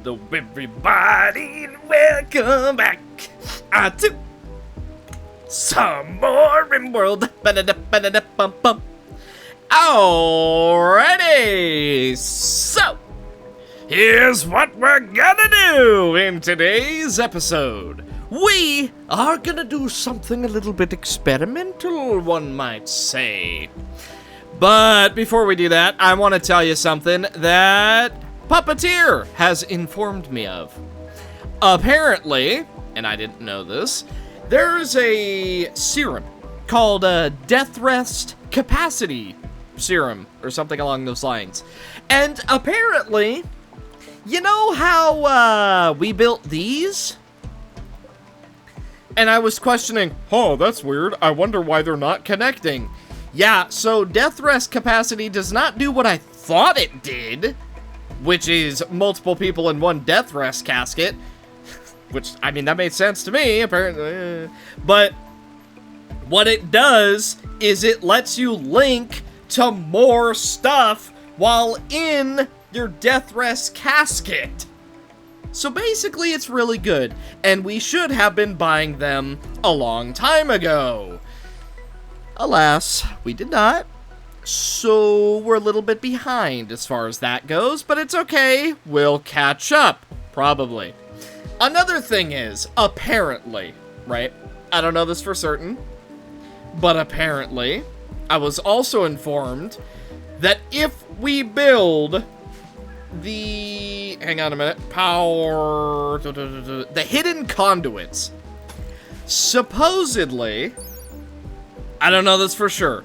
Hello everybody, and welcome back to some more RimWorld. Alrighty, so here's what we're gonna do in today's episode. We are gonna do something a little bit experimental, one might say. But before we do that, I want to tell you something that Puppeteer has informed me of. Apparently, and I didn't know this, there's a serum called a Death Rest Capacity Serum, or something along those lines. And apparently, you know how we built these? And I was questioning, oh, that's weird. I wonder why they're not connecting. Yeah, so Death Rest Capacity does not do what I thought it did, which is multiple people in one Death Rest casket. Which, I mean, that made sense to me, apparently. But what it does is it lets you link to more stuff while in your Death Rest casket. So basically, it's really good, and we should have been buying them a long time ago. Alas, we did not. So we're a little bit behind as far as that goes, but it's okay. We'll catch up, probably. Another thing is, apparently, right? I don't know this for certain, but apparently, I was also informed that if we build the, hang on a minute, the hidden conduits, supposedly, I don't know this for sure,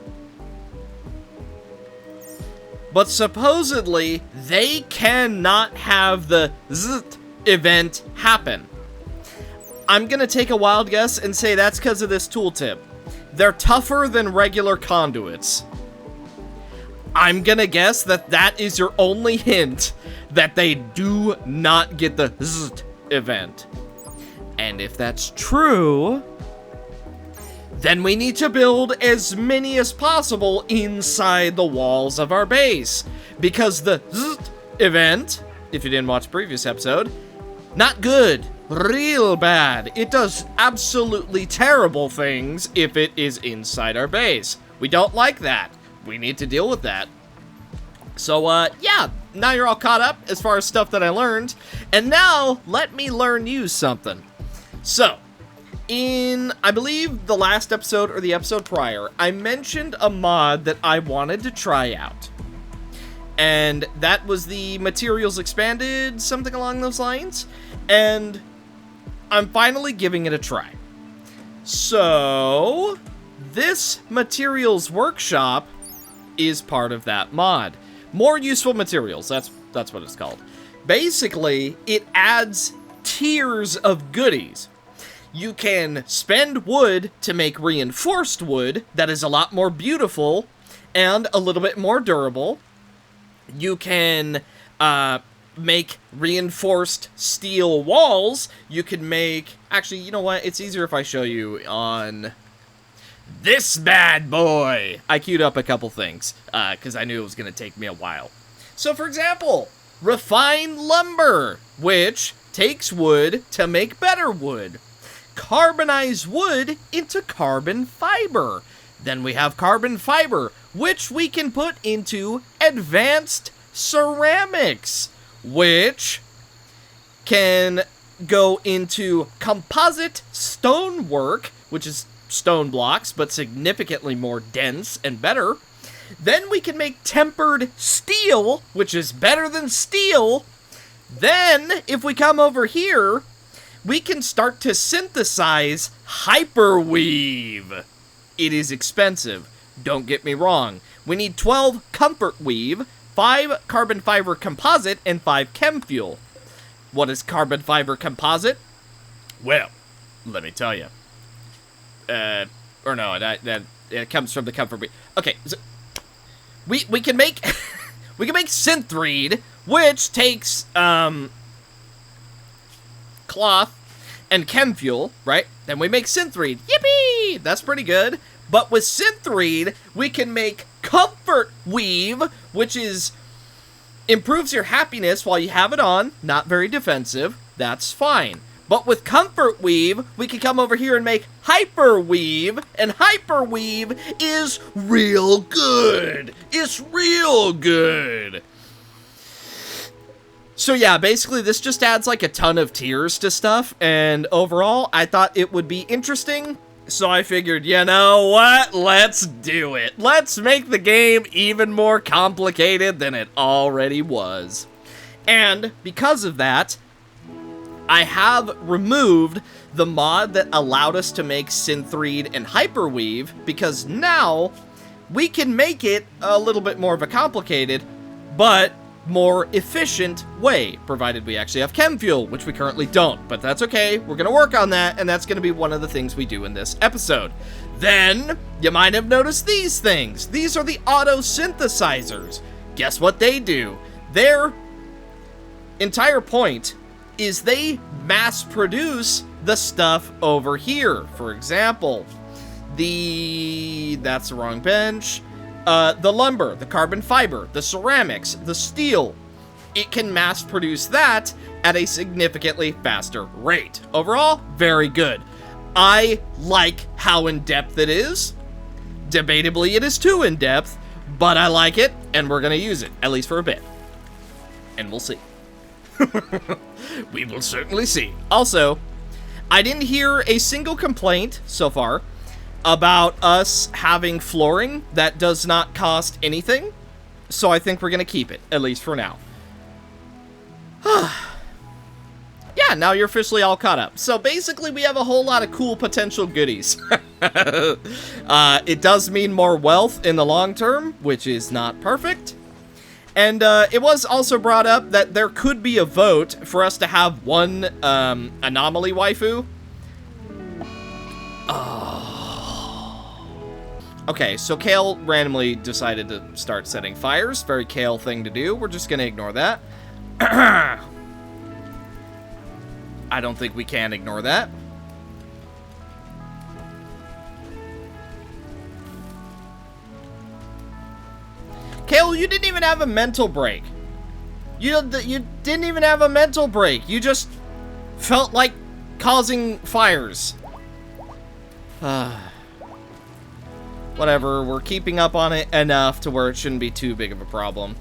but supposedly, they cannot have the zzzt event happen. I'm gonna take a wild guess and say that's because of this tooltip. They're tougher than regular conduits. I'm gonna guess that that is your only hint that they do not get the zzzt event. And if that's true, then we need to build as many as possible inside the walls of our base. Because the zzzt event, if you didn't watch the previous episode, not good. Real bad. It does absolutely terrible things if it is inside our base. We don't like that. We need to deal with that. So, yeah, now you're all caught up as far as stuff that I learned. And now, let me learn you something. So, in, I believe, the last episode or the episode prior, I mentioned a mod that I wanted to try out. And that was the Materials Expanded, something along those lines. And I'm finally giving it a try. So, this Materials Workshop is part of that mod. More useful materials, that's what it's called. Basically, it adds tiers of goodies. You can spend wood to make reinforced wood that is a lot more beautiful and a little bit more durable. You can make reinforced steel walls. You can make... Actually, you know what? It's easier if I show you on this bad boy. I queued up a couple things because I knew it was going to take me a while. So, for example, refined lumber, which takes wood to make better wood. Carbonize wood into carbon fiber. Then we have carbon fiber, which we can put into advanced ceramics, which can go into composite stonework, which is stone blocks, but significantly more dense and better. Then we can make tempered steel, which is better than steel. Then, if we come over here, we can start to synthesize hyperweave. It is expensive, don't get me wrong. We need 12 comfort weave, 5 carbon fiber composite, and 5 chem fuel. What is carbon fiber composite? Well, let me tell you. It comes from the comfort weave. Okay, so we can make we can make synthreed, which takes cloth and chem fuel, right? Then we make synthreed. Yippee! That's pretty good. But with synthreed, we can make comfort weave, which is Improves your happiness while you have it on. Not very defensive. That's fine. But with Comfort Weave, we can come over here and make Hyper Weave, and Hyper Weave is real good. It's real good. So yeah, basically this just adds like a ton of tiers to stuff, and overall, I thought it would be interesting. So I figured, you know what? Let's do it. Let's make the game even more complicated than it already was. And because of that, I have removed the mod that allowed us to make Synthread and Hyperweave, because now we can make it a little bit more of a complicated, but more efficient way, provided we actually have chem fuel, which we currently don't, but that's okay. We're gonna work on that, and that's gonna be one of the things we do in this episode. Then, you might have noticed these things. These are the auto synthesizers. Guess what they do? Their entire point is they mass produce the stuff over here. For example, that's the wrong bench. The lumber, the carbon fiber, the ceramics, the steel. It can mass produce that at a significantly faster rate. Overall, very good. I like how in-depth it is. Debatably, it is too in-depth, but I like it, and we're gonna use it, at least for a bit. And we'll see. We will certainly see. Also, I didn't hear a single complaint so far about us having flooring that does not cost anything, so I think we're gonna keep it, at least for now. Yeah, now you're officially all caught up. So basically we have a whole lot of cool potential goodies. It does mean more wealth in the long term, which is not perfect. And it was also brought up that there could be a vote for us to have one anomaly waifu. Okay, so Kale randomly decided to start setting fires. Very Kale thing to do. We're just gonna ignore that. I don't think we can ignore that. Kale, you didn't even have a mental break. You didn't even have a mental break. You just felt like causing fires. Whatever, we're keeping up on it enough to where it shouldn't be too big of a problem.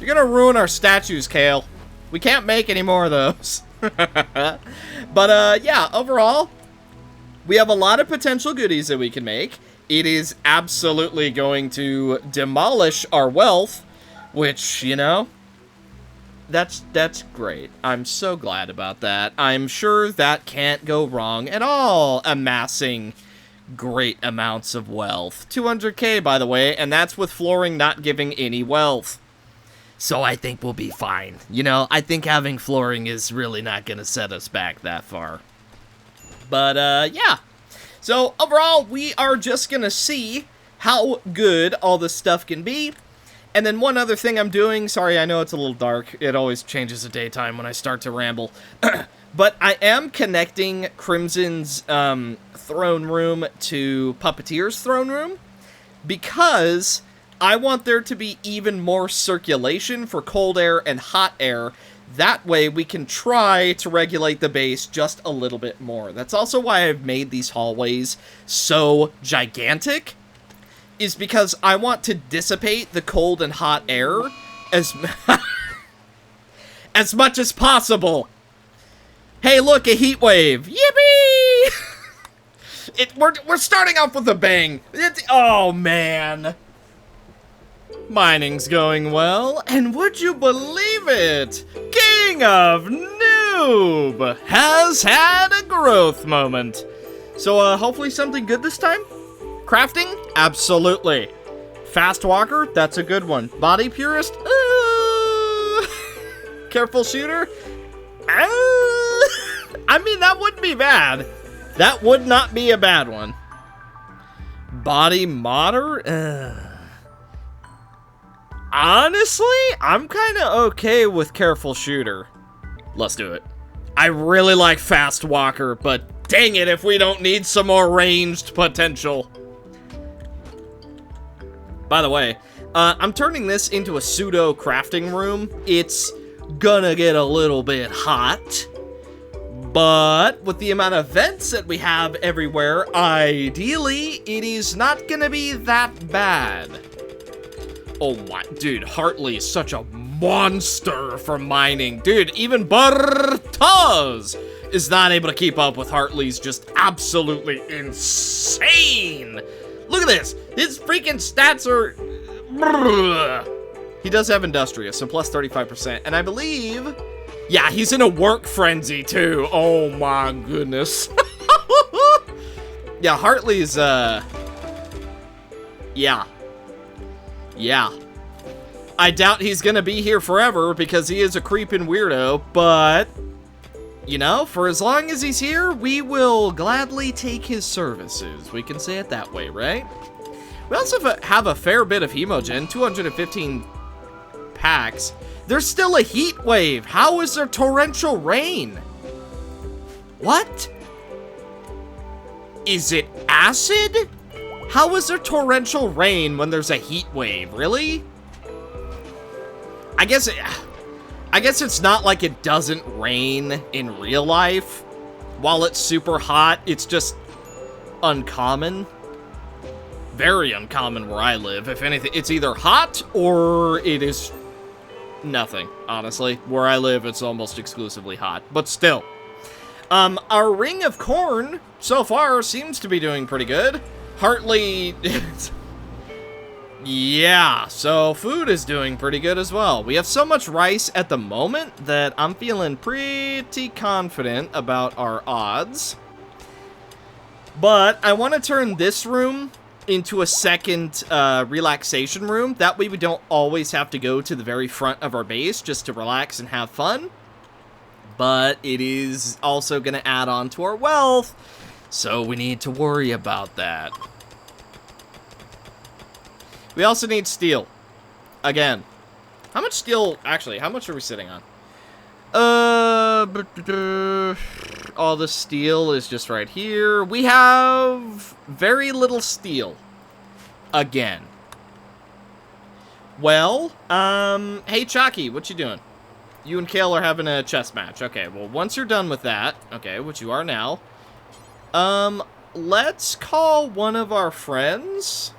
You're gonna ruin our statues, Kale. We can't make any more of those. But, yeah, overall, we have a lot of potential goodies that we can make. It is absolutely going to demolish our wealth, which, you know, that's great. I'm so glad about that. I'm sure that can't go wrong at all, amassing great amounts of wealth. 200k, by the way, and that's with flooring not giving any wealth. So I think we'll be fine. You know, I think having flooring is really not going to set us back that far. But, yeah. So, overall, we are just going to see how good all this stuff can be. And then one other thing I'm doing, sorry, I know it's a little dark. It always changes to daytime when I start to ramble. But I am connecting Crimson's throne room to Puppeteer's throne room, because I want there to be even more circulation for cold air and hot air. That way we can try to regulate the base just a little bit more. That's also why I've made these hallways so gigantic, is because I want to dissipate the cold and hot air as as much as possible. Hey, look, a heat wave. Yippee! We're starting off with a bang. Oh, man. Mining's going well, and would you believe it? King of Noob has had a growth moment. So, hopefully something good this time? Crafting? Absolutely. Fast walker? That's a good one. Body purist? Careful shooter? I mean, that wouldn't be bad. That would not be a bad one. Body modder? Honestly, I'm kind of okay with careful shooter. Let's do it. I really like fast walker, but dang it if we don't need some more ranged potential. By the way, I'm turning this into a pseudo crafting room. It's gonna get a little bit hot, but with the amount of vents that we have everywhere, ideally, it is not gonna be that bad. Oh my, dude, Hartley is such a monster for mining. Dude, even Bartaz is not able to keep up with Hartley's just absolutely insane. Look at this. His freaking stats are... He does have Industrious, so plus 35%. And I believe... Yeah, he's in a work frenzy, too. Oh, my goodness. Yeah, Hartley's, Yeah. Yeah. I doubt he's gonna be here forever because he is a creeping weirdo, but... You know, for as long as he's here, we will gladly take his services. We can say it that way, right? We also have a fair bit of Hemogen, 215 packs. There's still a heat wave. How is there torrential rain? What? Is it acid? How is there torrential rain when there's a heat wave? Really? I guess it's not like it doesn't rain in real life. While it's super hot, it's just uncommon. Very uncommon where I live. If anything, it's either hot or it is nothing, honestly. Where I live, it's almost exclusively hot. But still. Our Ring of Corn, so far, seems to be doing pretty good. Hartley... Yeah, so food is doing pretty good as well. We have so much rice at the moment that I'm feeling pretty confident about our odds. But I want to turn this room into a second relaxation room. That way we don't always have to go to the very front of our base just to relax and have fun. But it is also going to add on to our wealth, so we need to worry about that. We also need steel. Again. How much steel... Actually, how much are we sitting on? All the steel is just right here. We have very little steel. Again. Well, hey, Chalky, what you doing? You and Kale are having a chess match. Okay, well, once you're done with that, okay, which you are now, let's call one of our friends...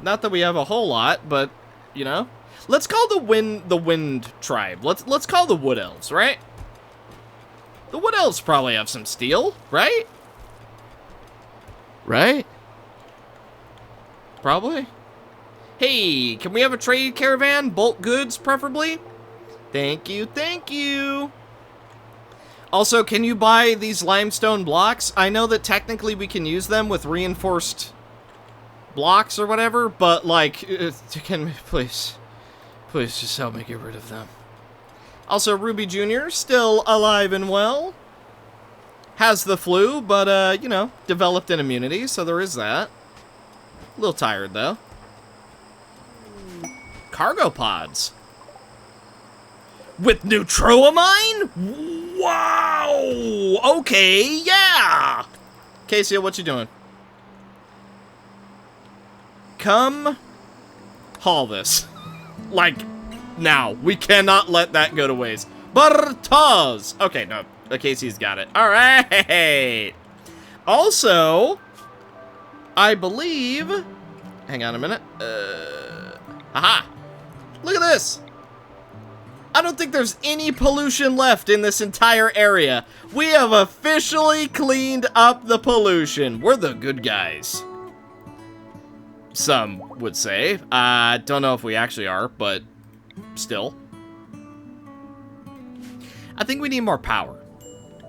Not that we have a whole lot, but, you know. Let's call the wind tribe. Let's call the Wood Elves, right? The Wood Elves probably have some steel, right? Right? Probably. Hey, can we have a trade caravan? Bulk goods, preferably? Thank you, thank you. Also, can you buy these limestone blocks? I know that technically we can use them with reinforced... blocks or whatever, but like, can we please just help me get rid of them. Also, Ruby Jr. still alive and well. Has the flu, but you know, developed an immunity, so there is that. A little tired though. Cargo pods with Neutroamine? Wow! Okay, yeah! Casey, what you doing? Come haul this. Like, now. We cannot let that go to waste. Bartaz! Okay, no. Casey's got it. Alright! Also, I believe... Hang on a minute. Aha! Look at this! I don't think there's any pollution left in this entire area. We have officially cleaned up the pollution. We're the good guys. Some would say. I don't know if we actually are, but still. I think we need more power.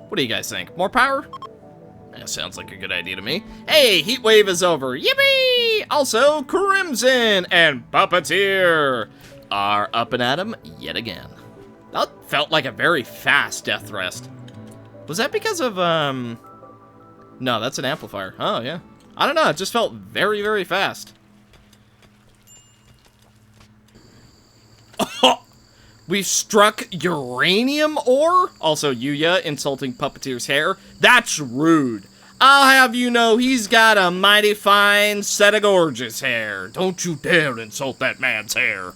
What do you guys think? More power? That sounds like a good idea to me. Hey, heat wave is over. Yippee! Also, Crimson and Puppeteer are up and at 'em yet again. That felt like a very fast death thrust. Was that because of, No, that's an amplifier. Oh, yeah. I don't know, it just felt very, very fast. Oh, we've struck uranium ore? Also, Yuya insulting Puppeteer's hair. That's rude. I'll have you know he's got a mighty fine set of gorgeous hair. Don't you dare insult that man's hair.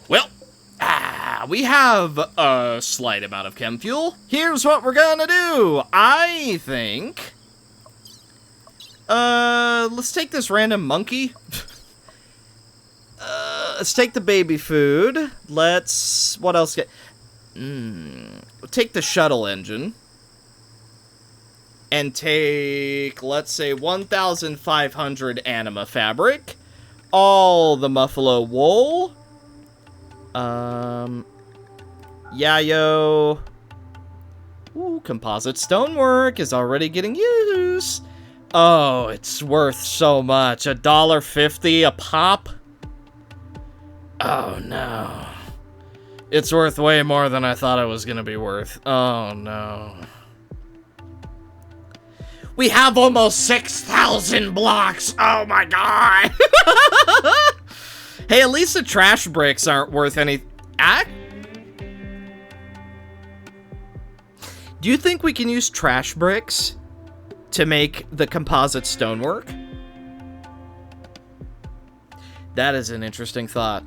Well, we have a slight amount of chem fuel. Here's what we're gonna do. I think... let's take this random monkey. Let's take the baby food. What else get... take the shuttle engine. And take, let's say, 1,500 anima fabric. All the muffalo wool. Yayo. Ooh, composite stonework is already getting used. Oh, it's worth so much. $1.50 a pop? Oh, no. It's worth way more than I thought it was gonna be worth. Oh, no. We have almost 6,000 blocks. Oh, my God. Hey, at least the trash bricks aren't worth any... Do you think we can use trash bricks to make the composite stonework? That is an interesting thought.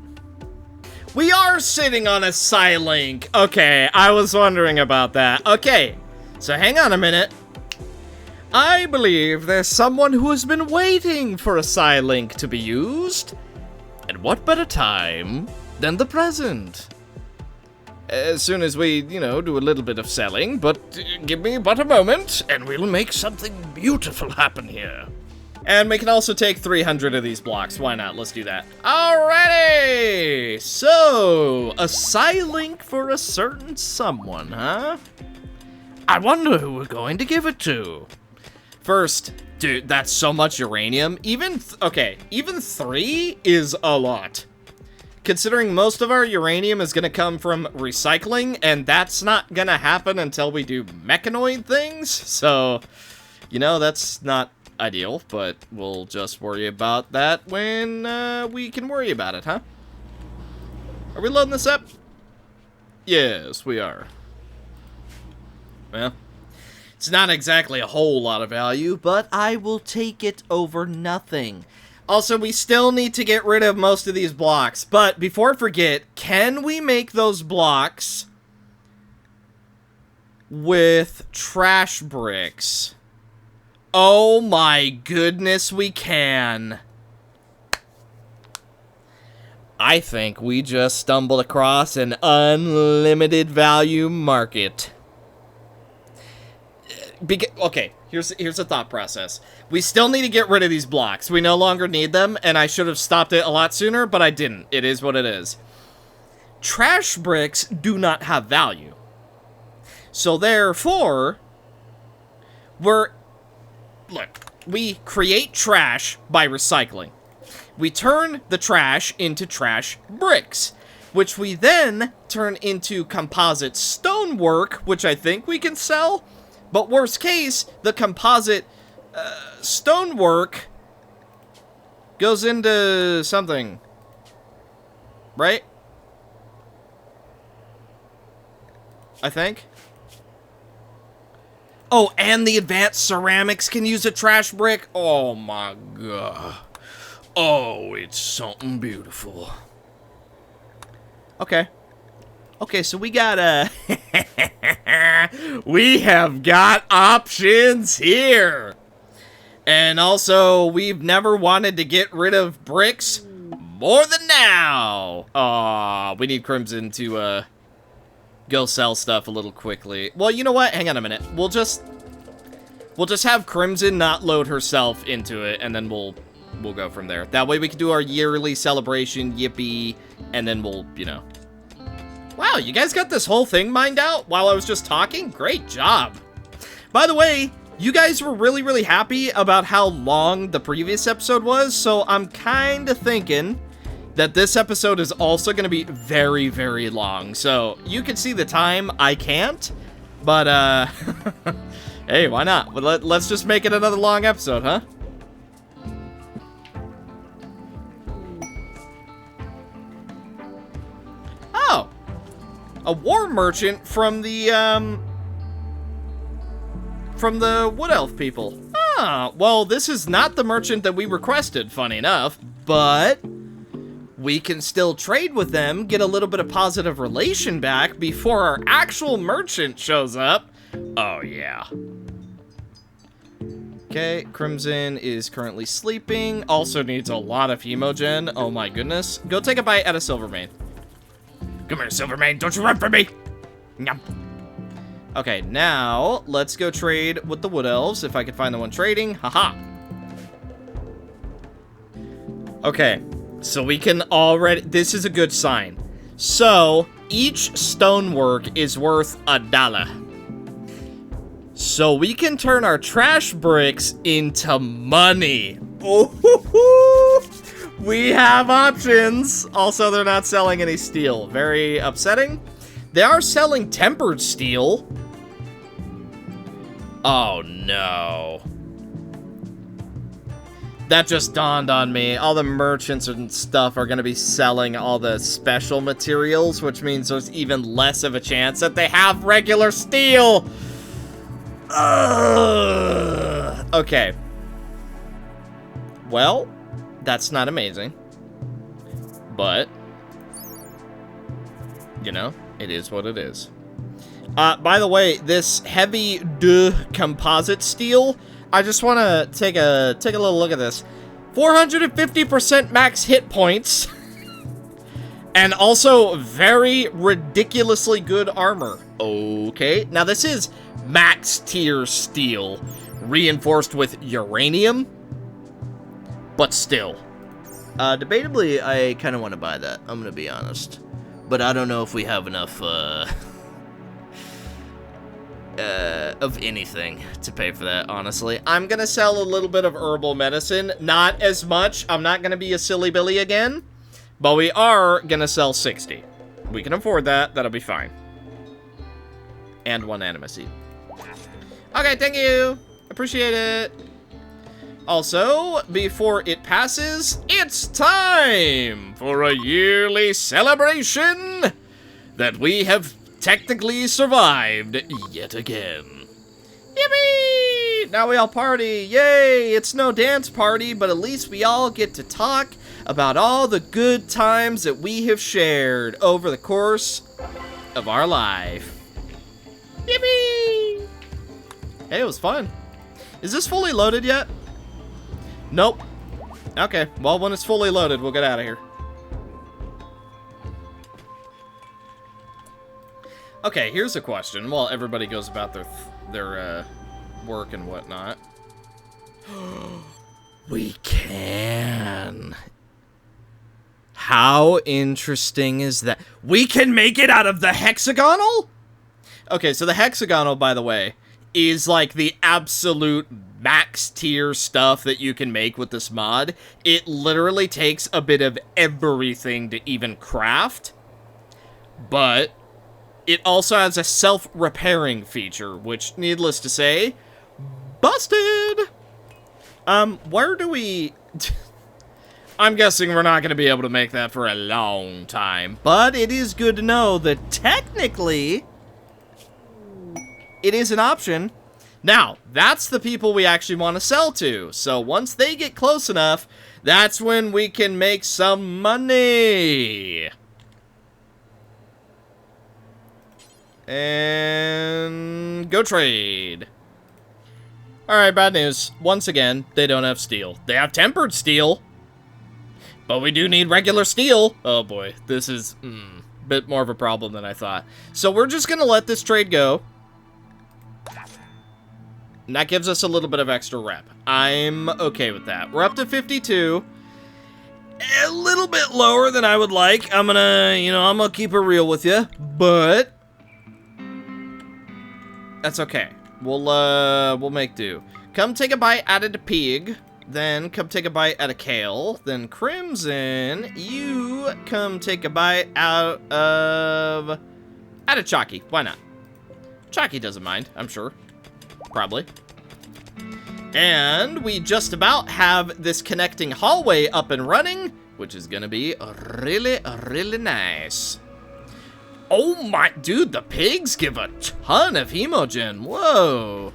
We are sitting on a Psylink. Okay, I was wondering about that. Okay, so hang on a minute. I believe there's someone who has been waiting for a Psylink to be used. And what better time than the present? As soon as we, do a little bit of selling, but give me but a moment, and we'll make something beautiful happen here. And we can also take 300 of these blocks. Why not? Let's do that. Alrighty! So, a Psylink for a certain someone, huh? I wonder who we're going to give it to. First, dude, that's so much uranium. Even 3 is a lot. Considering most of our uranium is going to come from recycling, and that's not going to happen until we do mechanoid things. So, that's not ideal, but we'll just worry about that when we can worry about it, huh? Are we loading this up? Yes, we are. Well, it's not exactly a whole lot of value, but I will take it over nothing. Also, we still need to get rid of most of these blocks. But before I forget, can we make those blocks with trash bricks? Oh my goodness, we can. I think we just stumbled across an unlimited value market. Okay, here's the thought process. We still need to get rid of these blocks. We no longer need them, and I should have stopped it a lot sooner, but I didn't. It is what it is. Trash bricks do not have value. So therefore, we create trash by recycling. We turn the trash into trash bricks, which we then turn into composite stonework, which I think we can sell. But worst case, the composite stonework goes into something, right? I think. Oh, and the advanced ceramics can use a trash brick? Oh my god. Oh, it's something beautiful. Okay. Okay, so we got we have got options here. And also, we've never wanted to get rid of bricks more than now. Aw, we need Crimson to go sell stuff a little quickly. Well, you know what? Hang on a minute. We'll just have Crimson not load herself into it, and then we'll go from there. That way we can do our yearly celebration, yippee, and then we'll, Wow, you guys got this whole thing mined out while I was just talking? Great job. By the way, you guys were really, really happy about how long the previous episode was, so I'm kind of thinking that this episode is also going to be very, very long. So you can see the time, I can't, but hey, why not? Let's just make it another long episode, huh? Oh, a war merchant from the from the Wood Elf people. Ah, well, this is not the merchant that we requested, funny enough, but we can still trade with them, get a little bit of positive relation back before our actual merchant shows up. Oh, yeah. Okay, Crimson is currently sleeping. Also needs a lot of hemogen. Oh my goodness. Go take a bite at a Silvermane. Come here, Silvermane. Don't you run from me. Yum. Okay, now let's go trade with the Wood Elves if I can find the one trading. Haha. Okay, so we can already... This is a good sign. So, each stonework is worth $1. So we can turn our trash bricks into money. Oh, we have options. Also, they're not selling any steel. Very upsetting. They are selling tempered steel. Oh, no. That just dawned on me. All the merchants and stuff are going to be selling all the special materials, which means there's even less of a chance that they have regular steel. Okay. Well, that's not amazing. But, you know, it is what it is. By the way, this heavy composite steel, I just want to take a little look at this. 450% max hit points. And also very ridiculously good armor. Okay, now this is max tier steel, reinforced with uranium, but still. Debatably, I kind of want to buy that, I'm gonna be honest. But I don't know if we have enough, of anything to pay for that, honestly. I'm gonna sell a little bit of herbal medicine, not as much. I'm not gonna be a silly Billy again, but we are gonna sell 60. We can afford that, that'll be fine. And 1 anima seed. Okay, thank you. Appreciate it. Also, before it passes, it's time for a yearly celebration that we have technically survived yet again. Yippee! Now we all party. Yay! It's no dance party, but at least we all get to talk about all the good times that we have shared over the course of our life. Yippee! Hey, it was fun. Is this fully loaded yet? Nope. Okay, well, when it's fully loaded, we'll get out of here. Okay, here's a question while everybody goes about their work and whatnot. We can. How interesting is that? We can make it out of the hexagonal? Okay, so the hexagonal, by the way, is like the absolute max tier stuff that you can make with this mod. It literally takes a bit of everything to even craft, but it also has a self-repairing feature, which, needless to say, busted! Where do we... I'm guessing we're not going to be able to make that for a long time, but it is good to know that technically it is an option. Now, that's the people we actually want to sell to, so once they get close enough, that's when we can make some money. And go trade. Alright, bad news. Once again, they don't have steel. They have tempered steel, but we do need regular steel. Oh boy, this is a bit more of a problem than I thought. So we're just going to let this trade go. And that gives us a little bit of extra rep. I'm okay with that. We're up to 52. A little bit lower than I would like. I'm gonna keep it real with you. But that's okay. We'll make do. Come take a bite out of the pig. Then come take a bite out of kale. Then Crimson, you come take a bite out of Chalky. Why not? Chalky doesn't mind, I'm sure. Probably. And we just about have this connecting hallway up and running, which is gonna be really, really nice. Oh my, dude, the pigs give a ton of hemogen. Whoa.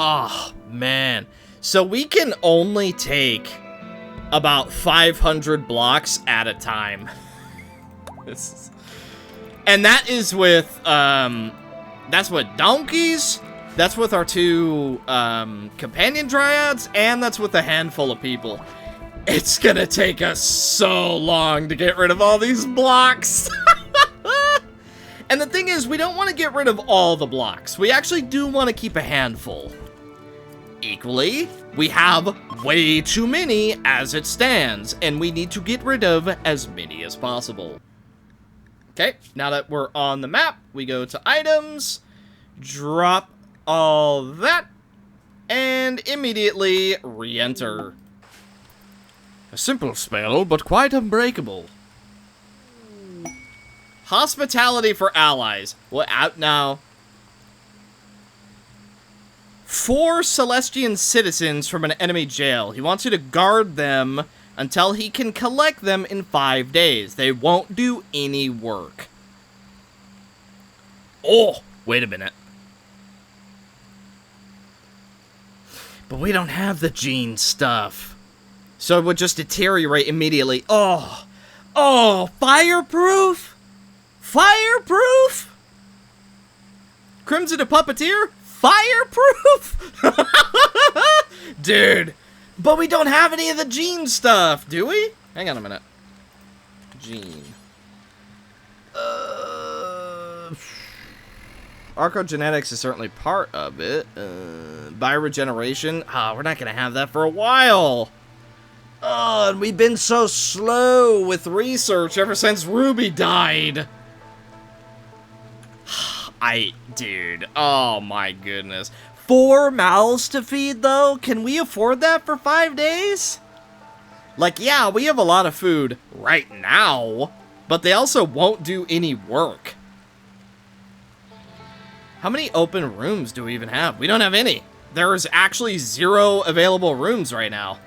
Oh, man. So we can only take about 500 blocks at a time. And that is with, that's with donkeys, that's with our 2 companion dryads, and that's with a handful of people. It's gonna take us so long to get rid of all these blocks. And the thing is, we don't want to get rid of all the blocks. We actually do want to keep a handful. Equally, we have way too many as it stands, and we need to get rid of as many as possible. Okay, now that we're on the map, we go to items, drop all that, and immediately re-enter. A simple spell, but quite unbreakable. Hospitality for allies. Well, out now. 4 Celestian citizens from an enemy jail. He wants you to guard them until he can collect them in 5 days. They won't do any work. Oh, wait a minute. But we don't have the gene stuff. So it would just deteriorate immediately. Oh, fireproof? Fireproof? Crimson the Puppeteer? Fireproof? Dude. But we don't have any of the gene stuff, do we? Hang on a minute. Gene. Archogenetics is certainly part of it. Bioregeneration. We're not going to have that for a while. And we've been so slow with research ever since Ruby died. Dude, oh my goodness. 4 mouths to feed, though? Can we afford that for 5 days? Like, yeah, we have a lot of food right now, but they also won't do any work. How many open rooms do we even have? We don't have any. There's actually 0 available rooms right now.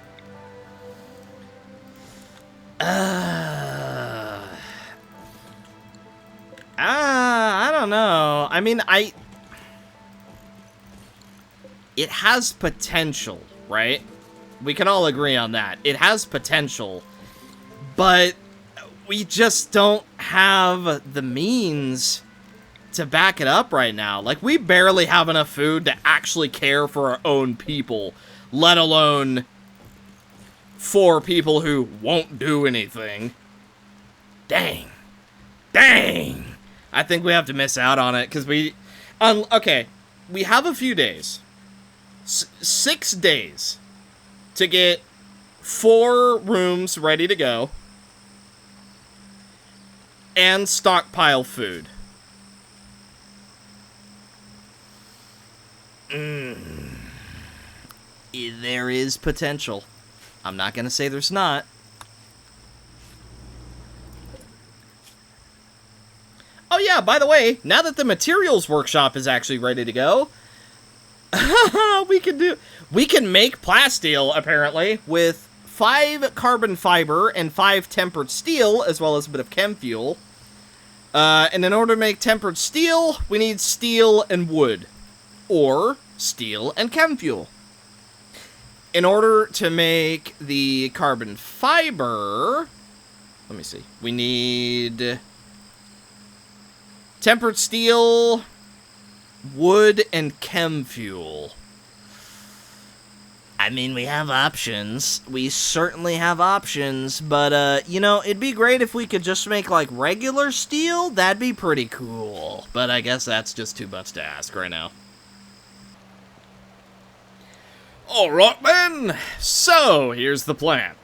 I don't know. I mean, it has potential, right? We can all agree on that. It has potential, but we just don't have the means to back it up right now. Like, we barely have enough food to actually care for our own people, let alone for people who won't do anything. Dang. I think we have to miss out on it, because okay, we have a few days. 6 days to get 4 rooms ready to go and stockpile food. There is potential. I'm not going to say there's not. Oh yeah, by the way, now that the materials workshop is actually ready to go, we can make plasteel, apparently, with 5 carbon fiber and 5 tempered steel, as well as a bit of chem fuel. And in order to make tempered steel, we need steel and wood. Or steel and chem fuel. In order to make the carbon fiber, let me see, we need tempered steel, wood, and chem fuel. I mean, we have options. We certainly have options, but, you know, it'd be great if we could just make, like, regular steel. That'd be pretty cool. But I guess that's just too much to ask right now. Alright, then. So, here's the plan.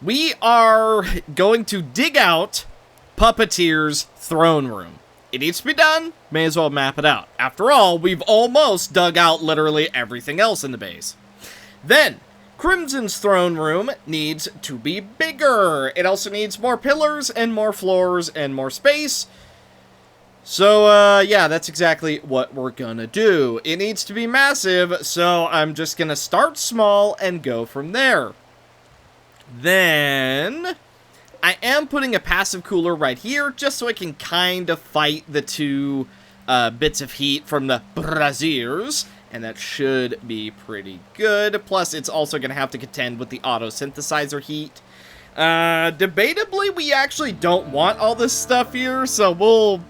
We are going to dig out Puppeteer's throne room. It needs to be done. May as well map it out. After all, we've almost dug out literally everything else in the base. Then, Crimson's throne room needs to be bigger. It also needs more pillars and more floors and more space. So, yeah, that's exactly what we're gonna do. It needs to be massive, so I'm just gonna start small and go from there. Then, I am putting a passive cooler right here, just so I can kind of fight the 2 bits of heat from the braziers. and that should be pretty good. Plus, it's also going to have to contend with the auto-synthesizer heat. Debatably, we actually don't want all this stuff here, so we'll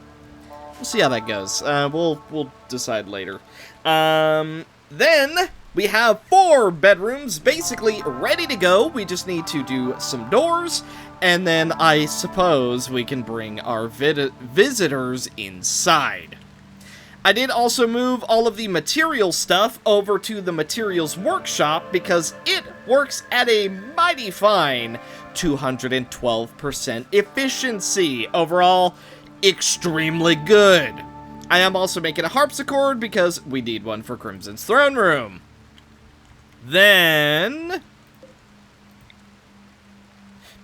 see how that goes. We'll decide later. Then we have 4 bedrooms basically ready to go. We just need to do some doors, and then I suppose we can bring our visitors inside. I did also move all of the material stuff over to the materials workshop because it works at a mighty fine 212% efficiency. Overall, extremely good. I am also making a harpsichord because we need one for Crimson's throne room. Then...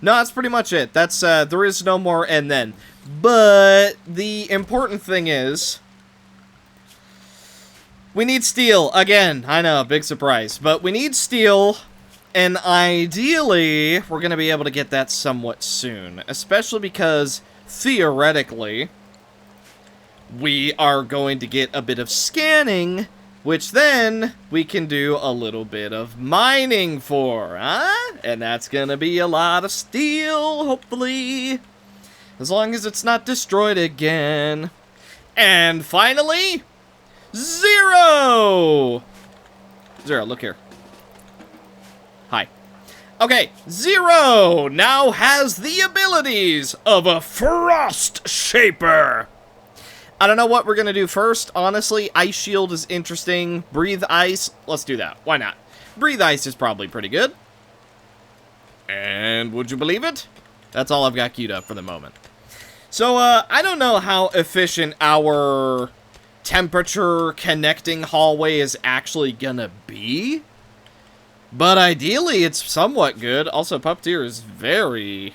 no, that's pretty much it. That's, there is no more and then. But the important thing is... we need steel. Again, I know, big surprise. But we need steel, and ideally, we're going to be able to get that somewhat soon. Especially because, theoretically, we are going to get a bit of scanning, which then we can do a little bit of mining for, huh? And that's going to be a lot of steel, hopefully. As long as it's not destroyed again. And finally... Zero! Zero, look here. Hi. Okay, Zero now has the abilities of a Frost Shaper. I don't know what we're gonna do first, honestly. Ice Shield is interesting. Breathe Ice, let's do that. Why not? Breathe Ice is probably pretty good. And would you believe it? That's all I've got queued up for the moment. So, I don't know how efficient our temperature connecting hallway is actually gonna be, but ideally it's somewhat good. Also, Puppeteer is very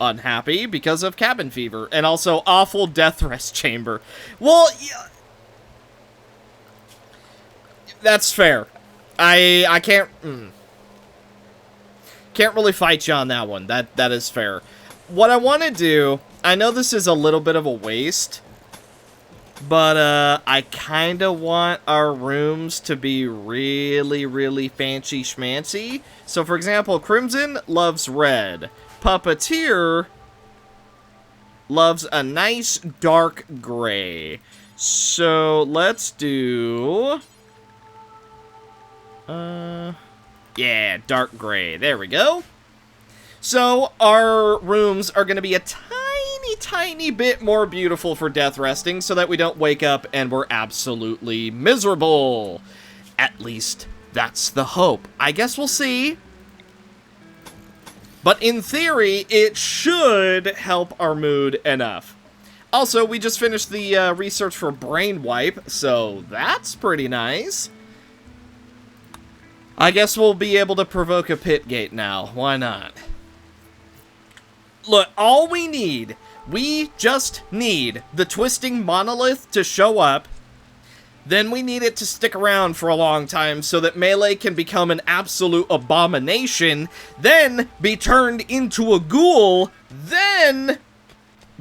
unhappy because of cabin fever and also awful death rest chamber. Well, yeah, that's fair. I can't really fight you on that one. That is fair. What I want to do, I know this is a little bit of a waste, but, I kind of want our rooms to be really, really fancy schmancy. So, for example, Crimson loves red. Puppeteer loves a nice dark gray. So, let's do... yeah, dark gray. There we go. So, our rooms are going to be a tiny bit more beautiful for death resting so that we don't wake up and we're absolutely miserable. At least, that's the hope. I guess we'll see. But in theory, it should help our mood enough. Also, we just finished the research for Brain Wipe, so that's pretty nice. I guess we'll be able to provoke a pit gate now. Why not? Look, all we just need the twisting monolith to show up. Then we need it to stick around for a long time so that Melee can become an absolute abomination, then be turned into a ghoul, then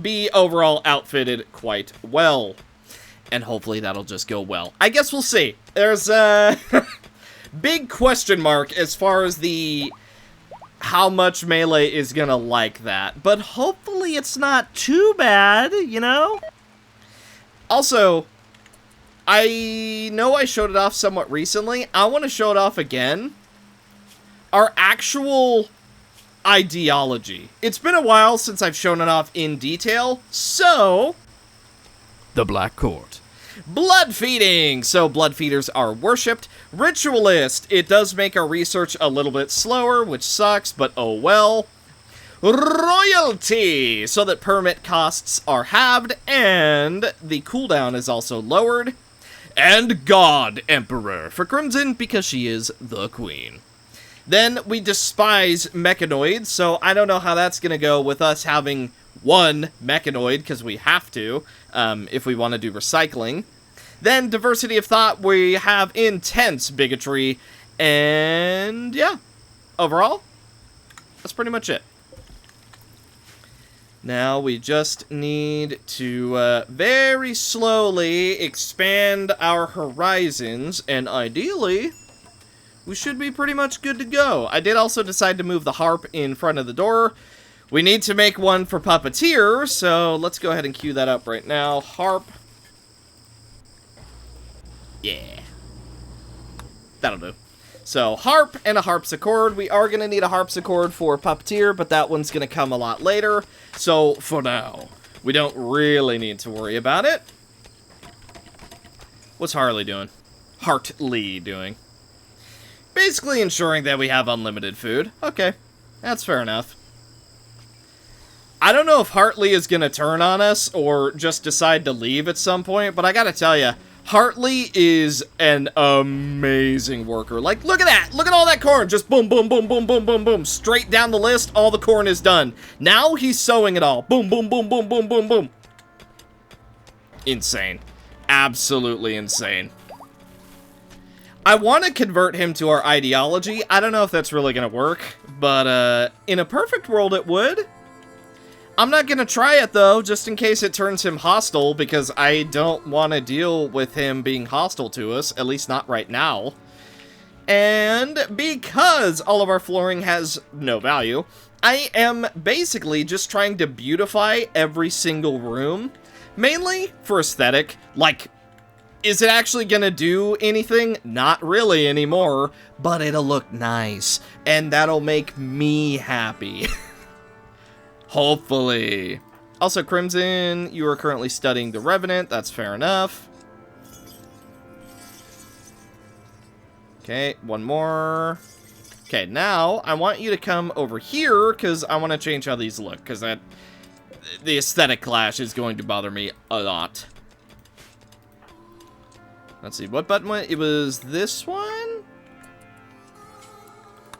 be overall outfitted quite well. And hopefully that'll just go well. I guess we'll see. There's a big question mark as far as the how much Melee is gonna like that. But hopefully it's not too bad, you know? Also, I know I showed it off somewhat recently. I want to show it off again. Our actual ideology. It's been a while since I've shown it off in detail, so... The Black Court. Blood feeding! So blood feeders are worshipped. Ritualist. It does make our research a little bit slower, which sucks, but oh well. Royalty! So that permit costs are halved, and the cooldown is also lowered. And God Emperor for Crimson, because she is the queen. Then we despise mechanoids, so I don't know how that's going to go with us having one mechanoid, because we have to, if we want to do recycling. Then diversity of thought, we have intense bigotry, and yeah, overall, that's pretty much it. Now we just need to very slowly expand our horizons, and ideally, we should be pretty much good to go. I did also decide to move the harp in front of the door. We need to make one for Puppeteer, so let's go ahead and queue that up right now. Harp. Yeah. That'll do. So, harp and a harpsichord. We are going to need a harpsichord for Puppeteer, but that one's going to come a lot later. So, for now, we don't really need to worry about it. What's Harley doing? Hartley doing? Basically ensuring that we have unlimited food. Okay, that's fair enough. I don't know if Hartley is going to turn on us or just decide to leave at some point, but I gotta tell you, Hartley is an amazing worker. Like, look at that! Look at all that corn! Just boom, boom, boom, boom, boom, boom, boom. Straight down the list, all the corn is done. Now he's sowing it all. Boom, boom, boom, boom, boom, boom, boom. Insane. Absolutely insane. I want to convert him to our ideology. I don't know if that's really going to work, but in a perfect world it would. I'm not going to try it, though, just in case it turns him hostile, because I don't want to deal with him being hostile to us, at least not right now. And because all of our flooring has no value, I am basically just trying to beautify every single room, mainly for aesthetic. Like, is it actually going to do anything? Not really anymore, but it'll look nice, and that'll make me happy. Hopefully. Also, Crimson, you are currently studying the Revenant. That's fair enough. Okay, one more. Okay, now I want you to come over here because I want to change how these look, because the aesthetic clash is going to bother me a lot. Let's see, what button went? It was this one?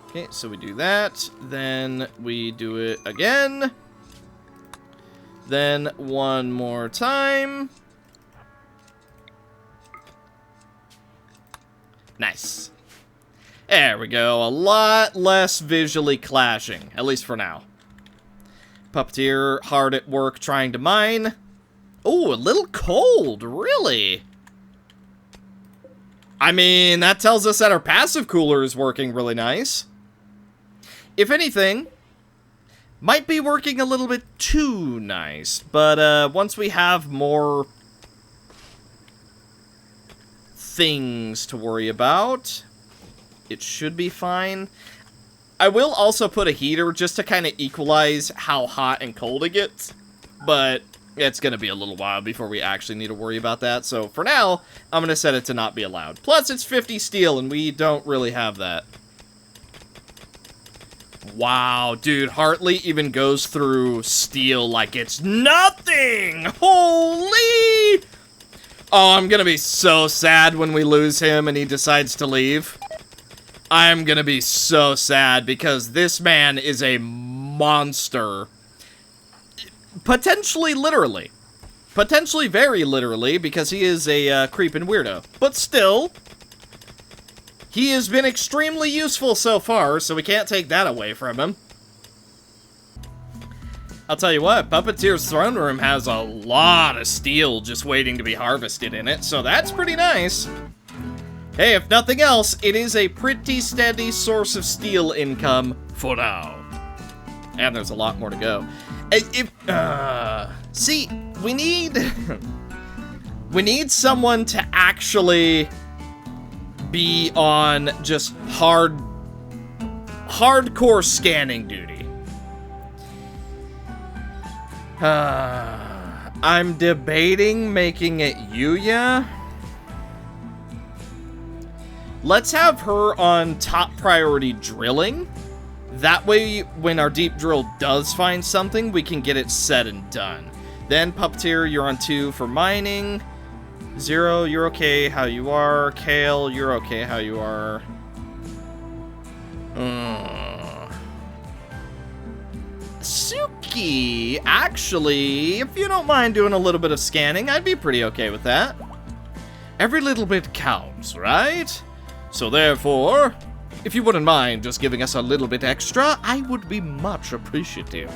Okay, so we do that, then we do it again, then one more time. Nice. There we go, a lot less visually clashing, at least for now. Puppeteer hard at work trying to mine. Oh, a little cold, really? I mean, that tells us that our passive cooler is working really nice. If anything, might be working a little bit too nice, but once we have more things to worry about, it should be fine. I will also put a heater just to kind of equalize how hot and cold it gets, but it's going to be a little while before we actually need to worry about that. So for now, I'm going to set it to not be allowed. Plus, it's 50 steel, and we don't really have that. Wow, dude, Hartley even goes through steel like it's nothing! Holy! Oh, I'm gonna be so sad when we lose him and he decides to leave. I'm gonna be so sad because this man is a monster. Potentially literally. Potentially very literally, because he is a creepin' weirdo. But still, he has been extremely useful so far, so we can't take that away from him. I'll tell you what, Puppeteer's throne room has a lot of steel just waiting to be harvested in it, so that's pretty nice. Hey, if nothing else, it is a pretty steady source of steel income for now. And there's a lot more to go. See, we need... we need someone to actually be on just hardcore scanning duty. I'm debating making it Yuya. Let's have her on top priority drilling. That way, when our deep drill does find something, we can get it set and done. Then, Puppeteer, you're on 2 for mining. 0, you're okay how you are. Kale, you're okay how you are. Suki, actually, if you don't mind doing a little bit of scanning, I'd be pretty okay with that. Every little bit counts, right? So therefore, if you wouldn't mind just giving us a little bit extra, I would be much appreciative.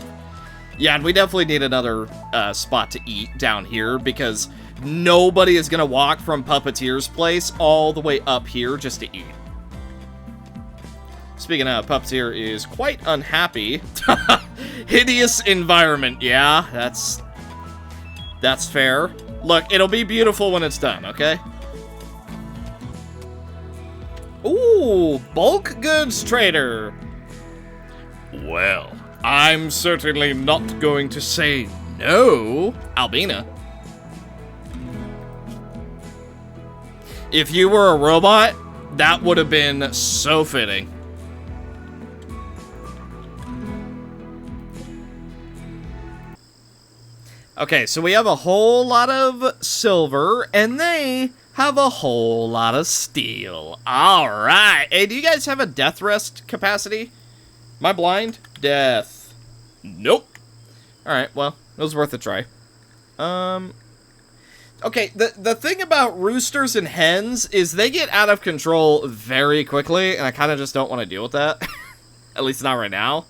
Yeah, and we definitely need another spot to eat down here because nobody is going to walk from Puppeteer's place all the way up here just to eat. Speaking of, Puppeteer is quite unhappy. Hideous environment, yeah, that's fair. Look, it'll be beautiful when it's done, okay? Ooh, bulk goods trader. Well, I'm certainly not going to say no, Albina. If you were a robot, that would have been so fitting. Okay, so we have a whole lot of silver, and they have a whole lot of steel. All right. Hey, do you guys have a death rest capacity? Am I blind? Death. Nope. All right, well, it was worth a try. Okay, the thing about roosters and hens is they get out of control very quickly, and I kind of just don't want to deal with that. At least not right now.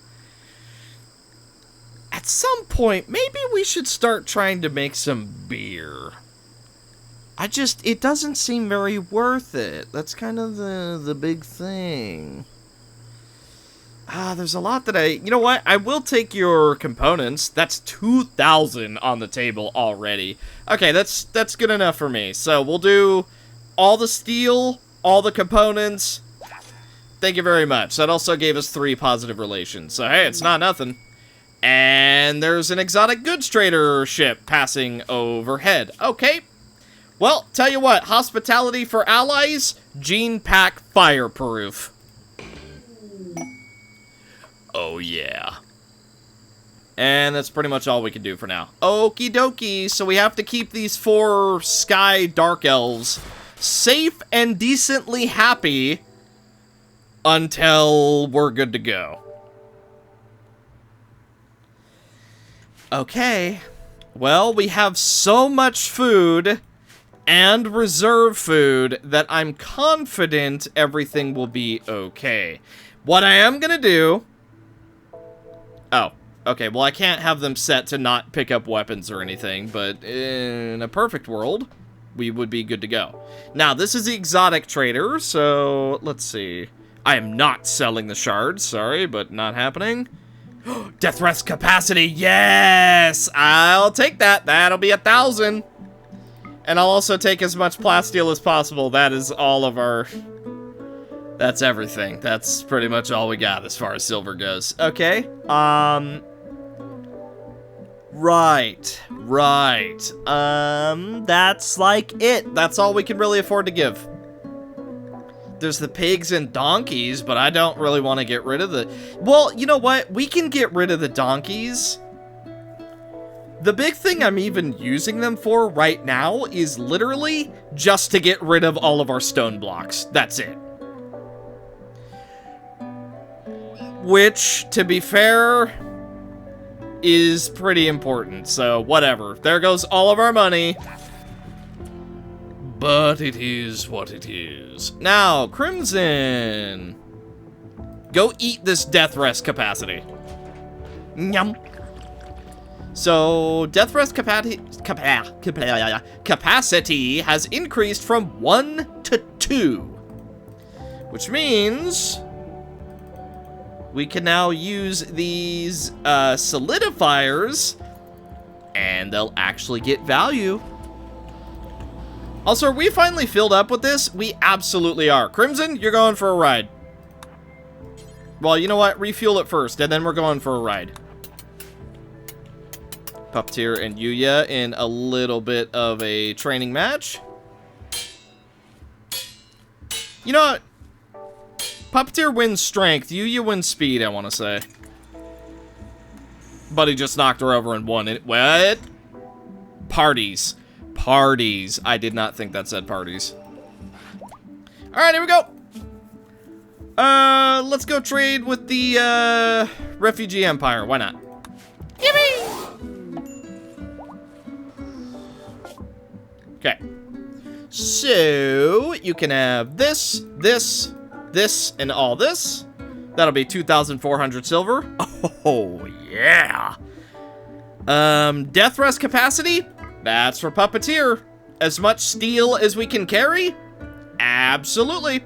At some point, maybe we should start trying to make some beer. It doesn't seem very worth it. That's kind of the big thing. There's a lot that you know what? I will take your components. That's 2,000 on the table already. Okay, that's good enough for me. So we'll do all the steel, all the components. Thank you very much. That also gave us 3 positive relations. So hey, it's not nothing. And there's an exotic goods trader ship passing overhead. Okay. Well, tell you what, hospitality for allies, gene pack fireproof. Oh, yeah. And that's pretty much all we can do for now. Okie dokie, so we have to keep these 4 sky dark elves safe and decently happy until we're good to go. Okay. Well, we have so much food and reserve food that I'm confident everything will be okay. What I am gonna do... Oh, okay, well I can't have them set to not pick up weapons or anything, but in a perfect world, we would be good to go. Now, this is the exotic trader, so let's see. I am not selling the shards, sorry, but not happening. Death rest capacity, yes! I'll take that, that'll be 1,000. And I'll also take as much plasteel as possible. That is all of our... That's everything. That's pretty much all we got as far as silver goes. Okay. Right. That's like it. That's all we can really afford to give. There's the pigs and donkeys, but I don't really want to get rid of the... Well, you know what? We can get rid of the donkeys. The big thing I'm even using them for right now is literally just to get rid of all of our stone blocks. That's it. Which, to be fair, is pretty important. So, whatever. There goes all of our money. But it is what it is. Now, Crimson. Go eat this death rest capacity. Yum. So, death rest capacity has increased from 1 to 2. Which means we can now use these solidifiers and they'll actually get value. Also, are we finally filled up with this? We absolutely are. Crimson, you're going for a ride. Well, you know what? Refuel it first, and then we're going for a ride. Puppeteer and Yuya in a little bit of a training match. You know what? Puppeteer wins strength. Yuya wins speed, I want to say. But he just knocked her over and won it. What? Parties. Parties. I did not think that said parties. Alright, here we go. Let's go trade with the, Refugee Empire. Why not? Yippee! Okay. So, you can have this, this, this, and all this. That'll be 2,400 silver. Oh, yeah. Death rest capacity? That's for Puppeteer. As much steel as we can carry? Absolutely.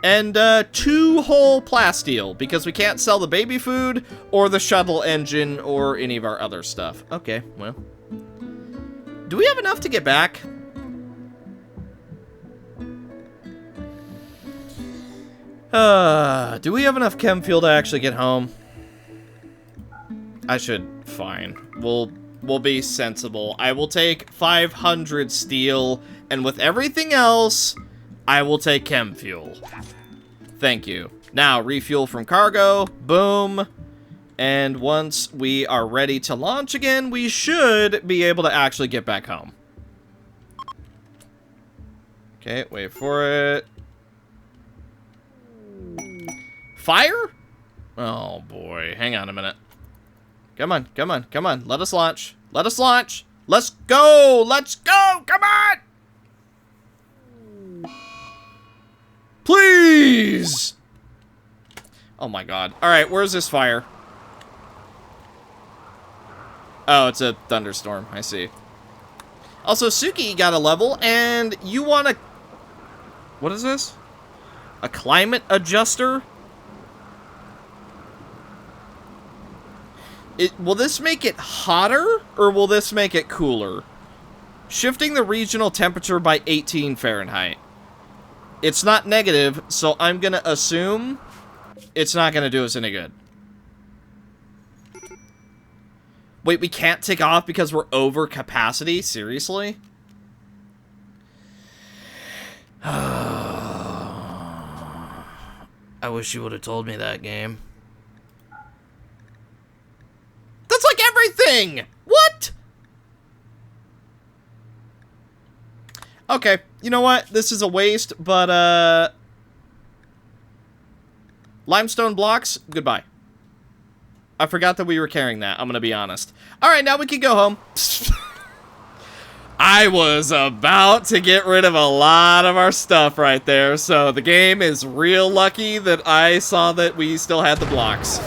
And 2 whole plasteel, because we can't sell the baby food, or the shuttle engine, or any of our other stuff. Okay, well. Do we have enough to get back? Do we have enough chem fuel to actually get home? I should, fine. We'll be sensible. I will take 500 steel, and with everything else, I will take chem fuel. Thank you. Now, refuel from cargo. Boom. And once we are ready to launch again, we should be able to actually get back home. Okay, wait for it. Fire? Oh, boy. Hang on a minute. Come on, come on, come on. Let us launch. Let us launch. Let's go. Let's go. Come on. Please! Oh my god. Alright, where's this fire? Oh, it's a thunderstorm. I see. Also, Suki got a level, and you want a... What is this? A climate adjuster? Will this make it hotter, or will this make it cooler? Shifting the regional temperature by 18 Fahrenheit. It's not negative, so I'm gonna assume it's not gonna do us any good. Wait, we can't take off because we're over capacity? Seriously? I wish you would have told me that, game. That's like everything! What? Okay, you know what? This is a waste, but, limestone blocks, goodbye. I forgot that we were carrying that, I'm gonna be honest. Alright, now we can go home. I was about to get rid of a lot of our stuff right there, so the game is real lucky that I saw that we still had the blocks.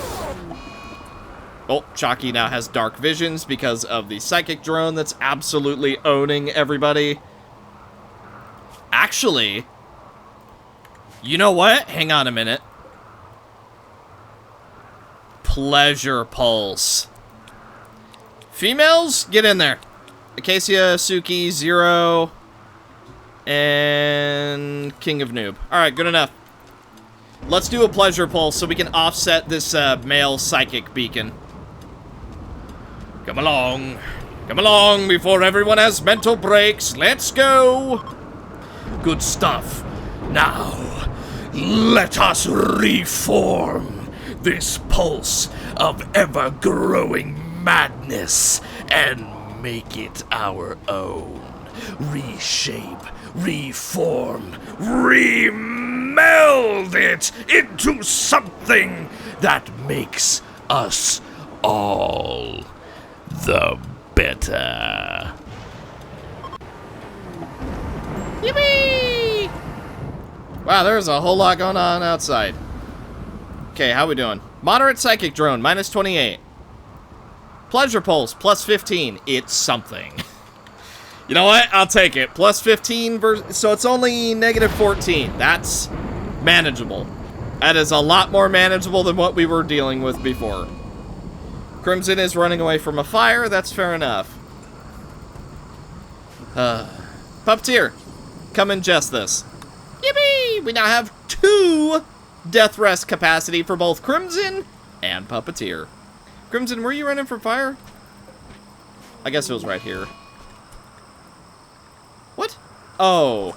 Oh, Chalky now has dark visions because of the psychic drone that's absolutely owning everybody. Actually, you know what? Hang on a minute. Pleasure Pulse. Females, get in there. Acacia, Suki, Zero, and King of Noob. Alright, good enough. Let's do a Pleasure Pulse so we can offset this male psychic beacon. Come along. Come along before everyone has mental breaks. Let's go. Good stuff. Now, let us reform this pulse of ever-growing madness and make it our own. Reshape, reform, remeld it into something that makes us all the better. Yippee! Wow, there's a whole lot going on outside. Okay, how we doing? Moderate psychic drone, minus 28. Pleasure pulse, plus 15. It's something. You know what? I'll take it. Plus 15, so it's only negative 14. That's manageable. That is a lot more manageable than what we were dealing with before. Crimson is running away from a fire. That's fair enough. Puppeteer, come ingest this. Yippee! We now have 2 death rest capacity for both Crimson and Puppeteer. Crimson, were you running from fire? I guess it was right here. What? Oh.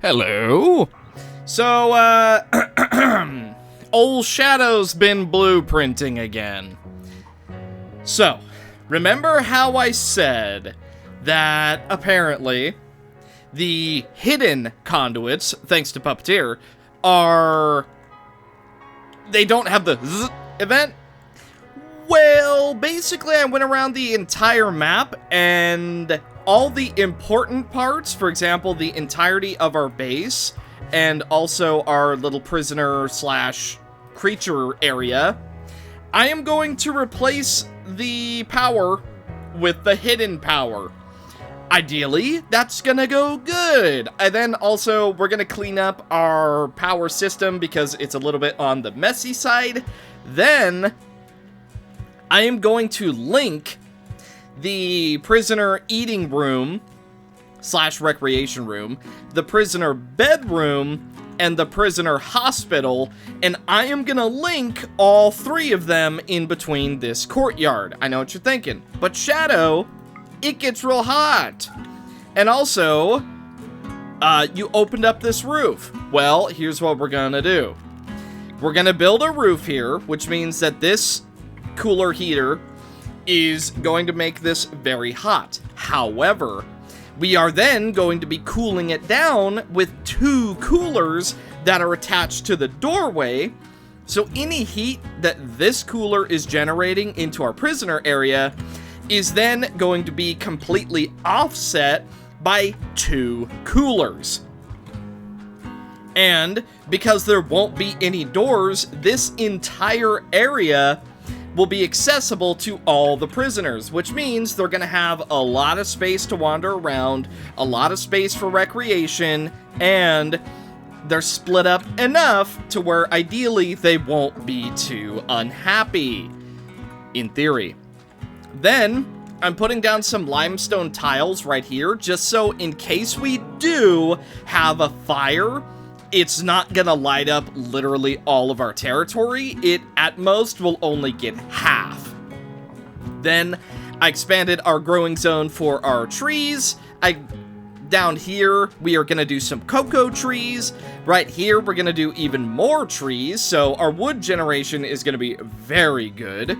Hello. So, Old Shadow's been blueprinting again. So, remember how I said that apparently the hidden conduits, thanks to Puppeteer, they don't have the zzz event? Well, basically I went around the entire map and all the important parts, for example, the entirety of our base and also our little prisoner slash creature area, I am going to replace the power with the hidden power. Ideally, that's gonna go good. And then also, we're gonna clean up our power system because it's a little bit on the messy side. Then, I am going to link the prisoner eating room / recreation room, the prisoner bedroom, and the prisoner hospital, and I am gonna link all 3 of them in between this courtyard. I know what you're thinking, but Shadow, it gets real hot. And also, you opened up this roof. Well, here's what we're gonna do. We're gonna build a roof here, which means that this cooler heater is going to make this very hot. However, we are then going to be cooling it down with 2 coolers that are attached to the doorway. So any heat that this cooler is generating into our prisoner area is then going to be completely offset by 2 coolers. And because there won't be any doors, this entire area will be accessible to all the prisoners, which means they're going to have a lot of space to wander around, a lot of space for recreation, and they're split up enough to where ideally they won't be too unhappy, in theory. Then, I'm putting down some limestone tiles right here, just so in case we do have a fire, it's not gonna light up literally all of our territory. It, at most, will only get half. Then, I expanded our growing zone for our trees. Down here, we are gonna do some cocoa trees. Right here, we're gonna do even more trees, so our wood generation is gonna be very good.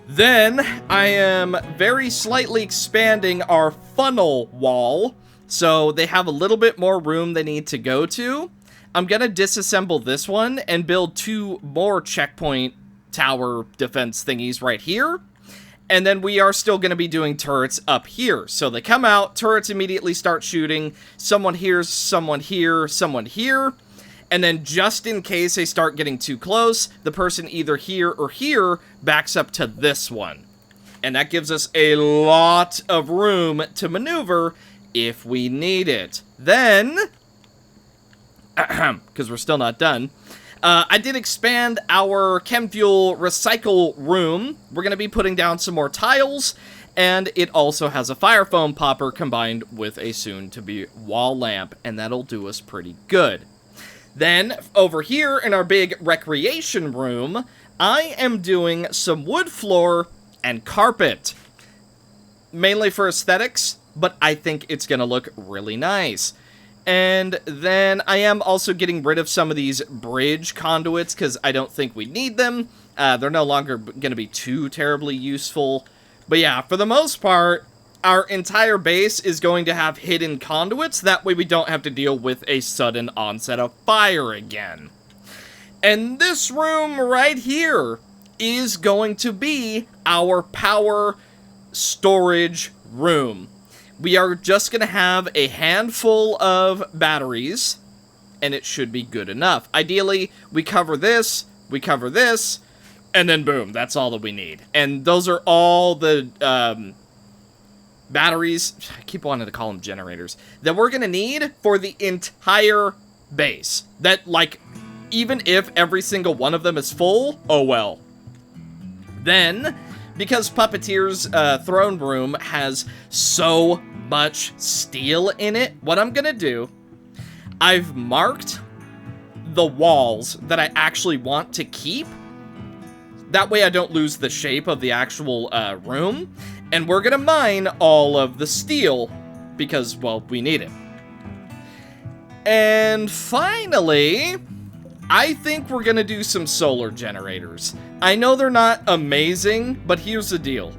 Then, I am very slightly expanding our funnel wall, so they have a little bit more room they need to go to. I'm gonna disassemble this one and build 2 more checkpoint tower defense thingies right here. And then we are still gonna be doing turrets up here. So they come out, turrets immediately start shooting. Someone hears someone here, someone here. And then just in case they start getting too close, the person either here or here backs up to this one. And that gives us a lot of room to maneuver if we need it. Then, because we're still not done, I did expand our chem fuel recycle room. We're going to be putting down some more tiles, and it also has a fire foam popper combined with a soon-to-be wall lamp, and that'll do us pretty good. Then, over here in our big recreation room, I am doing some wood floor and carpet. Mainly for aesthetics, but I think it's gonna look really nice. And then I am also getting rid of some of these bridge conduits because I don't think we need them. They're no longer gonna be too terribly useful. But yeah, for the most part, our entire base is going to have hidden conduits. That way we don't have to deal with a sudden onset of fire again. And this room right here is going to be our power storage room. We are just going to have a handful of batteries, and it should be good enough. Ideally, we cover this, and then boom, that's all that we need. And those are all the batteries, I keep wanting to call them generators, that we're going to need for the entire base. That, like, even if every single one of them is full, oh well. Then, because Puppeteer's throne room has so much steel in it, what I'm gonna do, I've marked the walls that I actually want to keep. That way I don't lose the shape of the actual room. And we're gonna mine all of the steel because, well, we need it. And finally, I think we're gonna do some solar generators. I know they're not amazing, but here's the deal.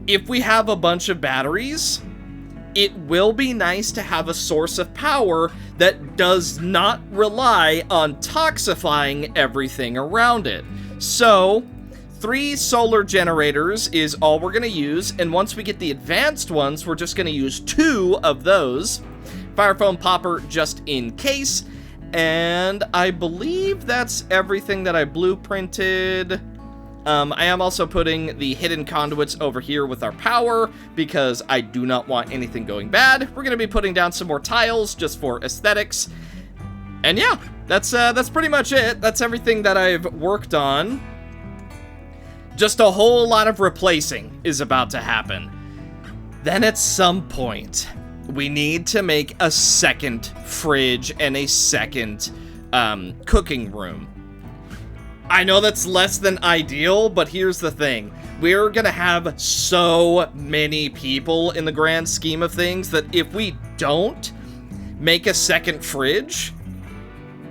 If we have a bunch of batteries, it will be nice to have a source of power that does not rely on toxifying everything around it. So, 3 solar generators is all we're gonna use, and once we get the advanced ones, we're just gonna use 2 of those. Fire foam popper just in case. And I believe that's everything that I blueprinted. I am also putting the hidden conduits over here with our power because I do not want anything going bad. We're going to be putting down some more tiles just for aesthetics. And yeah, that's pretty much it. That's everything that I've worked on. Just a whole lot of replacing is about to happen. Then at some point, we need to make a second fridge and a second cooking room. I know that's less than ideal, but here's the thing. We're gonna have so many people in the grand scheme of things that if we don't make a second fridge,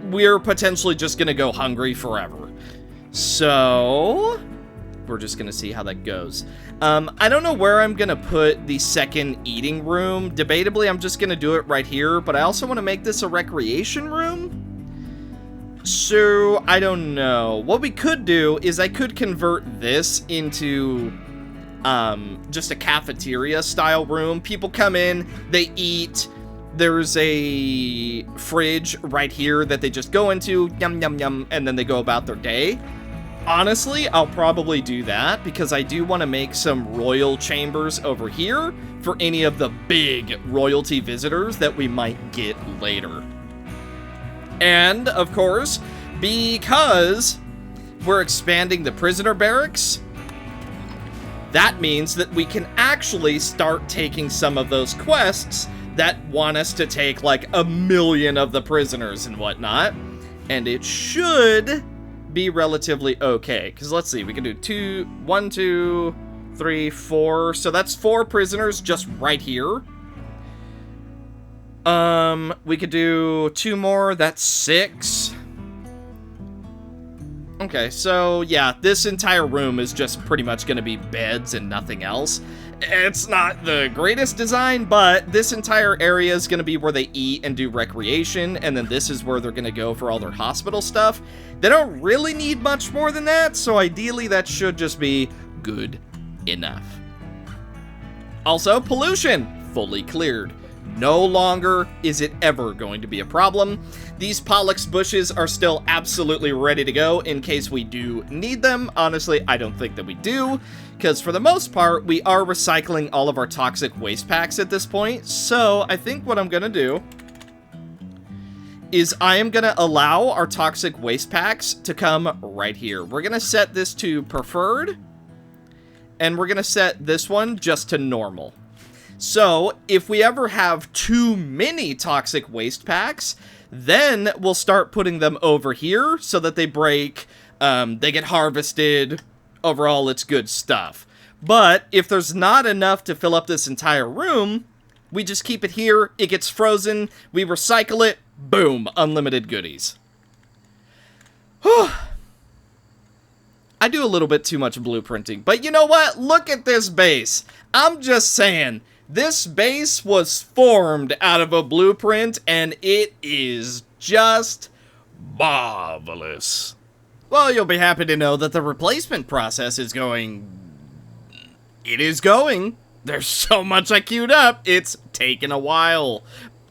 we're potentially just gonna go hungry forever. So, we're just gonna see how that goes. I don't know where I'm gonna put the second eating room. Debatably, I'm just gonna do it right here, but I also want to make this a recreation room. So, I don't know. What we could do is I could convert this into just a cafeteria style room. People come in, they eat. There's a fridge right here that they just go into, yum, yum, yum, and then they go about their day. Honestly, I'll probably do that because I do want to make some royal chambers over here for any of the big royalty visitors that we might get later. And, of course, because we're expanding the prisoner barracks, that means that we can actually start taking some of those quests that want us to take like 1,000,000 of the prisoners and whatnot. And it should be relatively okay. Because let's see, we can do 1, 2, 3, 4. So that's 4 prisoners just right here. We could do 2 more, that's 6. Okay, so yeah, this entire room is just pretty much gonna be beds and nothing else. It's not the greatest design, but this entire area is gonna be where they eat and do recreation, and then this is where they're gonna go for all their hospital stuff. They don't really need much more than that, so ideally that should just be good enough. Also, pollution, fully cleared. No longer is it ever going to be a problem. These Pollux bushes are still absolutely ready to go in case we do need them. Honestly, I don't think that we do, because for the most part, we are recycling all of our toxic waste packs at this point. So I think what I'm gonna do is I am gonna allow our toxic waste packs to come right here. We're gonna set this to preferred, and we're gonna set this one just to normal. So, if we ever have too many toxic waste packs, then we'll start putting them over here so that they break, they get harvested, overall it's good stuff. But, if there's not enough to fill up this entire room, we just keep it here, it gets frozen, we recycle it, boom, unlimited goodies. Whew. I do a little bit too much blueprinting, but you know what? Look at this base. I'm just saying. This base was formed out of a blueprint, and it is just marvelous. Well, you'll be happy to know that the replacement process is going... It is going. There's so much I queued up, it's taken a while.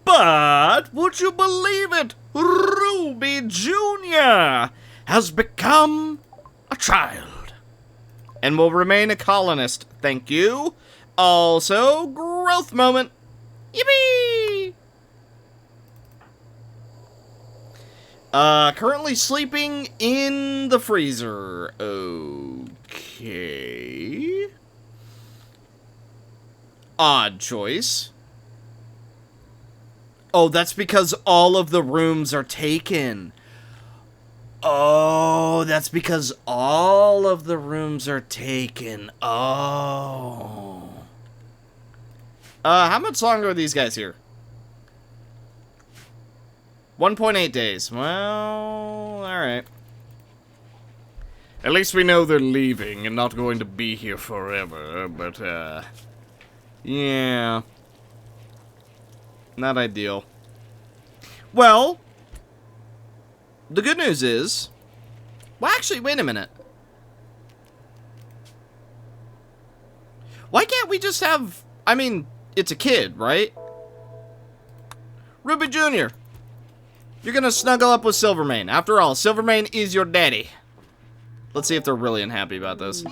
But, would you believe it? Ruby Jr. has become a child. And will remain a colonist, thank you. Also, growth moment. Yippee! Currently sleeping in the freezer. Okay. Odd choice. Oh, that's because all of the rooms are taken. Oh, that's because all of the rooms are taken. Oh. How much longer are these guys here? 1.8 days. Well, alright. At least we know they're leaving and not going to be here forever, but, yeah. Not ideal. Well, the good news is... Well, actually, wait a minute. Why can't we just have... I mean... It's a kid, right? Ruby Jr., you're gonna snuggle up with Silvermane. After all, Silvermane is your daddy. Let's see if they're really unhappy about this.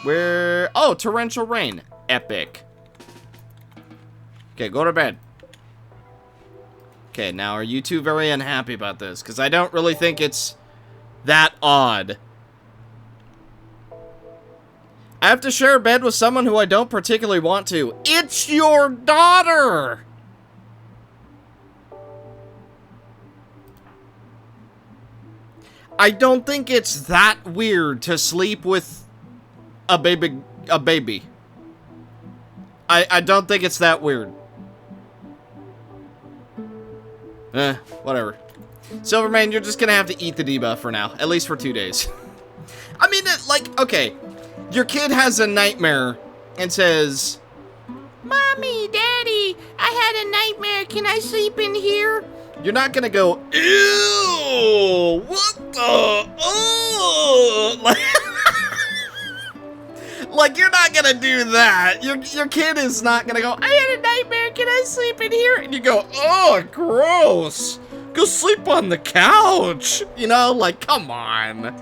Where... Oh, torrential rain. Epic. Okay, go to bed. Okay, now are you two very unhappy about this? Because I don't really think it's that odd. I have to share a bed with someone who I don't particularly want to. It's your daughter! I don't think it's that weird to sleep with a baby. I don't think it's that weird. Whatever. Silverman, you're just gonna have to eat the debuff for now. At least for 2 days. I mean, like, okay. Your kid has a nightmare and says, Mommy, Daddy, I had a nightmare. Can I sleep in here? You're not gonna go, ew, what the, like, you're not gonna do that. Your kid is not gonna go, I had a nightmare, can I sleep in here? And you go, oh, gross. Go sleep on the couch. You know, like, come on.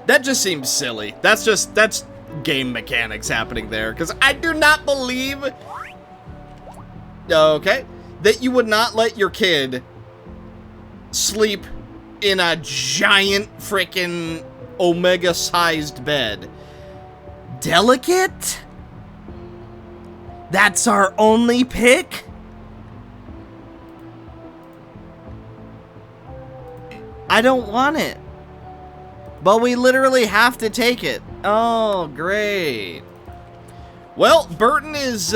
That just seems silly. That's game mechanics happening there. Because I do not believe, okay, that you would not let your kid sleep in a giant freaking Omega-sized bed. Delicate? That's our only pick? I don't want it. But we literally have to take it. Oh, great. Well, Burton is,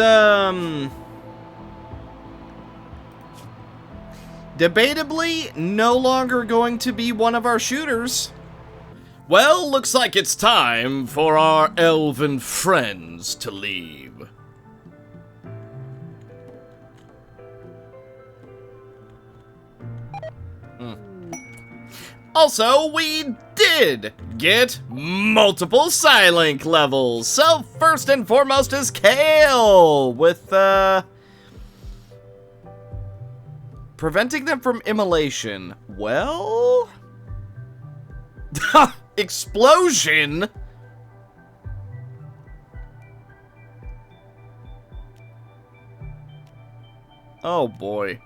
debatably no longer going to be one of our shooters. Well, looks like it's time for our elven friends to leave. Also, we did get multiple Psylink levels. So, first and foremost is Kale with, preventing them from immolation. Well... Explosion? Oh boy.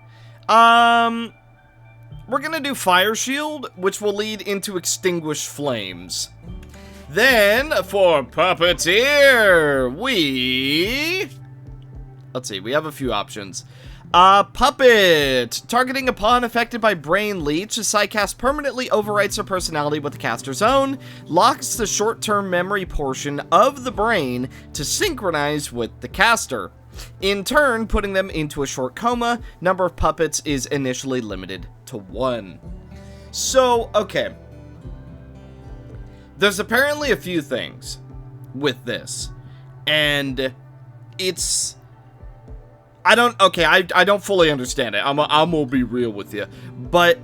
We're gonna do Fire Shield, which will lead into Extinguish Flames. Then, for Puppeteer, let's see, we have a few options. Puppet. Targeting upon affected by Brain Leech, the Psycast permanently overwrites their personality with the caster's own, locks the short-term memory portion of the brain to synchronize with the caster. In turn, putting them into a short coma. Number of puppets is initially limited to 1. So, okay. There's apparently a few things with this. And it's... I don't fully understand it. I'm gonna be real with you. But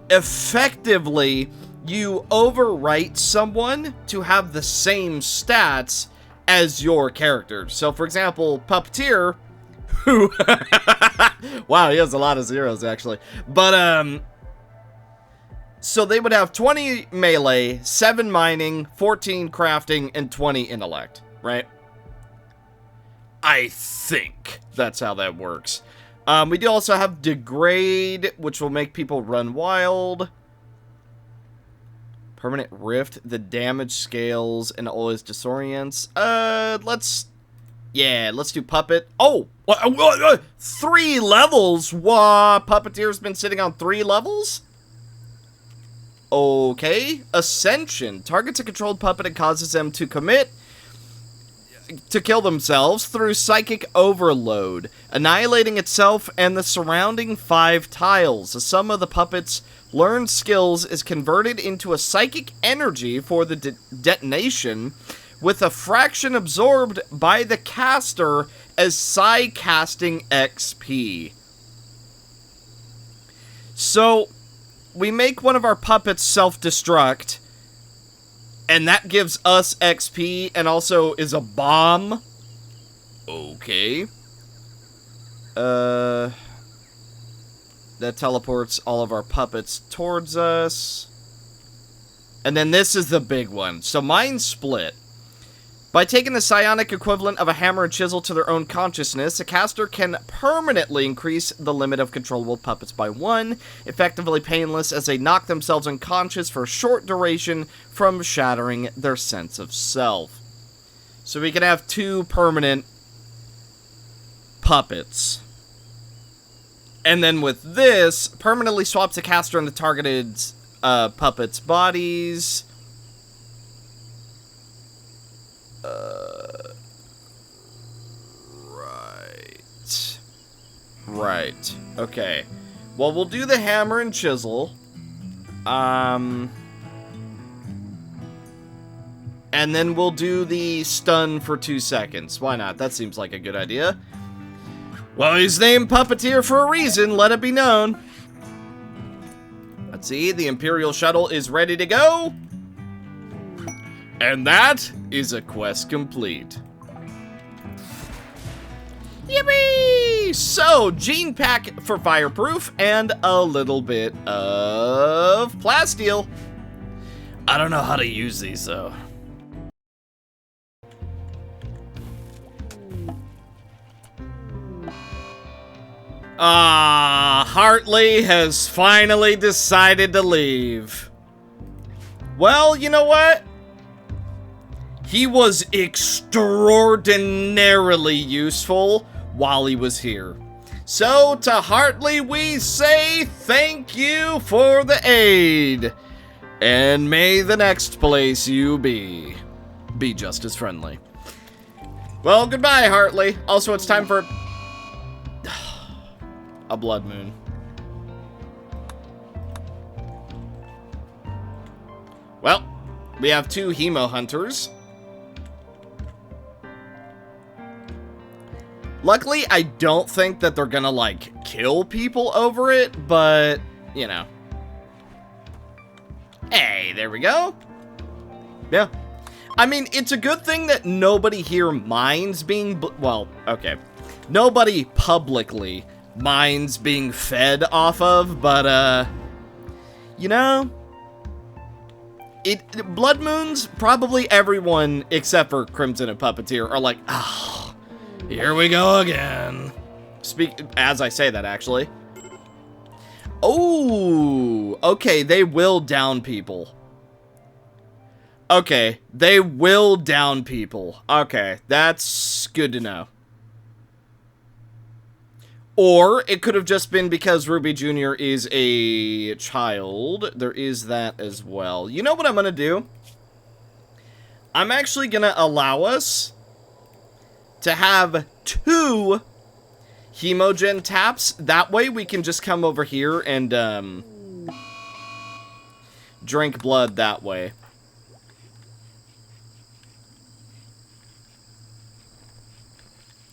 effectively, you overwrite someone to have the same stats as your character. So, for example, Puppeteer, who... wow, he has a lot of zeros, actually. But, so they would have 20 melee, 7 mining, 14 crafting, and 20 intellect, right? I think that's how that works. We do also have Degrade, which will make people run wild. Permanent Rift, the damage scales, and always disorients. Let's do Puppet. Oh! 3 levels? What? Puppeteer's been sitting on 3 levels? Okay. Ascension. Targets a controlled puppet and causes them to kill themselves through psychic overload, annihilating itself and the surrounding 5 tiles. The sum of the puppet's learned skills is converted into a psychic energy for the detonation, with a fraction absorbed by the caster as Psy-casting XP. So, we make one of our puppets self-destruct, and that gives us XP, and also is a bomb. Okay. That teleports all of our puppets towards us. And then this is the big one. So mine split. By taking the psionic equivalent of a hammer and chisel to their own consciousness, a caster can permanently increase the limit of controllable puppets by 1, effectively painless as they knock themselves unconscious for a short duration from shattering their sense of self. So we can have 2 permanent puppets. And then with this, permanently swaps the caster and the targeted puppets' bodies. Right. Okay. Well, we'll do the hammer and chisel. And then we'll do the stun for 2 seconds. Why not? That seems like a good idea. Well, he's named Puppeteer for a reason, let it be known. Let's see, the Imperial Shuttle is ready to go. And that is a quest complete. Yippee! So, gene pack for fireproof and a little bit of plasteel. I don't know how to use these, though. Hartley has finally decided to leave. Well, you know what? He was extraordinarily useful while he was here. So, to Hartley, we say thank you for the aid. And may the next place you be just as friendly. Well, goodbye, Hartley. Also, it's time for a blood moon. Well, we have 2 hemo hunters. Luckily, I don't think that they're gonna, like, kill people over it, but, you know. Hey, there we go. Yeah. I mean, it's a good thing that nobody here minds being, well, okay. Nobody publicly minds being fed off of, but, you know, blood moons, probably everyone except for Crimson and Puppeteer are like, oh, here we go again. As I say that, actually. Oh, okay, they will down people. Okay, they will down people. Okay, that's good to know. Or it could have just been because Ruby Jr. is a child. There is that as well. You know what I'm going to do? I'm actually going to allow us to have 2 Hemogen taps. That way we can just come over here and drink blood that way.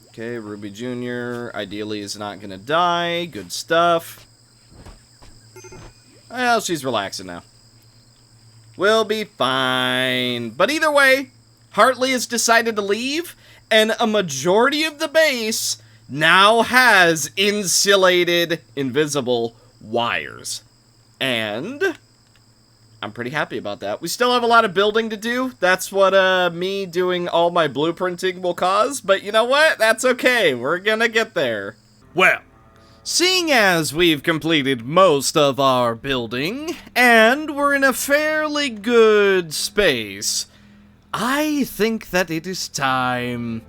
Okay, Ruby Jr. ideally is not gonna die. Good stuff. Well, she's relaxing now. We'll be fine. But either way, Hartley has decided to leave, and a majority of the base now has insulated, invisible wires. And I'm pretty happy about that. We still have a lot of building to do. That's what me doing all my blueprinting will cause. But you know what? That's okay. We're gonna get there. Well, seeing as we've completed most of our building, and we're in a fairly good space, I think that it is time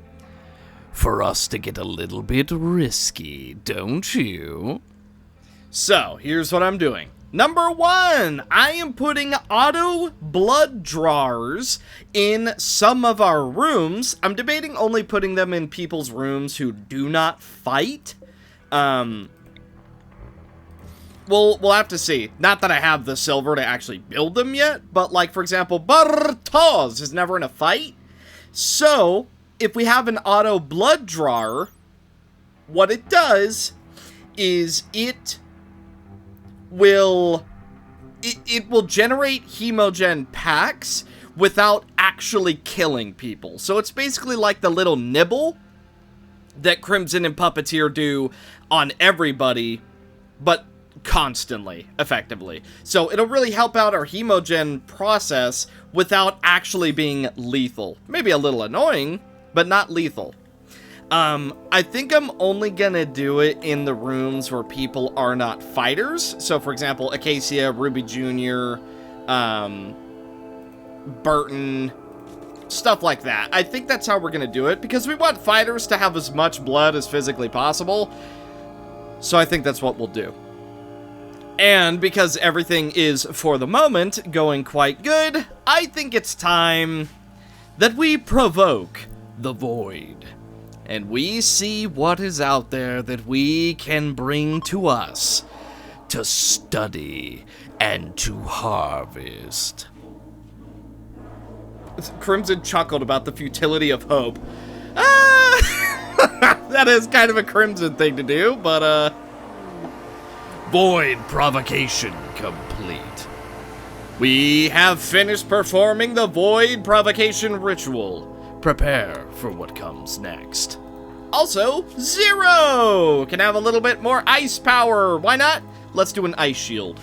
for us to get a little bit risky, don't you? So, here's what I'm doing. Number 1, I am putting auto blood drawers in some of our rooms. I'm debating only putting them in people's rooms who do not fight. We'll have to see. Not that I have the silver to actually build them yet, but like, for example, Bartos is never in a fight. So, if we have an auto blood drawer, what it does is it will generate hemogen packs without actually killing people. So it's basically like the little nibble that Crimson and Puppeteer do on everybody, but constantly, effectively. So it'll really help out our hemogen process without actually being lethal. Maybe a little annoying, but not lethal. I think I'm only gonna do it in the rooms where people are not fighters. So, for example, Acacia, Ruby Jr., Burton, stuff like that. I think that's how we're gonna do it, because we want fighters to have as much blood as physically possible. So I think that's what we'll do. And because everything is, for the moment, going quite good, I think it's time that we provoke the void. And we see what is out there that we can bring to us to study and to harvest. Crimson chuckled about the futility of hope. That is kind of a Crimson thing to do, but, Void provocation complete. We have finished performing the Void provocation ritual. Prepare for what comes next. Also, Zero can have a little bit more ice power. Why not? Let's do an ice shield.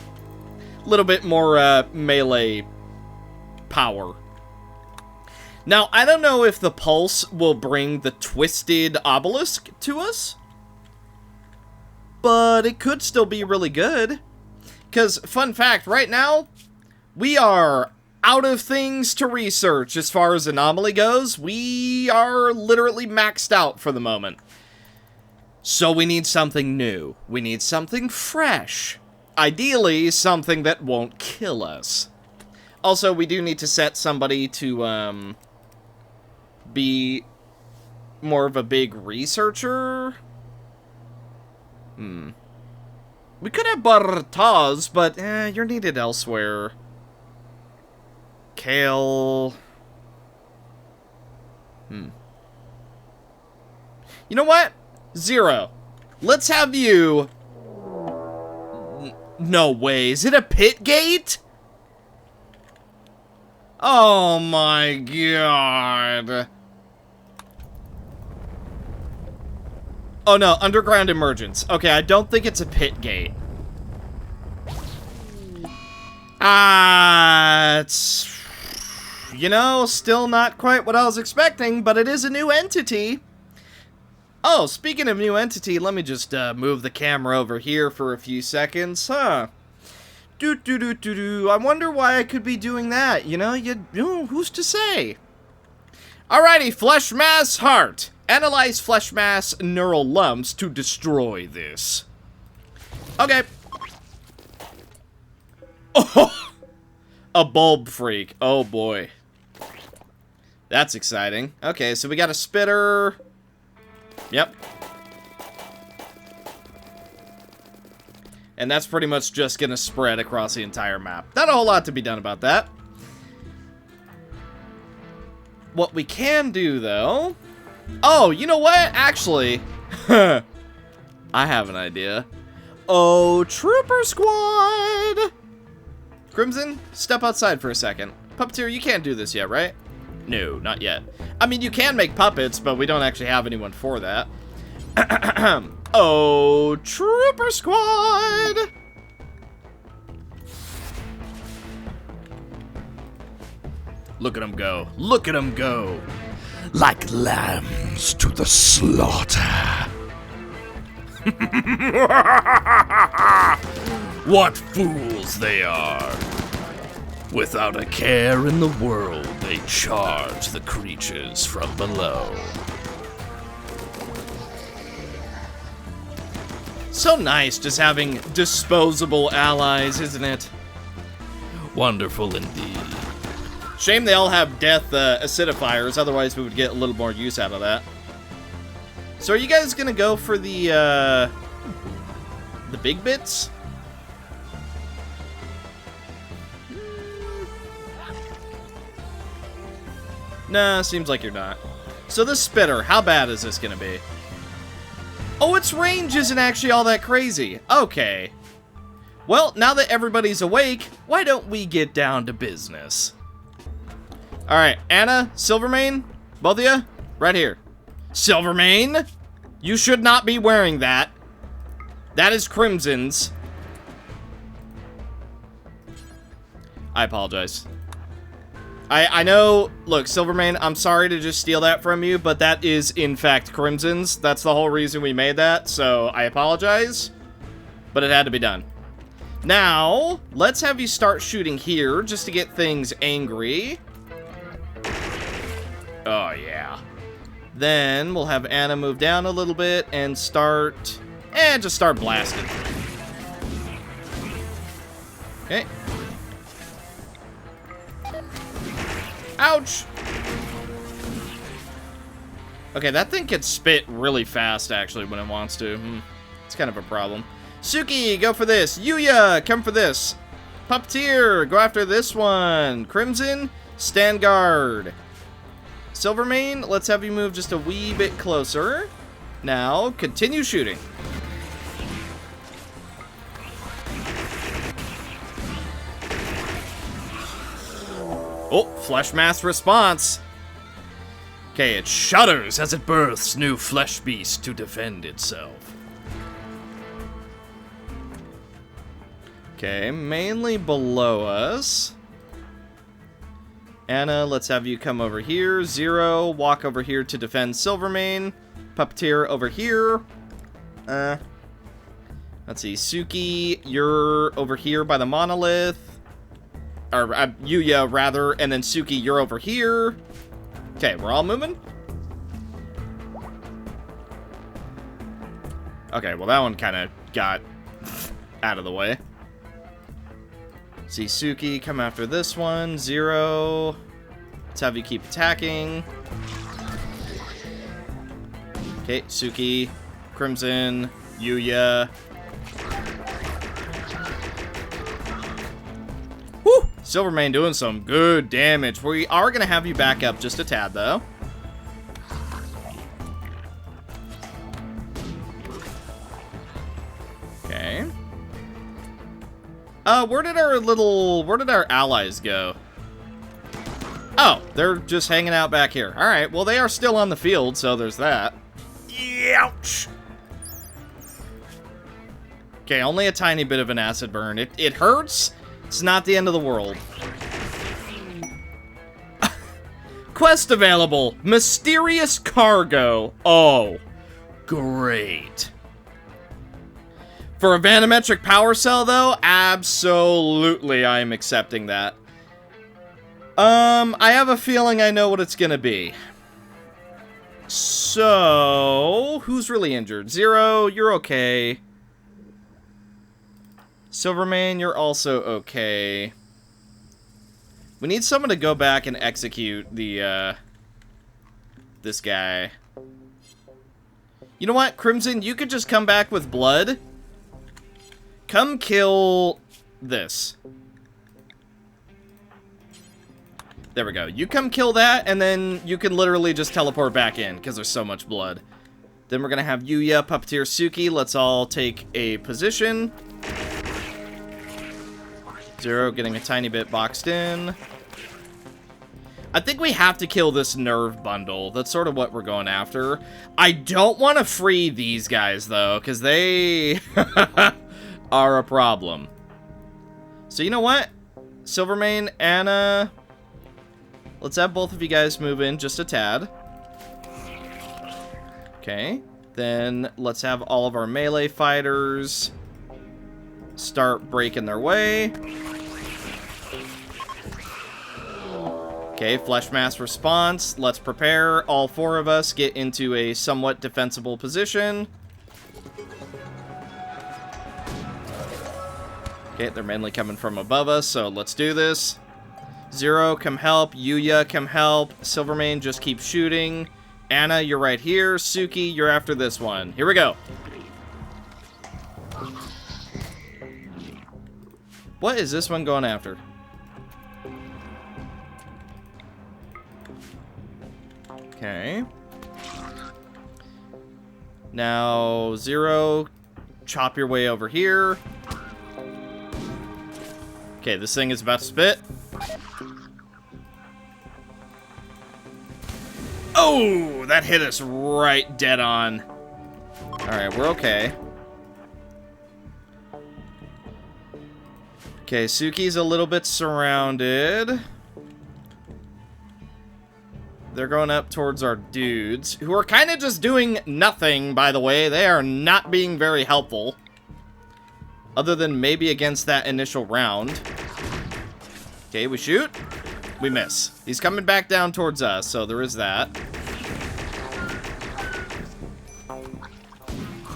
A little bit more melee power. Now, I don't know if the pulse will bring the twisted obelisk to us, but it could still be really good. Because, fun fact, right now, we are out of things to research as far as Anomaly goes. We are literally maxed out for the moment. So we need something new. We need something fresh. Ideally, something that won't kill us. Also, we do need to set somebody to, be more of a big researcher. We could have Bartaz, but, you're needed elsewhere. Kale. You know what? Zero. Let's have you... No way. Is it a pit gate? Oh my god. Oh no, underground emergence. Okay, I don't think it's a pit gate. It's... You know, still not quite what I was expecting, but it is a new entity. Oh, speaking of new entity, let me just move the camera over here for a few seconds, huh? I wonder why I could be doing that, you know, who's to say? Alrighty, flesh mass heart. Analyze flesh mass neural lumps to destroy this. Okay. Oh, a bulb freak. Oh boy. That's exciting. Okay, so we got a spitter. Yep. And that's pretty much just gonna spread across the entire map. Not a whole lot to be done about that. What we can do, though... Oh, you know what? Actually, I have an idea. Oh, Trooper Squad! Crimson, step outside for a second. Puppeteer, you can't do this yet, right? No, not yet. I mean, you can make puppets, but we don't actually have anyone for that. Oh, Trooper Squad! Look at them go. Look at them go. Like lambs to the slaughter. What fools they are. Without a care in the world, they charge the creatures from below. So nice just having disposable allies, isn't it? Wonderful indeed. Shame they all have death acidifiers, otherwise we would get a little more use out of that. So are you guys gonna go for the big bits? Nah, seems like you're not. So this spitter, how bad is this gonna be? Oh, its range isn't actually all that crazy. Okay. Well, now that everybody's awake, why don't we get down to business? Alright, Anna, Silvermane, both of you, right here. Silvermane, you should not be wearing that. That is Crimson's. I apologize. I know, look, Silvermane, I'm sorry to just steal that from you, but that is, in fact, Crimson's. That's the whole reason we made that, so I apologize, but it had to be done. Now, let's have you start shooting here, just to get things angry. Oh, yeah. Then, we'll have Anna move down a little bit and start... just start blasting. Okay. Ouch! Okay, that thing can spit really fast, actually, when it wants to. It's kind of a problem. Suki, go for this. Yuya, come for this. Puppeteer, go after this one. Crimson, stand guard. Silvermane, let's have you move just a wee bit closer. Now, continue shooting. Oh, flesh mass response. Okay, it shudders as it births new flesh beast to defend itself. Okay, mainly below us. Anna, let's have you come over here. Zero, walk over here to defend Silvermane. Puppeteer over here. Let's see, Suki, you're over here by the monolith. Or, Yuya, rather, and then Suki, you're over here. Okay, we're all moving? Okay, well, that one kind of got out of the way. See, Suki, come after this one. Zero. Let's have you keep attacking. Okay, Suki, Crimson, Yuya. Woo! Silvermane doing some good damage. We are going to have you back up just a tad, though. Okay. Where did our allies go? Oh, they're just hanging out back here. All right, well, they are still on the field, so there's that. Ouch! Okay, only a tiny bit of an acid burn. It hurts. It's not the end of the world. Quest available. Mysterious cargo. Oh, great. For a vanometric power cell, though, absolutely I am accepting that. I have a feeling I know what it's gonna be. So, who's really injured? Zero, you're okay. Silvermane, you're also okay. We need someone to go back and execute the, this guy. You know what, Crimson, you could just come back with blood. Come kill this. There we go. You come kill that, and then you can literally just teleport back in, because there's so much blood. Then we're going to have Yuya, Puppeteer, Suki. Let's all take a position. Zero getting a tiny bit boxed in. I think we have to kill this nerve bundle. That's sort of what we're going after. I don't want to free these guys, though, because they are a problem. So you know what? Silvermane, Anna... Let's have both of you guys move in just a tad. Okay. Then let's have all of our melee fighters start breaking their way. Okay, flesh mass response. Let's prepare. All four of us get into a somewhat defensible position. Okay, they're mainly coming from above us, so let's do this. Zero, come help. Yuya, come help. Silvermane, just keep shooting. Anna, you're right here. Suki, you're after this one. Here we go. What is this one going after? Okay. Now, Zero, chop your way over here. Okay, this thing is about to spit. Oh, that hit us right dead on. All right, we're okay. Okay, Suki's a little bit surrounded. They're going up towards our dudes, who are kind of just doing nothing, by the way. They are not being very helpful. Other than maybe against that initial round. Okay, we shoot. We miss. He's coming back down towards us, so there is that.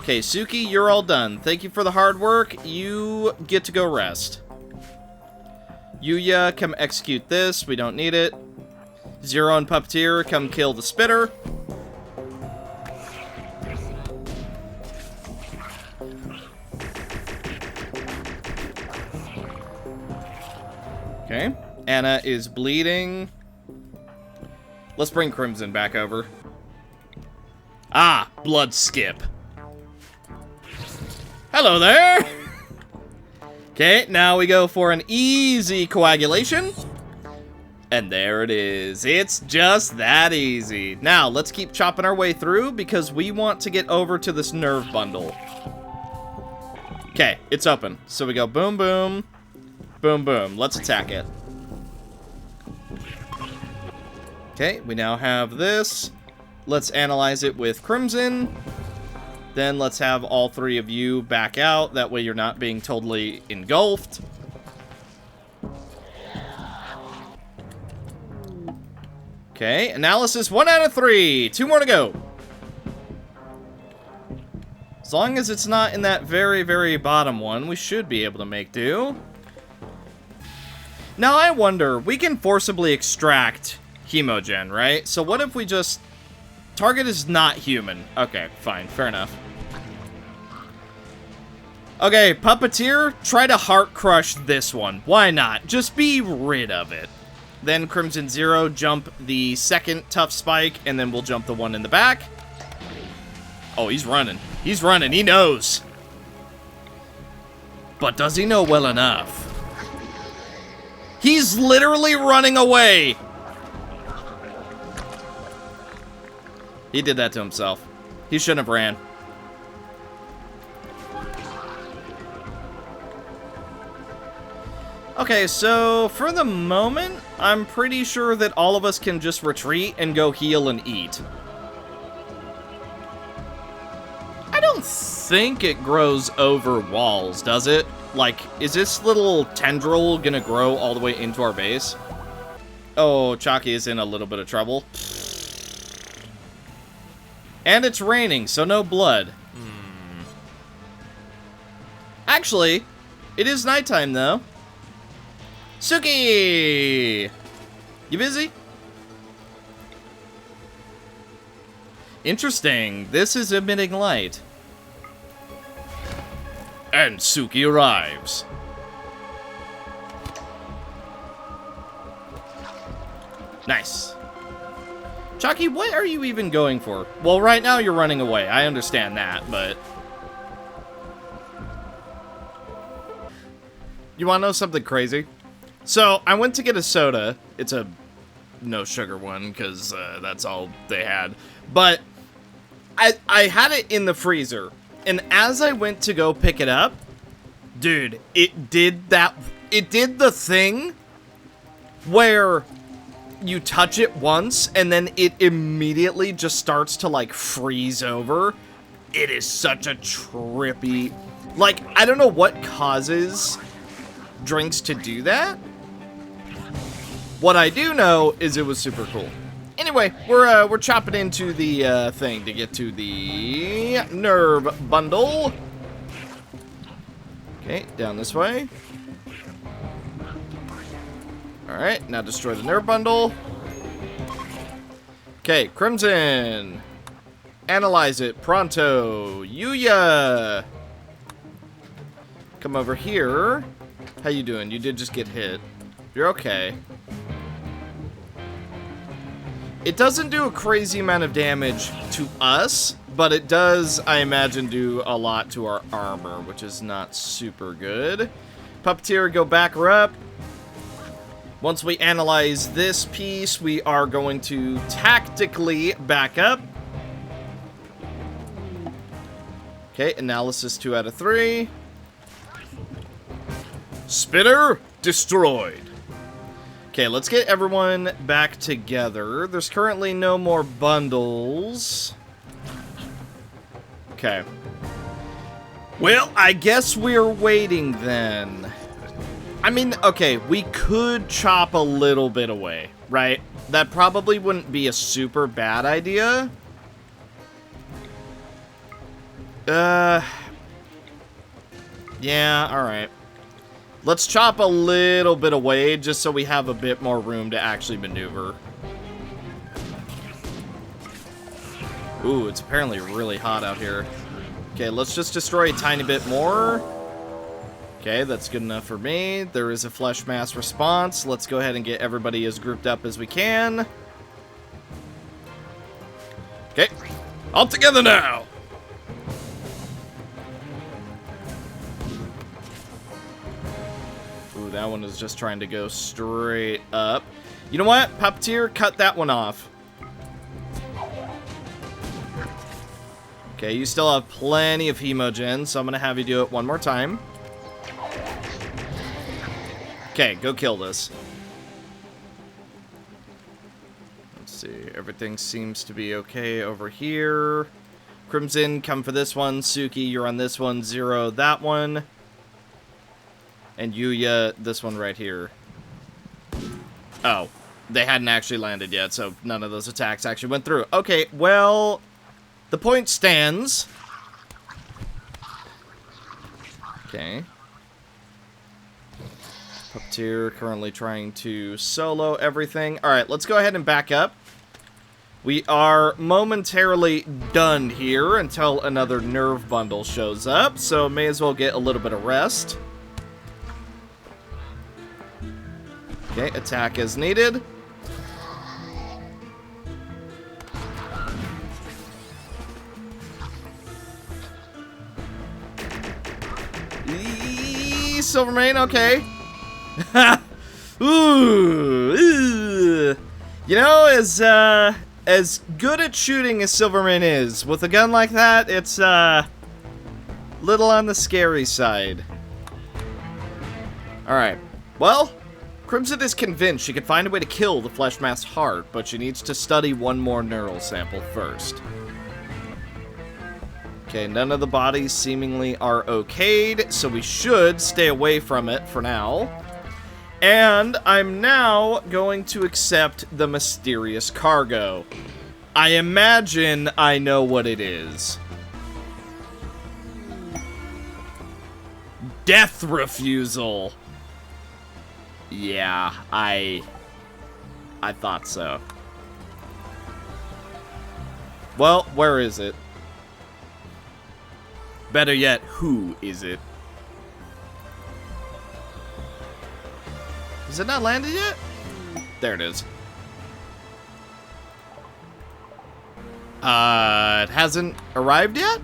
Okay, Suki, you're all done. Thank you for the hard work. You get to go rest. Yuya, come execute this. We don't need it. Zero and Puppeteer, come kill the spitter. Okay. Anna is bleeding. Let's bring Crimson back over. Ah, blood skip. Hello there. Okay, now we go for an easy coagulation. And there it is. It's just that easy. Now, let's keep chopping our way through because we want to get over to this nerve bundle. Okay, it's open. So we go boom, boom, boom, boom. Let's attack it. Okay, we now have this. Let's analyze it with Crimson. Then let's have all three of you back out. That way you're not being totally engulfed. Okay, analysis 1 out of 3. 2 more to go. As long as it's not in that very, very bottom one, we should be able to make do. Now I wonder, we can forcibly extract Hemogen, right? So what if we just... Target is not human. Okay, fine, fair enough. Okay, Puppeteer, try to heart crush this one. Why not? Just be rid of it. Then Crimson Zero, jump the second tough spike, and then we'll jump the one in the back. Oh, he's running. He's running. He knows. But does he know well enough? He's literally running away. He did that to himself. He shouldn't have ran. Okay, so for the moment, I'm pretty sure that all of us can just retreat and go heal and eat. I don't think it grows over walls, does it? Like, is this little tendril gonna grow all the way into our base? Oh, Chalky is in a little bit of trouble. And it's raining, so no blood. Actually, it is nighttime, though. Suki! You busy? Interesting. This is emitting light. And Suki arrives. Nice. Chalky, what are you even going for? Well, right now you're running away. I understand that, but... You want to know something crazy? So, I went to get a soda. It's a no sugar one, because that's all they had. But, I had it in the freezer. And as I went to go pick it up, dude, it did the thing where you touch it once, and then it immediately just starts to, like, freeze over. It is such a trippy... Like, I don't know what causes drinks to do that. What I do know is it was super cool. Anyway, we're chopping into the thing to get to the nerve bundle. Okay, down this way. Alright, now destroy the nerve bundle. Okay, Crimson. Analyze it, pronto. Yuya. Come over here. How you doing? You did just get hit. You're okay. It doesn't do a crazy amount of damage to us, but it does, I imagine, do a lot to our armor, which is not super good. Puppeteer, go back her up. Once we analyze this piece, we are going to tactically back up. Okay, analysis 2 out of 3. Spitter destroyed. Okay, let's get everyone back together. There's currently no more bundles. Okay. Well, I guess we're waiting then. I mean, okay, we could chop a little bit away, right? That probably wouldn't be a super bad idea. Yeah, alright. Let's chop a little bit away just so we have a bit more room to actually maneuver. Ooh, it's apparently really hot out here. Okay, let's just destroy a tiny bit more. Okay, that's good enough for me. There is a flesh mass response. Let's go ahead and get everybody as grouped up as we can. Okay, all together now. Ooh, that one is just trying to go straight up. You know what? Puppeteer, cut that one off. Okay, you still have plenty of hemogen, so I'm going to have you do it one more time. Okay, go kill this. Let's see. Everything seems to be okay over here. Crimson, come for this one. Suki, you're on this one. Zero, that one. And Yuya, this one right here. Oh, they hadn't actually landed yet, so none of those attacks actually went through. Okay, well, the point stands. Okay. Puppeteer currently trying to solo everything. Alright, let's go ahead and back up. We are momentarily done here until another nerve bundle shows up, so may as well get a little bit of rest. Okay, attack as needed. Silvermane, okay. Ooh. You know, as good at shooting as Silvermane is, with a gun like that, it's little on the scary side. Alright. Well, Crimson is convinced she can find a way to kill the flesh mass heart, but she needs to study one more neural sample first. Okay, none of the bodies seemingly are okayed, so we should stay away from it for now. And I'm now going to accept the mysterious cargo. I imagine I know what it is. Death refusal. Yeah, I thought so. Well, where is it? Better yet, who is it? Is it not landed yet? There it is. It hasn't arrived yet?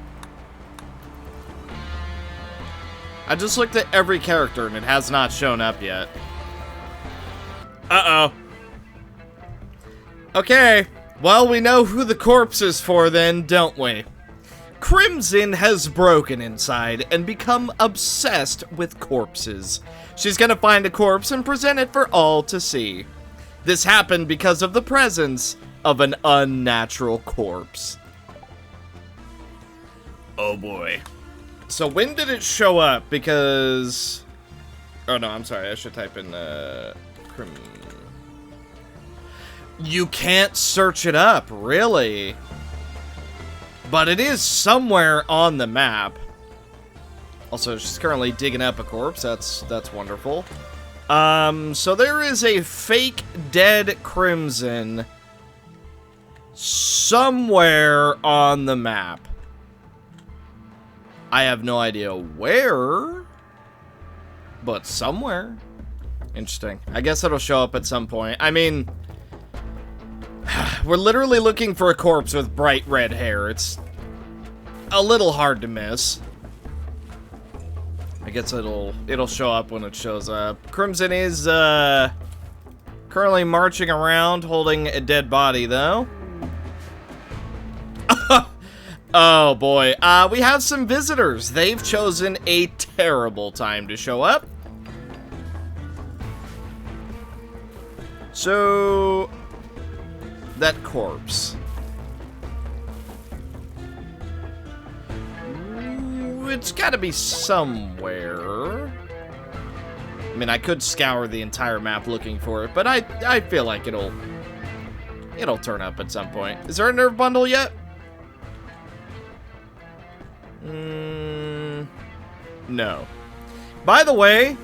I just looked at every character and it has not shown up yet. Uh-oh. Okay, well, we know who the corpse is for then, don't we? Crimson has broken inside and become obsessed with corpses. She's gonna find a corpse and present it for all to see. This happened because of the presence of an unnatural corpse. Oh boy. So when did it show up? Because... Oh no, I'm sorry, I should type in You can't search it up, really? But it is somewhere on the map. Also, she's currently digging up a corpse. That's wonderful. So there is a fake dead Crimson somewhere on the map. I have no idea where, but somewhere. Interesting. I guess it'll show up at some point. I mean, we're literally looking for a corpse with bright red hair. It's a little hard to miss. I guess it'll show up when it shows up. Crimson is currently marching around holding a dead body though. Oh boy, we have some visitors. They've chosen a terrible time to show up. So, that corpse. It's gotta be somewhere. I mean, I could scour the entire map looking for it, but I feel like it'll turn up at some point. Is there a nerve bundle yet? No. By the way,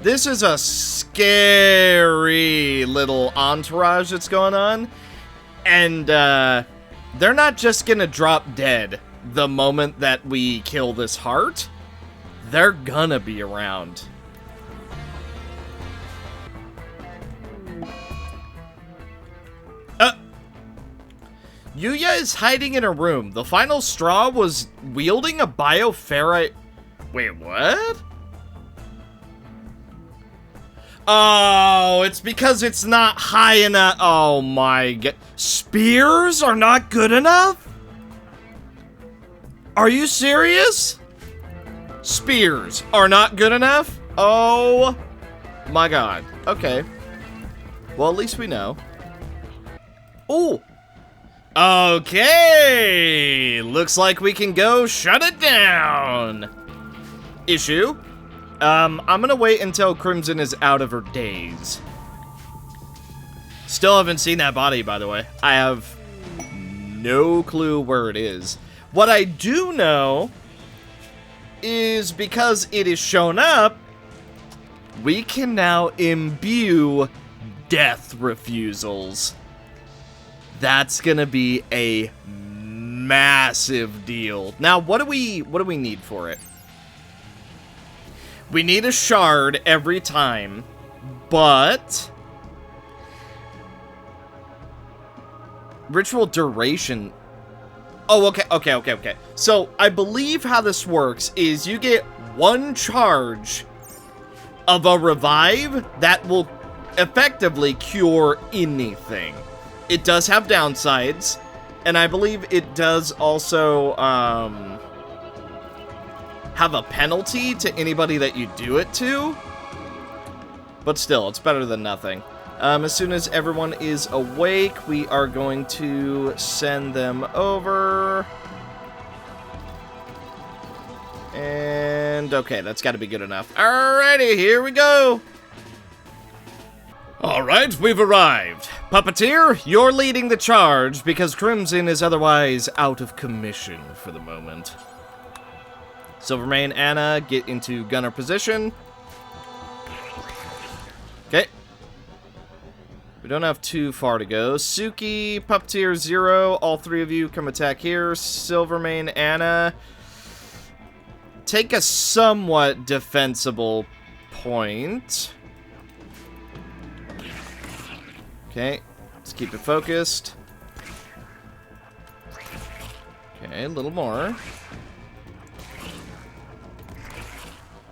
this is a scary little entourage that's going on. And, they're not just gonna drop dead the moment that we kill this heart. They're gonna be around. Yuya is hiding in a room. The final straw was wielding a bioferrite. Wait, what? Oh, it's because it's not high enough. Oh my god. Spears are not good enough? Are you serious? Spears are not good enough? Oh my god. Okay. Well, at least we know. Oh! Okay! Looks like we can go shut it down! Issue. I'm gonna wait until Crimson is out of her daze. Still haven't seen that body, by the way. I have no clue where it is. What I do know is because it is shown up, we can now imbue death refusals. That's gonna be a massive deal. Now, what do we need for it? We need a shard every time, but ritual duration. Oh, okay. So, I believe how this works is you get one charge of a revive that will effectively cure anything. It does have downsides, and I believe it does also, have a penalty to anybody that you do it to. But still, it's better than nothing. As soon as everyone is awake, we are going to send them over. And, okay, that's got to be good enough. Alrighty, here we go. Alright, we've arrived. Puppeteer, you're leading the charge because Crimson is otherwise out of commission for the moment. Silvermane, Anna, get into gunner position. Okay. We don't have too far to go. Suki, Puppeteer 0, all three of you come attack here. Silvermane, Anna, take a somewhat defensible point. Okay, let's keep it focused. Okay, a little more.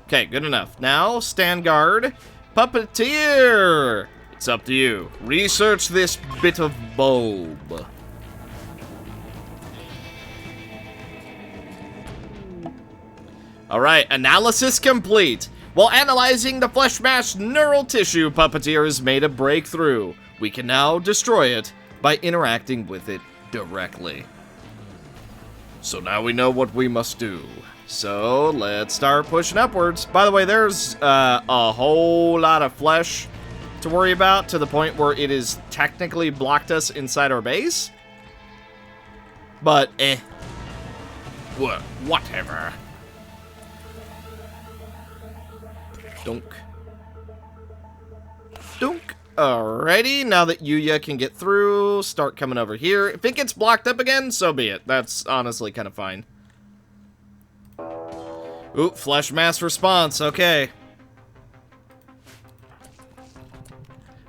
Okay, good enough. Now, stand guard. Puppeteer! It's up to you. Research this bit of bulb. Alright, analysis complete. While analyzing the flesh mash neural tissue, Puppeteer has made a breakthrough. We can now destroy it by interacting with it directly. So now we know what we must do. So let's start pushing upwards. By the way, there's a whole lot of flesh to worry about to the point where it is technically blocked us inside our base. But, whatever. Dunk. Dunk. Alrighty, now that Yuya can get through, start coming over here. If it gets blocked up again, so be it. That's honestly kind of fine. Ooh, flesh mass response, okay.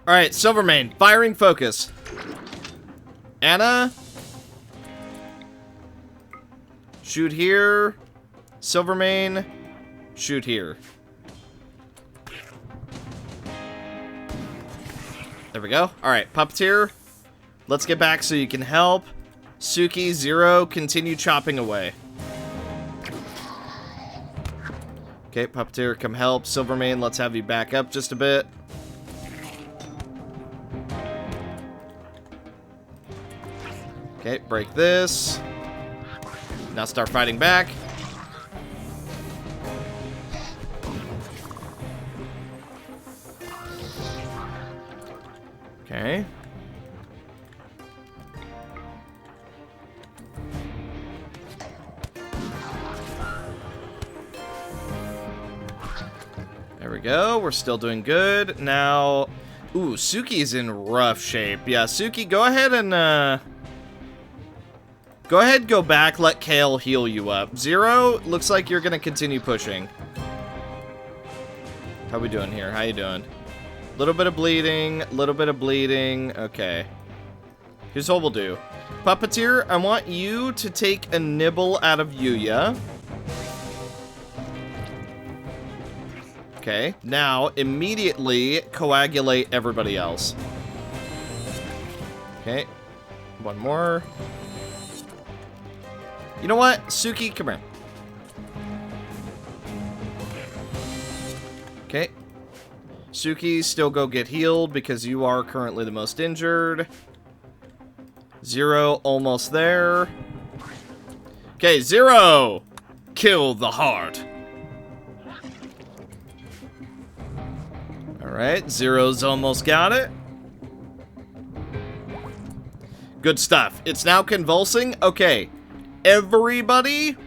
Alright, Silvermane, firing focus. Anna. Shoot here. Silvermane. Shoot here. There we go. Alright, Puppeteer. Let's get back so you can help. Suki, 0, continue chopping away. Okay, Puppeteer, come help. Silvermane, let's have you back up just a bit. Okay, break this. Now start fighting back. Okay. There we go. We're still doing good. Now, ooh, Suki's in rough shape. Yeah, Suki, go ahead and, go back. Let Kale heal you up. Zero, looks like you're gonna continue pushing. How we doing here? How you doing? Little bit of bleeding, little bit of bleeding. Okay. Here's what we'll do. Puppeteer, I want you to take a nibble out of Yuya. Okay, now immediately coagulate everybody else. Okay, one more. You know what? Suki, come here. Okay. Suki, still go get healed because you are currently the most injured. Zero, almost there. Okay, Zero! Kill the heart. Alright, Zero's almost got it. Good stuff. It's now convulsing. Okay, everybody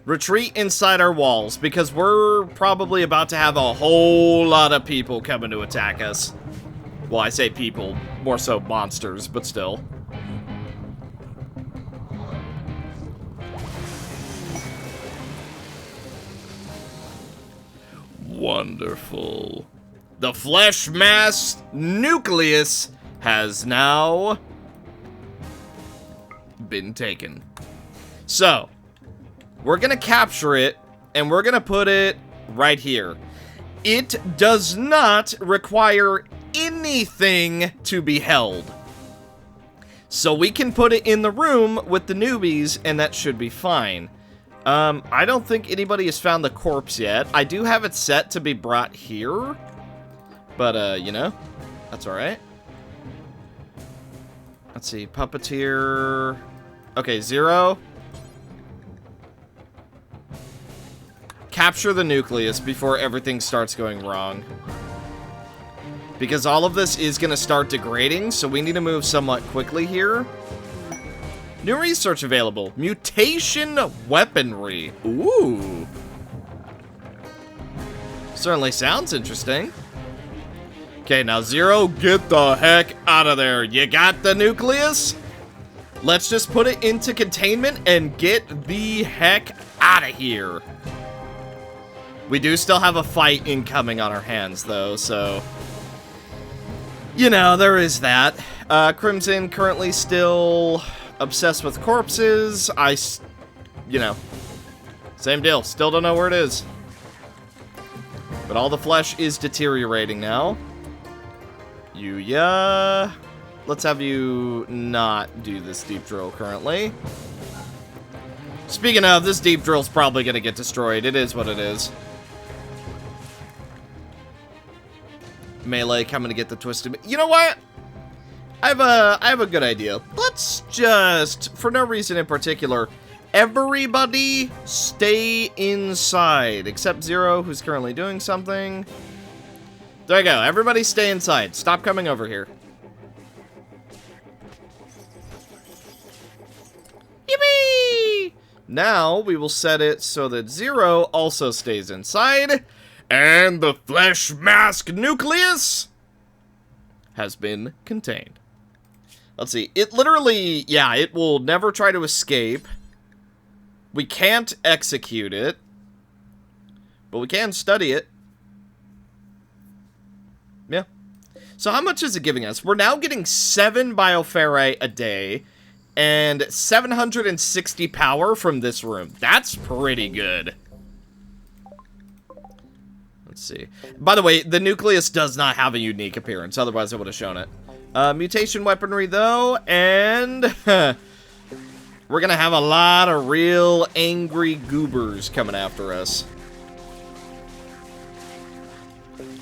retreat inside our walls because we're probably about to have a whole lot of people coming to attack us. Well, I say people, more so monsters, but still. Wonderful. The flesh mass nucleus has now been taken. So, we're gonna capture it, and we're gonna put it right here. It does not require anything to be held. So we can put it in the room with the newbies, and that should be fine. I don't think anybody has found the corpse yet. I do have it set to be brought here. But, you know, that's alright. Let's see, Puppeteer. Okay, Zero. Capture the nucleus before everything starts going wrong. Because all of this is going to start degrading, so we need to move somewhat quickly here. New research available. Mutation weaponry. Ooh. Certainly sounds interesting. Okay, now Zero, get the heck out of there. You got the nucleus? Let's just put it into containment and get the heck out of here. We do still have a fight incoming on our hands, though, so... You know, there is that. Crimson currently still... obsessed with corpses. You know, same deal. Still don't know where it is. But all the flesh is deteriorating now. Yuya. Let's have you not do this deep drill currently. Speaking of, this deep drill's probably going to get destroyed. It is what it is. Melee coming to get the twisted... You know what? I have a good idea. Let's just, for no reason in particular, everybody stay inside. Except Zero, who's currently doing something. There you go. Everybody stay inside. Stop coming over here. Yippee! Now, we will set it so that Zero also stays inside. And the flesh mask nucleus has been contained. Let's see. It literally, yeah, it will never try to escape. We can't execute it. But we can study it. Yeah. So how much is it giving us? We're now getting 7 bioferrite a day. And 760 power from this room. That's pretty good. Let's see. By the way, the nucleus does not have a unique appearance. Otherwise, I would have shown it. Mutation weaponry, though, and we're gonna have a lot of real angry goobers coming after us.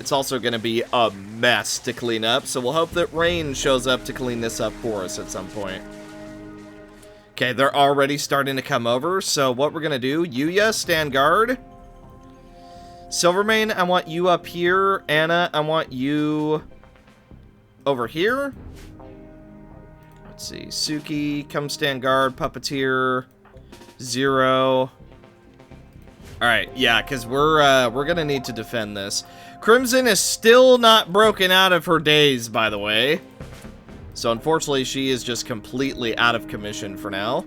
It's also going to be a mess to clean up, so we'll hope that Rain shows up to clean this up for us at some point. Okay, they're already starting to come over, so what we're going to do, Yuya, stand guard. Silvermane, I want you up here. Anna, I want you over here. Let's see, Suki, come stand guard. Puppeteer, Zero. Alright, yeah, because we're gonna need to defend this. Crimson is still not broken out of her daze, by the way. So unfortunately, she is just completely out of commission for now.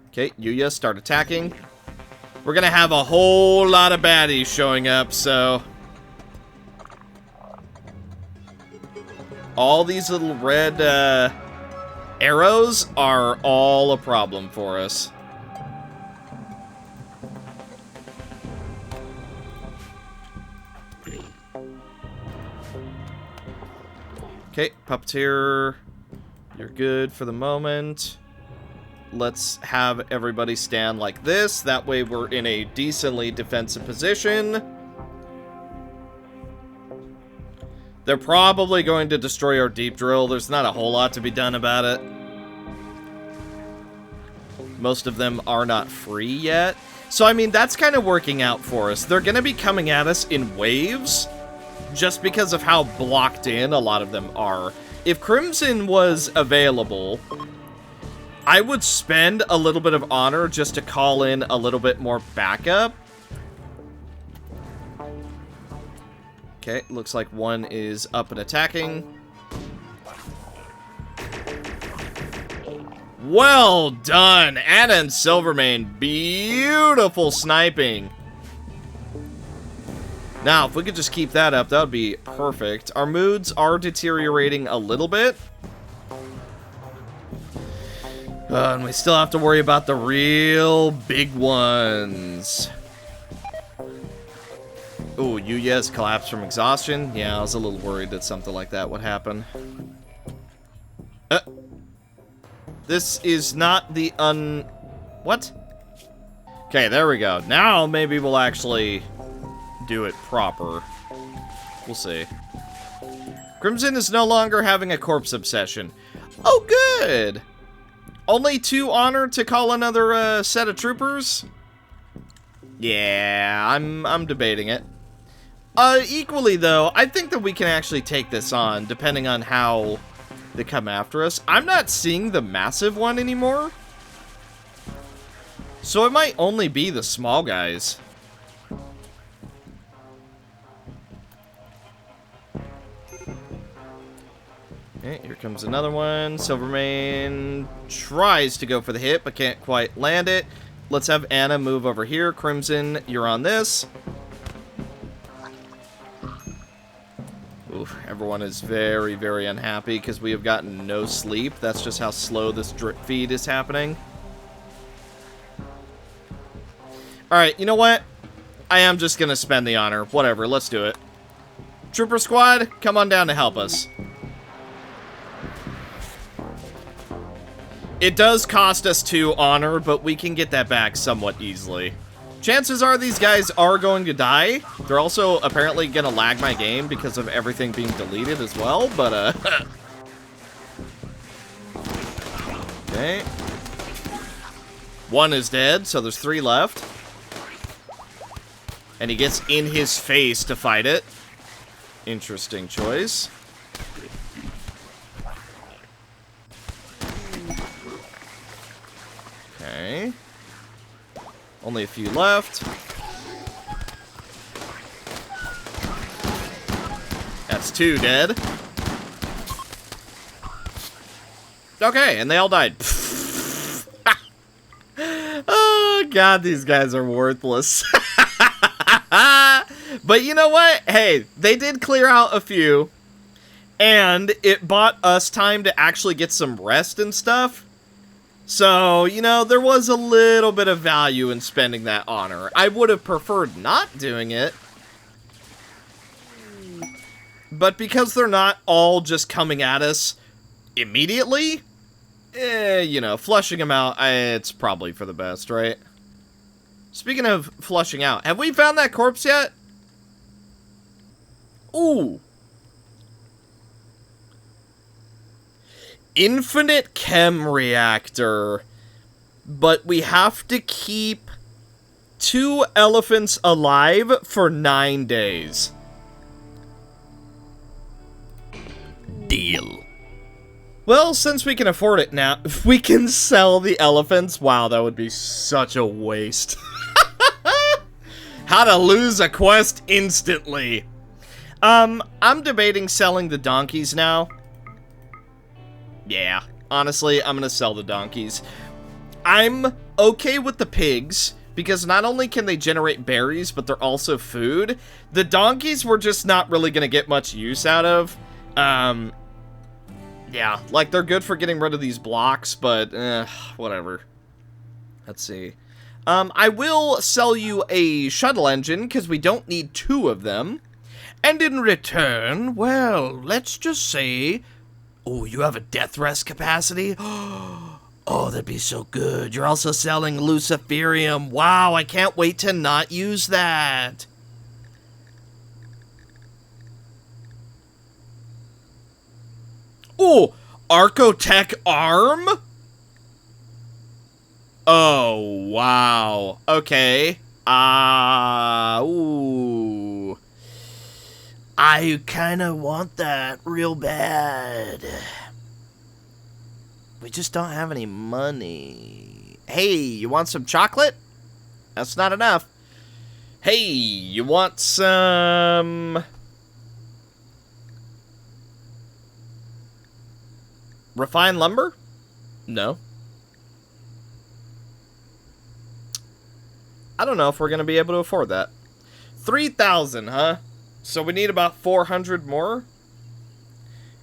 Okay, Yuya, start attacking. We're gonna have a whole lot of baddies showing up, so... all these little red arrows are all a problem for us. Okay, Puppeteer, you're good for the moment. Let's have everybody stand like this. That way we're in a decently defensive position. They're probably going to destroy our deep drill. There's not a whole lot to be done about it. Most of them are not free yet. So, I mean, that's kind of working out for us. They're going to be coming at us in waves, just because of how blocked in a lot of them are. If Crimson was available, I would spend a little bit of honor just to call in a little bit more backup. Okay, looks like one is up and attacking. Well done! Anna and Silvermane, beautiful sniping. Now, if we could just keep that up, that would be perfect. Our moods are deteriorating a little bit. And we still have to worry about the real big ones. Ooh, Yuya's collapsed from exhaustion. Yeah, I was a little worried that something like that would happen. This is not the What? Okay, there we go. Now maybe we'll actually do it proper. We'll see. Crimson is no longer having a corpse obsession. Oh, good! Only 2 honor to call another set of troopers? Yeah, I'm debating it. Equally, though, I think that we can actually take this on, depending on how they come after us. I'm not seeing the massive one anymore. So it might only be the small guys. Okay, here comes another one. Silvermane tries to go for the hit, but can't quite land it. Let's have Anna move over here. Crimson, you're on this. Oof, everyone is very, very unhappy because we have gotten no sleep. That's just how slow this drip feed is happening. Alright, you know what? I am just going to spend the honor. Whatever, let's do it. Trooper Squad, come on down to help us. It does cost us 2 honor, but we can get that back somewhat easily. Chances are these guys are going to die. They're also apparently going to lag my game because of everything being deleted as well, but, Okay. 1 is dead, so there's 3 left. And he gets in his face to fight it. Interesting choice. Okay. Only a few left. That's 2 dead. Okay, and they all died. Oh, God, these guys are worthless. But you know what? Hey, they did clear out a few. And it bought us time to actually get some rest and stuff. So, you know, there was a little bit of value in spending that honor. I would have preferred not doing it. But because they're not all just coming at us immediately, you know, flushing them out, it's probably for the best, right? Speaking of flushing out, have we found that corpse yet? Ooh. Infinite chem reactor. But we have to keep 2 elephants alive for 9 days. Deal. Well, since we can afford it now, if we can sell the elephants, wow, that would be such a waste. How to lose a quest instantly. I'm debating selling the donkeys now. Yeah, honestly, I'm gonna sell the donkeys. I'm okay with the pigs, because not only can they generate berries, but they're also food. The donkeys we're just not really gonna get much use out of. Yeah, like, they're good for getting rid of these blocks, but, whatever. Let's see. I will sell you a shuttle engine, because we don't need 2 of them. And in return, well, let's just say... Oh, you have a death rest capacity? Oh, that'd be so good. You're also selling Luciferium. Wow, I can't wait to not use that. Oh, Archotech arm? Oh, wow. Okay. Ooh. I kinda want that real bad. We just don't have any money. Hey, you want some chocolate? That's not enough. Hey, you want some... refined lumber? No. I don't know if we're going to be able to afford that. 3,000, huh? So we need about 400 more.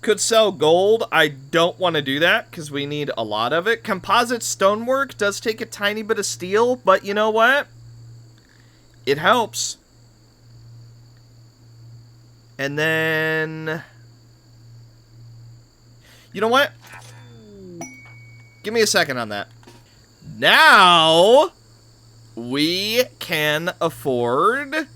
Could sell gold. I don't want to do that because we need a lot of it. Composite stonework does take a tiny bit of steel, but you know what? It helps. And then... you know what? Give me a second on that. Now, we can afford...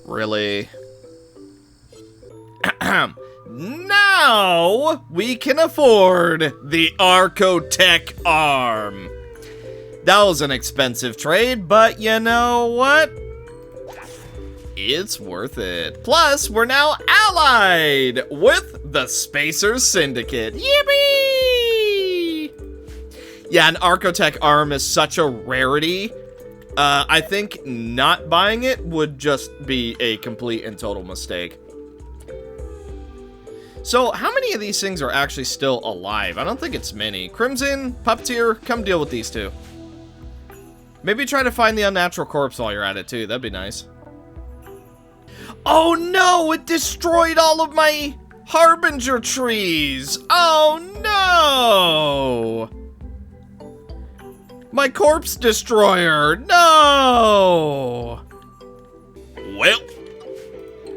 Really? Now, we can afford the Archotech arm. That was an expensive trade, but you know what? It's worth it. Plus, we're now allied with the Spacers Syndicate. Yippee! Yeah, an Archotech arm is such a rarity. I think not buying it would just be a complete and total mistake. So, how many of these things are actually still alive? I don't think it's many. Crimson, Puppeteer, come deal with these two. Maybe try to find the unnatural corpse while you're at it, too. That'd be nice. Oh no! It destroyed all of my Harbinger trees! Oh no! My corpse destroyer! No! Well,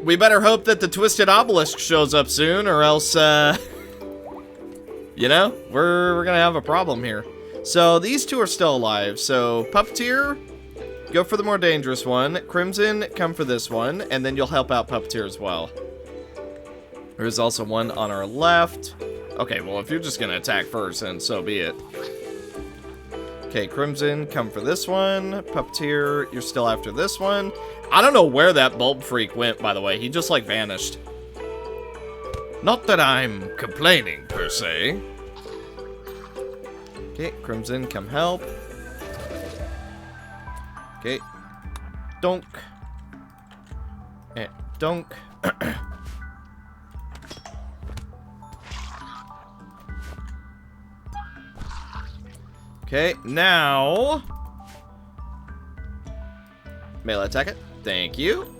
we better hope that the Twisted Obelisk shows up soon, or else, you know, we're gonna have a problem here. So, these two are still alive. So, Puppeteer, go for the more dangerous one. Crimson, come for this one, and then you'll help out Puppeteer as well. There's also one on our left. Okay, well, if you're just gonna attack first, then so be it. Okay, Crimson, come for this one. Puppeteer, you're still after this one. I don't know where that bulb freak went, by the way. He just, like, vanished. Not that I'm complaining, per se. Okay, Crimson, come help. Okay. Donk. And donk. Okay, now... melee attack it. Thank you.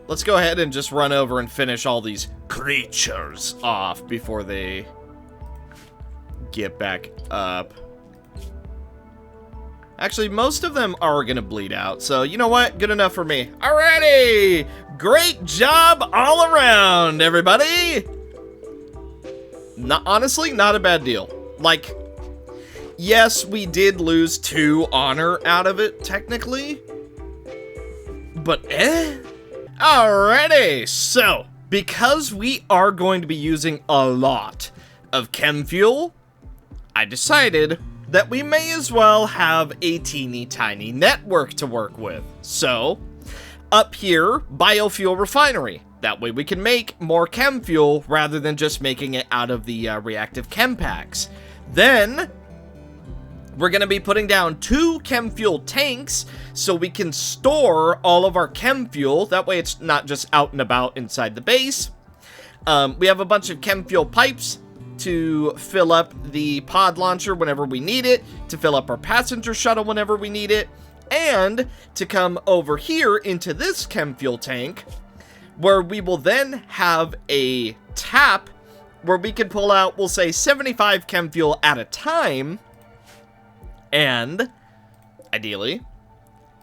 Let's go ahead and just run over and finish all these creatures off before they get back up. Actually, most of them are gonna bleed out, so you know what? Good enough for me. Alrighty! Great job all around, everybody! Honestly, not a bad deal. Like, Yes, we did lose 2 honor out of it, technically. But Alrighty, so, because we are going to be using a lot of chem fuel, I decided that we may as well have a teeny tiny network to work with. So, up here, biofuel refinery. That way we can make more chem fuel rather than just making it out of the reactive chem packs. Then, we're going to be putting down 2 chem fuel tanks so we can store all of our chem fuel. That way it's not just out and about inside the base. We have a bunch of chem fuel pipes to fill up the pod launcher whenever we need it, to fill up our passenger shuttle whenever we need it, and to come over here into this chem fuel tank, where we will then have a tap where we can pull out, we'll say, 75 chem fuel at a time. And, ideally,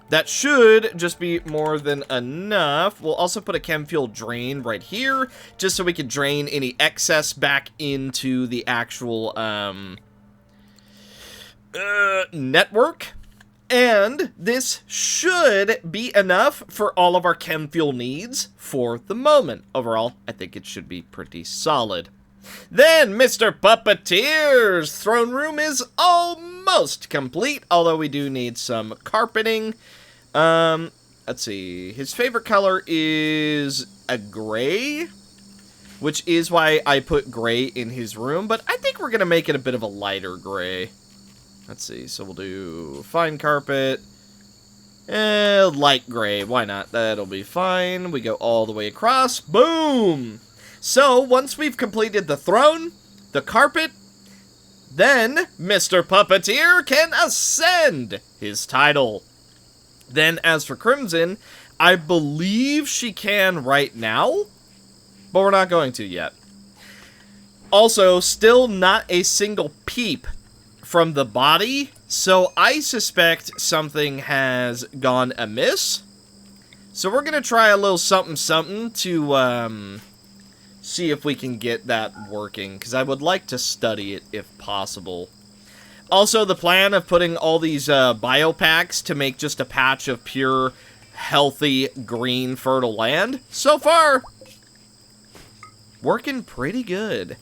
that should just be more than enough. We'll also put a chem fuel drain right here, just so we can drain any excess back into the actual, network. And this should be enough for all of our chem fuel needs for the moment. Overall, I think it should be pretty solid. Then, Mr. Puppeteer's throne room is almost complete, although we do need some carpeting. Let's see. His favorite color is a gray, which is why I put gray in his room, but I think we're going to make it a bit of a lighter gray. Let's see. So we'll do fine carpet. Light gray. Why not? That'll be fine. We go all the way across. Boom! So, once we've completed the throne, the carpet, then Mr. Puppeteer can ascend his title. Then, as for Crimson, I believe she can right now, but we're not going to yet. Also, still not a single peep from the body, so I suspect something has gone amiss. So we're going to try a little something to, see if we can get that working, because I would like to study it if possible. Also, the plan of putting all these biopacks to make just a patch of pure, healthy, green, fertile land, so far, working pretty good.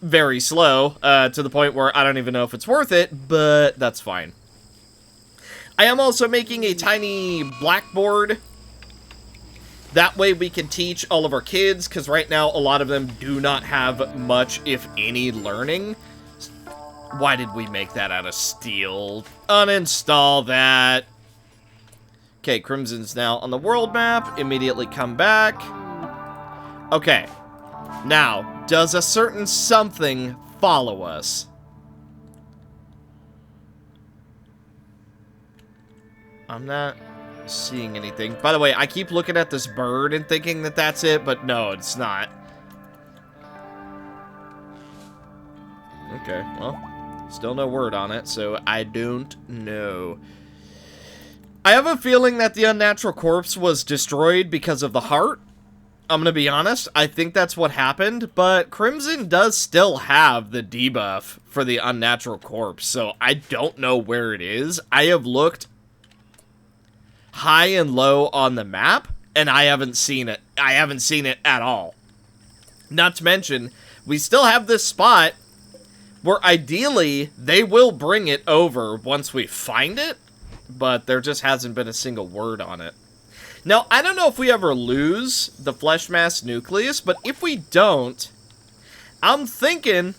Very slow, to the point where I don't even know if it's worth it, but that's fine. I am also making a tiny blackboard. That way we can teach all of our kids, because right now a lot of them do not have much, if any, learning. Why did we make that out of steel? Uninstall that. Okay, Crimson's now on the world map. Immediately come back. Okay. Now, does a certain something follow us? I'm not seeing anything. By the way, I keep looking at this bird and thinking that that's it, but no, it's not. Okay, well, still no word on it, so I don't know. I have a feeling that the unnatural corpse was destroyed because of the heart. I'm gonna be honest, I think that's what happened, but Crimson does still have the debuff for the unnatural corpse, so I don't know where it is. I have looked high and low on the map, and I haven't seen it. I haven't seen it at all. Not to mention, we still have this spot where ideally they will bring it over once we find it, but there just hasn't been a single word on it. Now, I don't know if we ever lose the flesh mass nucleus, but if we don't, I'm thinking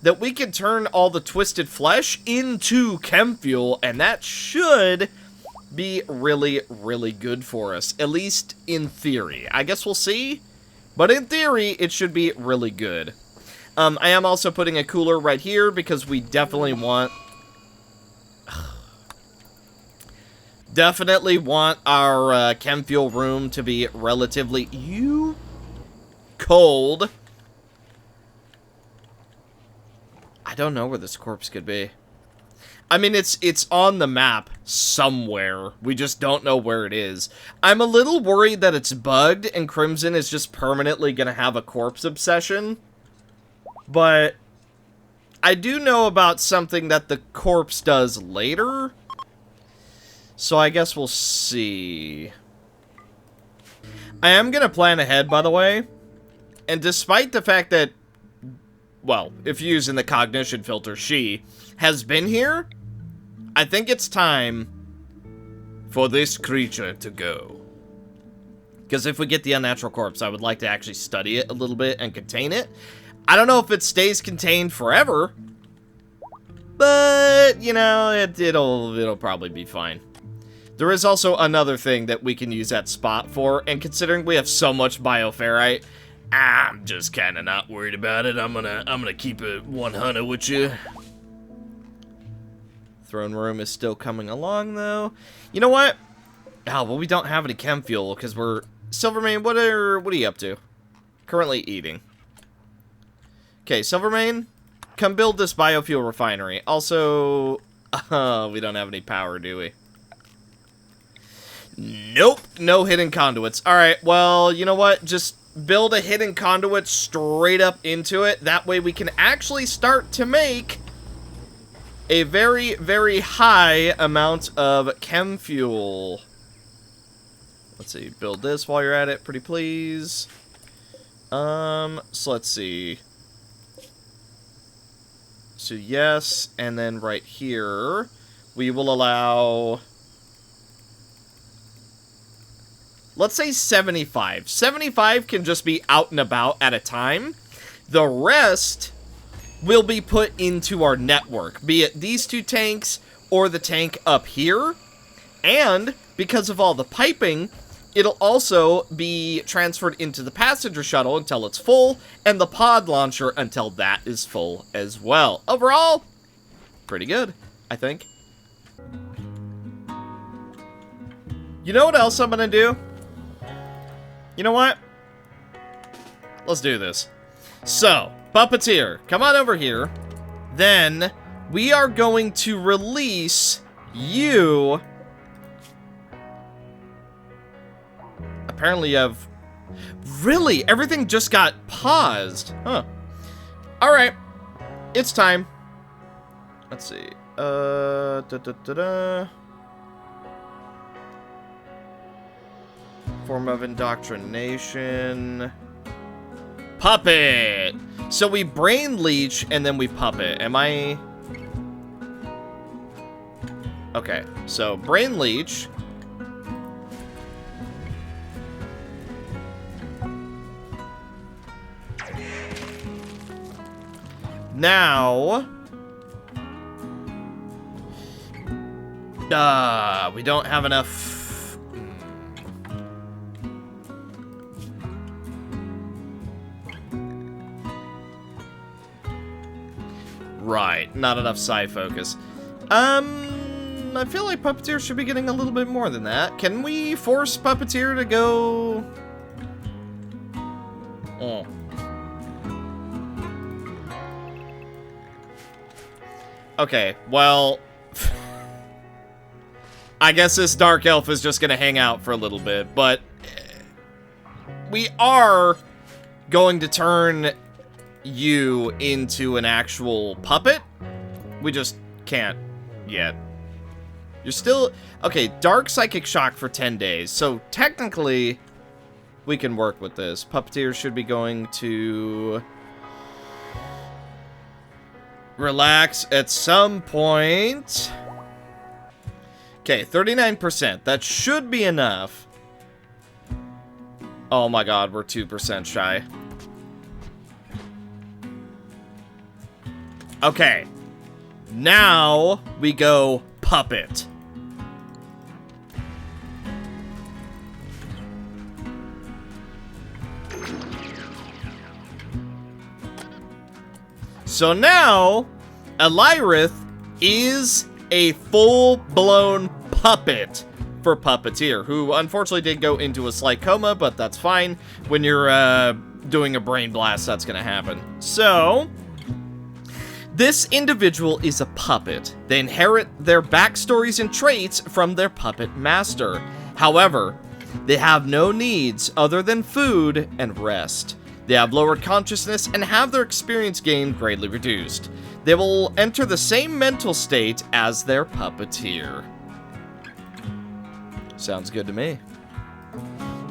that we can turn all the twisted flesh into chem fuel, and that should be really, really good for us, at least in theory. I guess we'll see, but in theory, it should be really good. I am also putting a cooler right here because we definitely want our chem fuel room to be relatively cold. I don't know where this corpse could be. I mean, it's on the map somewhere. We just don't know where it is. I'm a little worried that it's bugged and Crimson is just permanently gonna have a corpse obsession. But I do know about something that the corpse does later. So I guess we'll see. I am going to plan ahead, by the way. And despite the fact that, well, if using the cognition filter, she has been here, I think it's time for this creature to go. Because if we get the unnatural corpse, I would like to actually study it a little bit and contain it. I don't know if it stays contained forever, but, you know, it'll probably be fine. There is also another thing that we can use that spot for, and considering we have so much bioferrite, I'm just kind of not worried about it. I'm gonna keep it 100 with you. Throne room is still coming along, though. You know what? Oh, well, we don't have any chem fuel because we're Silvermane. What are you up to? Currently eating. Okay, Silvermane, come build this biofuel refinery. Also, we don't have any power, do we? Nope, no hidden conduits. All right, well, you know what? Just build a hidden conduit straight up into it. That way we can actually start to make a very, very high amount of chem fuel. Let's see, build this while you're at it, pretty please. So let's see. So yes, and then right here, we will allow, let's say 75. 75 can just be out and about at a time. The rest will be put into our network, be it these two tanks or the tank up here. And because of all the piping, it'll also be transferred into the passenger shuttle until it's full, and the pod launcher until that is full as well. Overall, pretty good, I think. You know what else I'm gonna do? You know what? Let's do this. So, Puppeteer, come on over here. Then, we are going to release you. Apparently you have... Really? Everything just got paused. Huh. Alright. It's time. Let's see. Form of indoctrination. Puppet! So we brain leech and then we puppet. Am I... Okay. So, brain leech. Now, we don't have enough. Right, not enough psi focus. I feel like Puppeteer should be getting a little bit more than that. Can we force Puppeteer to go? Oh. Okay, well, I guess this Dark Elf is just gonna hang out for a little bit, but we are going to turn you into an actual puppet. We just can't yet. You're still... Okay, Dark Psychic Shock for 10 days, so technically we can work with this. Puppeteer should be going to... relax at some point. Okay, 39%. That should be enough. Oh my god, we're 2% shy. Okay. Now we go puppet. So now, Elyrith is a full-blown puppet for Puppeteer, who unfortunately did go into a slight coma, but that's fine. When you're doing a brain blast, that's gonna happen. So, this individual is a puppet. They inherit their backstories and traits from their puppet master. However, they have no needs other than food and rest. They have lower consciousness and have their experience gain greatly reduced. They will enter the same mental state as their puppeteer. Sounds good to me.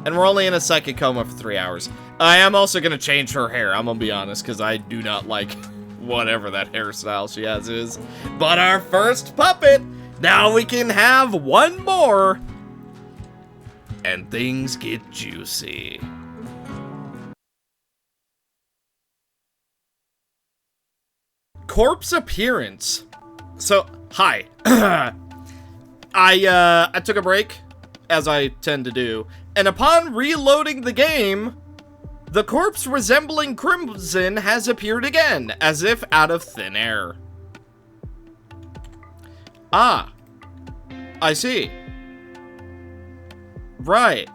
And we're only in a psychic coma for 3 hours. I am also going to change her hair, I'm going to be honest, because I do not like whatever that hairstyle she has is. But our first puppet! Now we can have one more! And things get juicy. Corpse appearance. So, hi. I took a break, as I tend to do, and upon reloading the game, the corpse resembling Crimson has appeared again, as if out of thin air. Ah. I see. Right.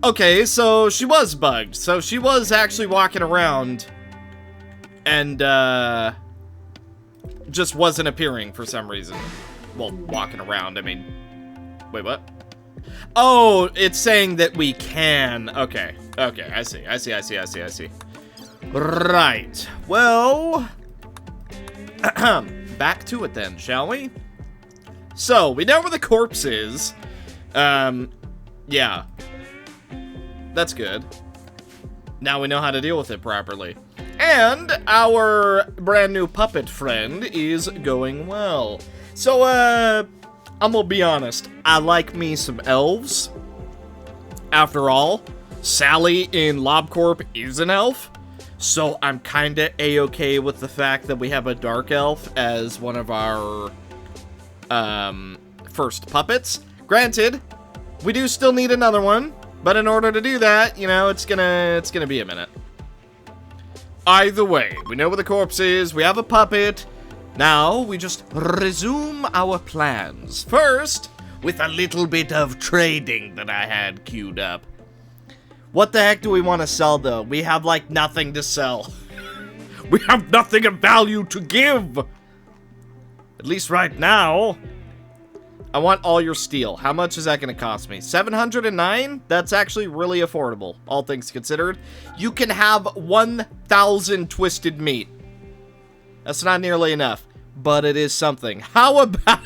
Okay, so she was bugged. So she was actually walking around and, just wasn't appearing for some reason. Well, walking around, I mean... Wait, what? Oh, it's saying that we can. Okay, okay, I see. Right. Well... back to it then, shall we? So, we know where the corpse is. Yeah. That's good. Now we know how to deal with it properly. And our brand new puppet friend is going well. So, I'm gonna be honest. I like me some elves. After all, Sally in LobCorp is an elf. So I'm kinda a-okay with the fact that we have a dark elf as one of our, first puppets. Granted, we do still need another one. But in order to do that, you know, it's gonna be a minute. Either way, we know where the corpse is, we have a puppet. Now, we just resume our plans. First, with a little bit of trading that I had queued up. What the heck do we want to sell, though? We have, like, nothing to sell. We have nothing of value to give! At least right now. I want all your steel. How much is that going to cost me? 709? That's actually really affordable, all things considered. You can have 1,000 twisted meat. That's not nearly enough, but it is something. How about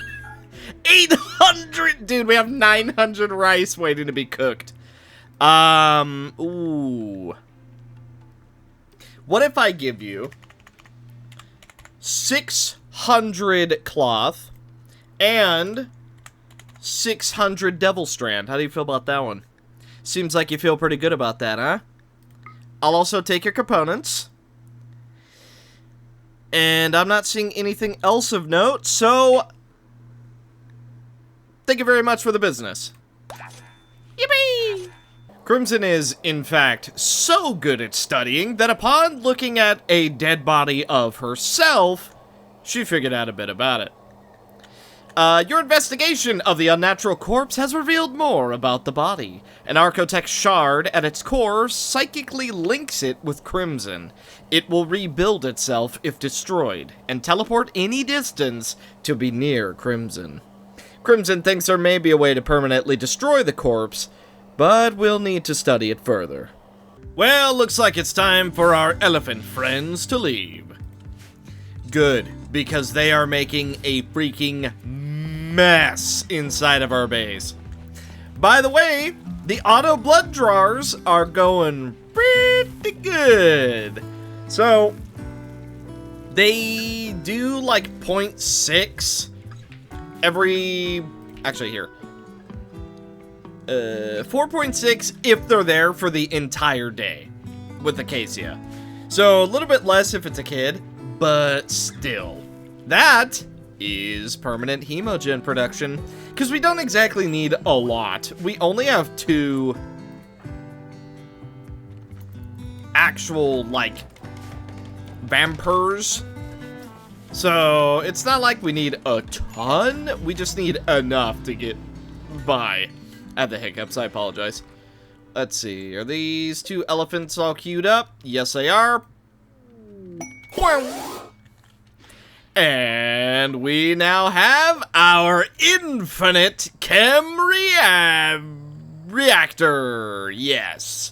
800? Dude, we have 900 rice waiting to be cooked. Ooh. What if I give you 600 cloth and 600 Devil Strand? How do you feel about that one? Seems like you feel pretty good about that, huh? I'll also take your components. And I'm not seeing anything else of note, so... Thank you very much for the business. Yippee! Crimson is, in fact, so good at studying that upon looking at a dead body of herself, she figured out a bit about it. Your investigation of the unnatural corpse has revealed more about the body. An Archotech shard at its core psychically links it with Crimson. It will rebuild itself if destroyed, and teleport any distance to be near Crimson. Crimson thinks there may be a way to permanently destroy the corpse, but we'll need to study it further. Well, looks like it's time for our elephant friends to leave. Good, because they are making a freaking mess inside of our base. By the way, the auto blood drawers are going pretty good. So, they do like 0.6 every... Actually, here. 4.6 if they're there for the entire day with Acacia. So, a little bit less if it's a kid, but still. That is permanent hemogen production, because we don't exactly need a lot. We only have 2 actual, like, vampires. So, it's not like we need a ton, we just need enough to get by. I have the hiccups, I apologize. Let's see, are these 2 elephants all queued up? Yes, they are. And we now have our infinite chem reactor. Yes.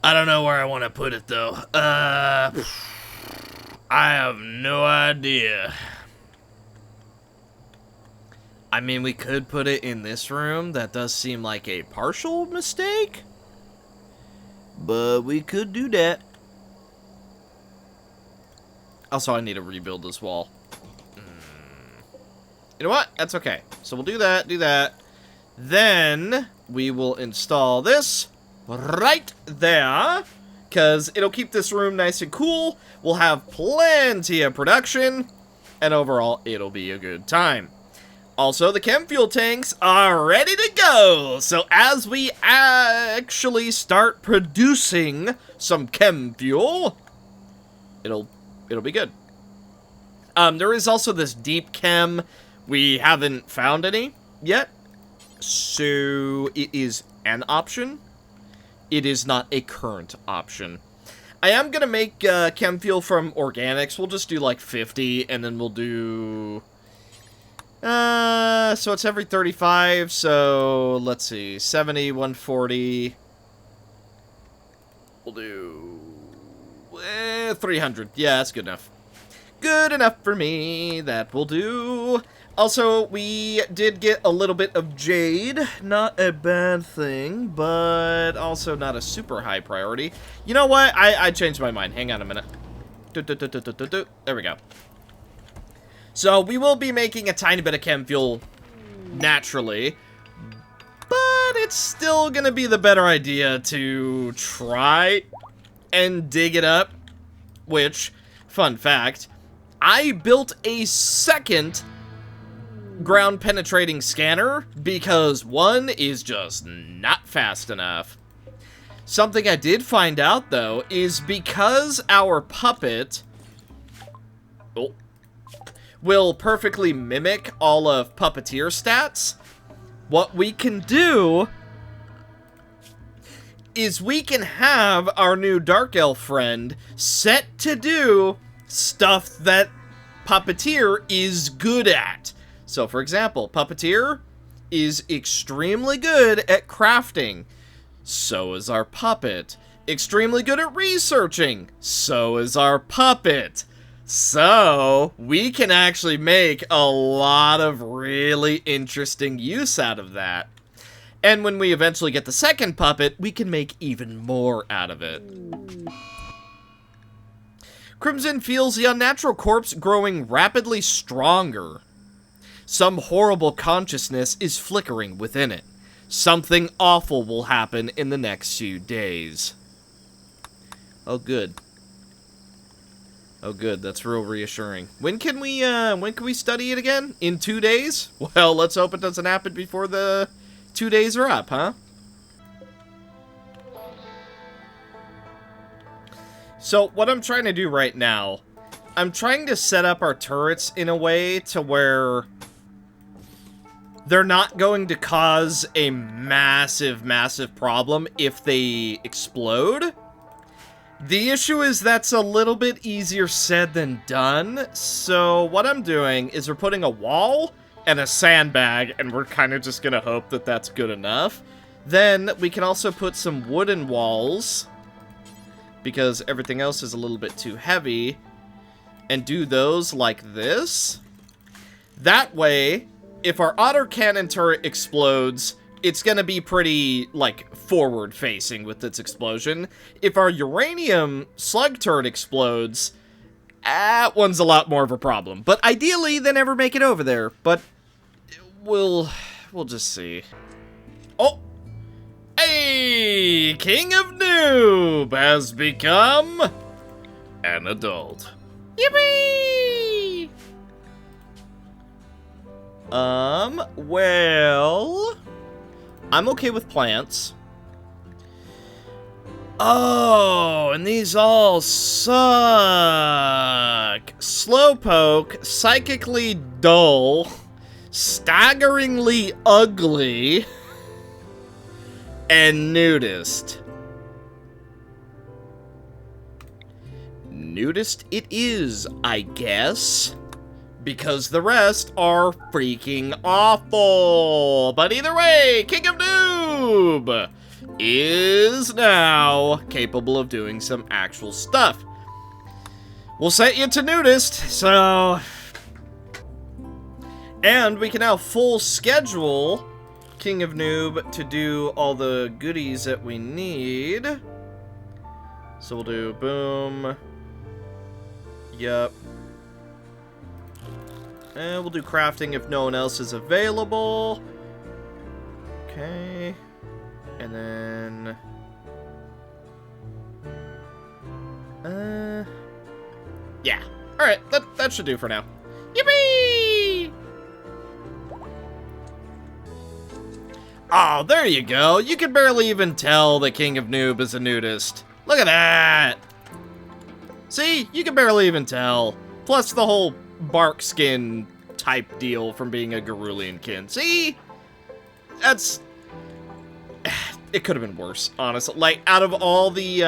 I don't know where I want to put it, though. I have no idea. I mean, we could put it in this room. That does seem like a partial mistake. But we could do that. Also, I need to rebuild this wall. You know what? That's okay. So we'll do that. Then we will install this right there, because it'll keep this room nice and cool. We'll have plenty of production, and overall, it'll be a good time. Also, the chem fuel tanks are ready to go. So as we actually start producing some chem fuel, it'll be good. There is also this deep chem. We haven't found any yet, so it is an option. It is not a current option. I am going to make chem fuel from organics. We'll just do like 50, and then we'll do... so it's every 35, so let's see, 70, 140. We'll do 300. Yeah, that's good enough. Good enough for me. That will do. Also, we did get a little bit of jade. Not a bad thing, but also not a super high priority. You know what? I changed my mind. Hang on a minute. There we go. So, we will be making a tiny bit of chem fuel naturally, but it's still gonna be the better idea to try and dig it up, which, fun fact, I built a second ground penetrating scanner because one is just not fast enough. Something I did find out, though, is because our puppet will perfectly mimic all of Puppeteer stats, what we can do is we can have our new Dark Elf friend set to do stuff that Puppeteer is good at. So, for example, Puppeteer is extremely good at crafting. So is our puppet. Extremely good at researching. So is our puppet. So, we can actually make a lot of really interesting use out of that. And when we eventually get the second puppet, we can make even more out of it. Crimson feels the unnatural corpse growing rapidly stronger. Some horrible consciousness is flickering within it. Something awful will happen in the next few days. Oh, good. Oh, good. That's real reassuring. When can we study it again? In 2 days? Well, let's hope it doesn't happen before the 2 days are up, huh? So, what I'm trying to do right now, I'm trying to set up our turrets in a way to where they're not going to cause a massive, massive problem if they explode. The issue is that's a little bit easier said than done. So what I'm doing is we're putting a wall and a sandbag, and we're kind of just going to hope that that's good enough. Then we can also put some wooden walls, because everything else is a little bit too heavy, and do those like this. That way, if our autocannon turret explodes, it's gonna be pretty, like, forward-facing with its explosion. If our uranium slug turret explodes, that one's a lot more of a problem. But ideally, they never make it over there. But we'll just see. Oh! Hey! King of Noob has become an adult. Yippee! Well, I'm okay with plants. Oh, and these all suck. Slowpoke, psychically dull, staggeringly ugly, and nudist. Nudist it is, I guess. Because the rest are freaking awful. But either way, King of Noob is now capable of doing some actual stuff. We'll set you to nudist, so... And we can now full schedule King of Noob to do all the goodies that we need. So we'll do boom. Yep. And we'll do crafting if no one else is available. Okay. And then... yeah. Alright, that should do for now. Yippee! Oh, there you go. You can barely even tell the King of Noob is a nudist. Look at that! See? You can barely even tell. Plus the whole bark skin type deal from being a Garulian kin. See? That's... it could have been worse, honestly. Like, out of all the,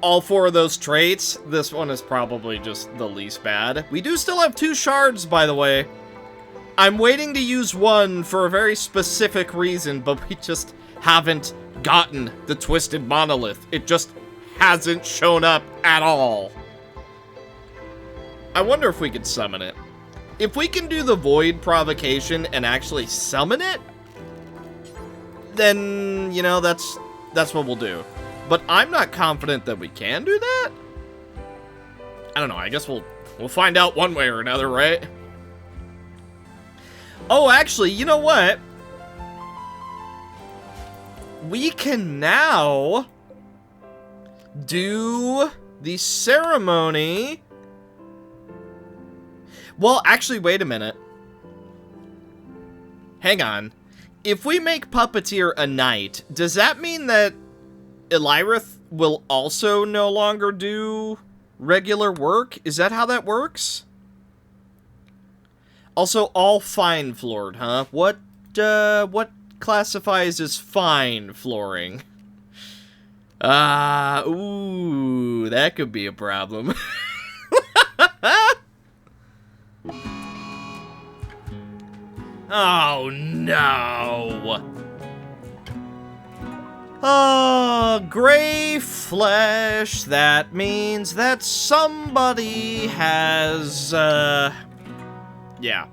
all 4 of those traits, this one is probably just the least bad. We do still have 2 shards, by the way. I'm waiting to use one for a very specific reason, but we just haven't gotten the Twisted Monolith. It just hasn't shown up at all. I wonder if we could summon it. If we can do the Void Provocation and actually summon it, then, you know, that's what we'll do. But I'm not confident that we can do that. I don't know, I guess we'll find out one way or another, right? Oh, actually, you know what? We can now do the ceremony. Well, actually, wait a minute. Hang on. If we make Puppeteer a knight, does that mean that Elyrith will also no longer do regular work? Is that how that works? Also, all fine floored, huh? What classifies as fine flooring? Ooh, that could be a problem. Oh, no. Oh, gray flesh. That means that somebody has, yeah.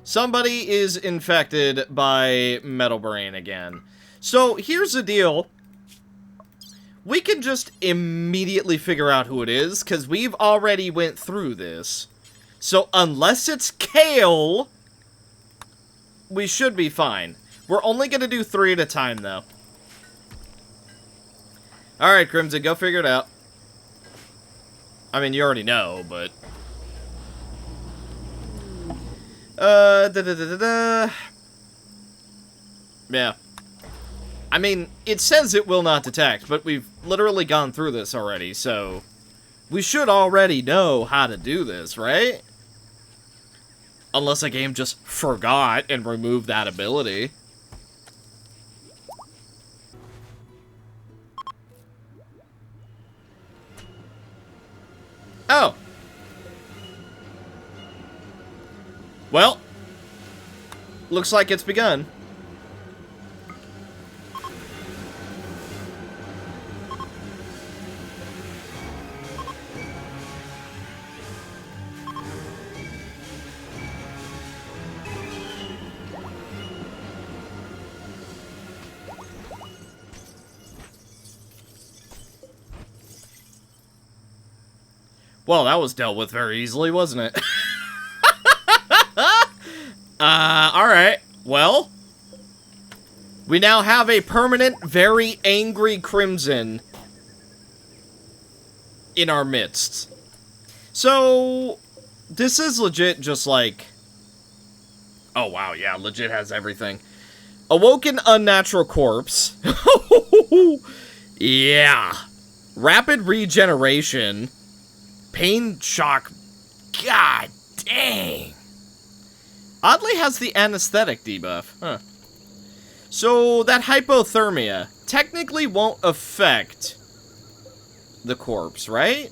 Somebody is infected by Metal Brain again. So, here's the deal. We can just immediately figure out who it is, because we've already went through this. So, unless it's Kale, we should be fine. We're only going to do 3 at a time, though. Alright, Crimson, go figure it out. I mean, you already know, but... yeah. I mean, it says it will not detect, but we've literally gone through this already, so... we should already know how to do this, right? Unless the game just forgot and removed that ability. Oh. Well. Looks like it's begun. Well, that was dealt with very easily, wasn't it? Alright. Well, we now have a permanent, very angry Crimson in our midst. So, this is legit just like... oh, wow, yeah, legit has everything. Awoken Unnatural Corpse. Yeah. Rapid Regeneration. Pain Shock. God dang. Oddly has the anesthetic debuff. Huh. So, that hypothermia technically won't affect the corpse, right?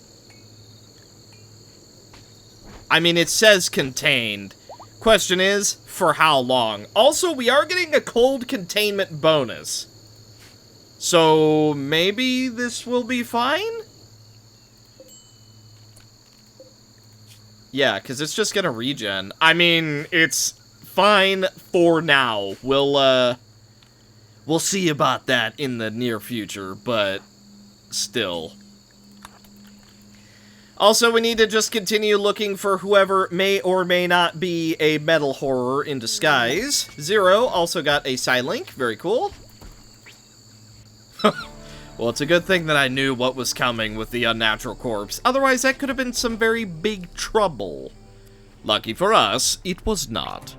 I mean, it says contained. Question is, for how long? Also, we are getting a cold containment bonus. So, maybe this will be fine? Yeah, because it's just gonna regen. I mean, it's fine for now. We'll see about that in the near future, but still. Also, we need to just continue looking for whoever may or may not be a metal horror in disguise. Zero also got a Psylink. Very cool. Well, it's a good thing that I knew what was coming with the unnatural corpse. Otherwise, that could have been some very big trouble. Lucky for us, it was not.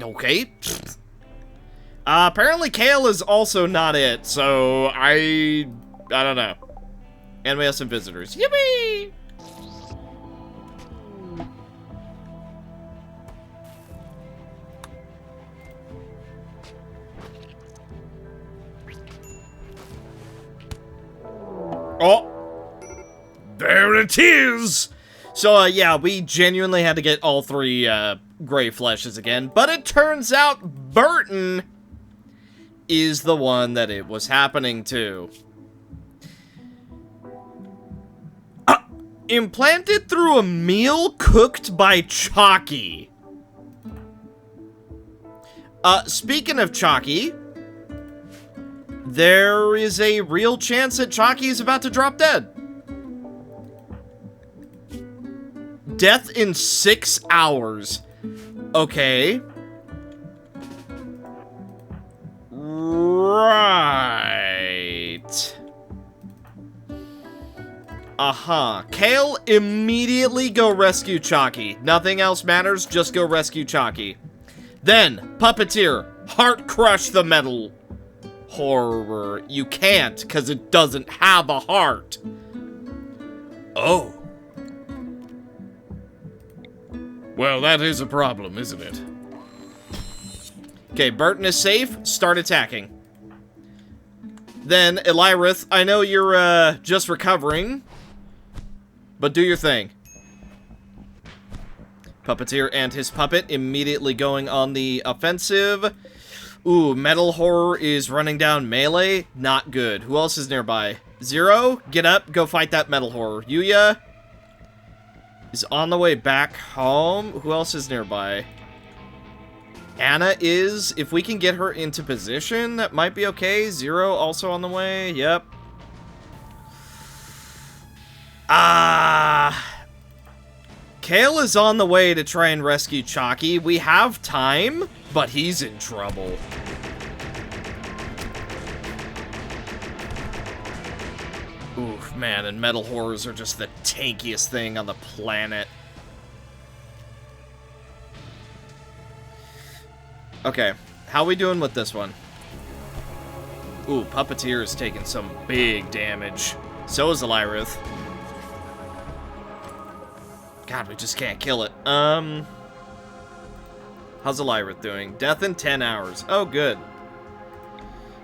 Okay. Apparently Kale is also not it, so I don't know. And we have some visitors. Yippee! Oh! There it is! So, yeah, we genuinely had to get all three, gray fleshes again. But it turns out Burton is the one that it was happening to. Implanted through a meal cooked by Chalky. Speaking of Chalky, there is a real chance that Chalky is about to drop dead. Death in 6 hours. Okay. Right. Kale, immediately go rescue Chalky. Nothing else matters, just go rescue Chalky. Then, Puppeteer, heart crush the metal horror. You can't, because it doesn't have a heart. Oh. Well, that is a problem, isn't it? Okay, Burton is safe. Start attacking. Then, Elyrith, I know you're, just recovering, but do your thing. Puppeteer and his puppet immediately going on the offensive. Ooh, metal horror is running down melee. Not good. Who else is nearby? Zero, get up, go fight that metal horror. Yuya is on the way back home. Who else is nearby? Anna is. If we can get her into position, that might be okay. Zero also on the way. Yep. Kale is on the way to try and rescue Chalky. We have time, but he's in trouble. Oof, man, and metal horrors are just the tankiest thing on the planet. Okay, how we doing with this one? Ooh, Puppeteer is taking some big damage. So is Elyrith. God, we just can't kill it. How's Elyrith doing? Death in 10 hours. Oh, good.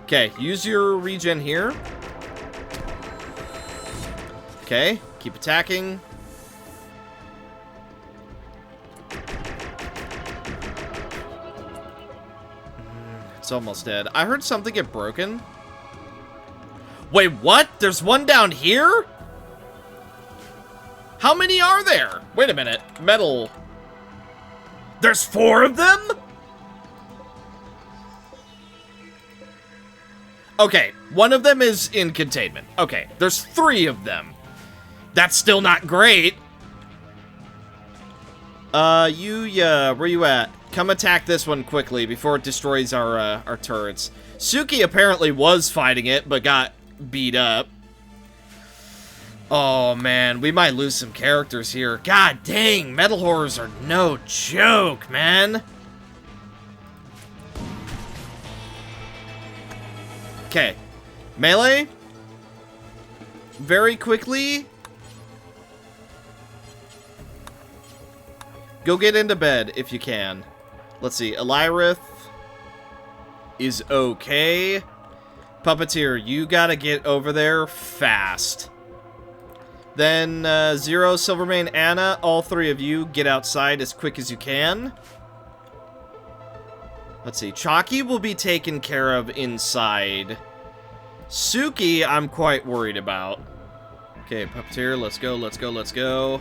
Okay, use your regen here. Okay, keep attacking. It's almost dead. I heard something get broken. Wait, what? There's one down here? How many are there? Wait a minute. Metal. There's 4 of them? Okay, one of them is in containment. Okay, there's 3 of them. That's still not great. Yuya, where you at? Come attack this one quickly before it destroys our turrets. Suki apparently was fighting it, but got beat up. Oh, man, we might lose some characters here. God dang, metal horrors are no joke, man. Okay, melee. Very quickly. Go get into bed if you can. Let's see, Elyrith is okay. Puppeteer, you gotta get over there fast. Then, Zero, Silvermane, Anna, all 3 of you get outside as quick as you can. Let's see, Chalky will be taken care of inside. Suki, I'm quite worried about. Okay, Puppeteer, let's go, let's go, let's go.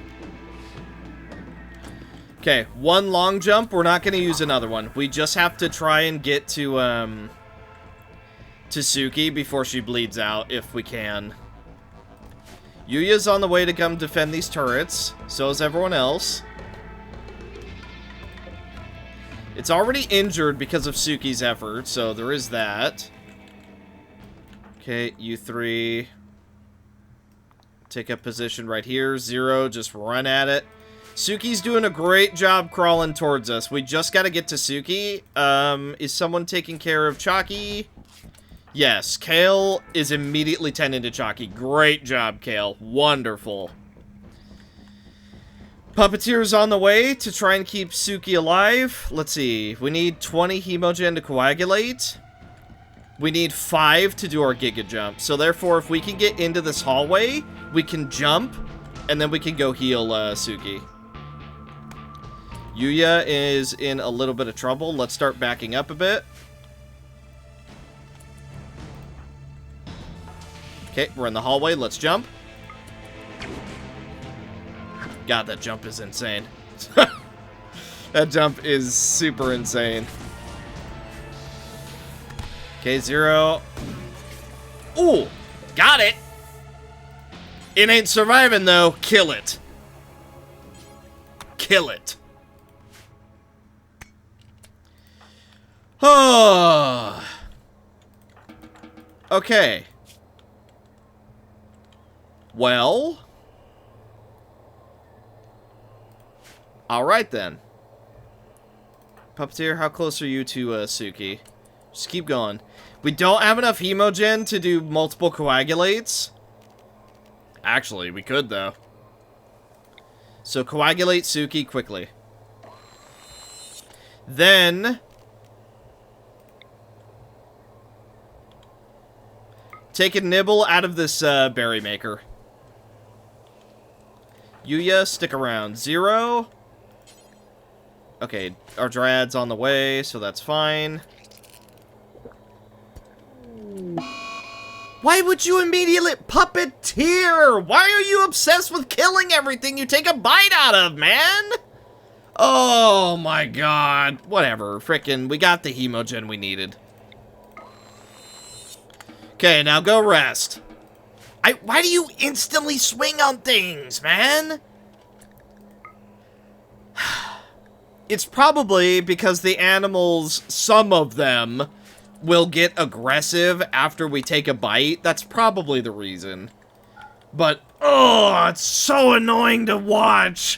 Okay, one long jump. We're not going to use another one. We just have to try and get to Suki before she bleeds out, if we can. Yuya's on the way to come defend these turrets. So is everyone else. It's already injured because of Suki's effort, so there is that. Okay, you three. Take up position right here. Zero, just run at it. Suki's doing a great job crawling towards us. We just got to get to Suki. Is someone taking care of Chalky? Yes, Kale is immediately tending to Chalky. Great job, Kale. Wonderful. Puppeteer's on the way to try and keep Suki alive. Let's see. We need 20 Hemogen to coagulate. We need 5 to do our Giga Jump. So therefore, if we can get into this hallway, we can jump, and then we can go heal Suki. Yuya is in a little bit of trouble. Let's start backing up a bit. Okay, we're in the hallway. Let's jump. God, that jump is insane. That jump is super insane. Okay, Zero. Ooh, got it. It ain't surviving, though. Kill it. Kill it. Oh. Okay. Well. Alright then. Puppeteer, how close are you to Suki? Just keep going. We don't have enough Hemogen to do multiple coagulates. Actually, we could though. So coagulate Suki quickly. Then take a nibble out of this berry maker. Yuya, stick around. Zero. Okay, our Dryad's on the way, so that's fine. Why would you immediately... Puppeteer! Why are you obsessed with killing everything you take a bite out of, man? Oh my god. Whatever. Frickin', we got the Hemogen we needed. Okay, now go rest. Why do you instantly swing on things, man? It's probably because the animals, some of them, will get aggressive after we take a bite. That's probably the reason. But, oh, it's so annoying to watch.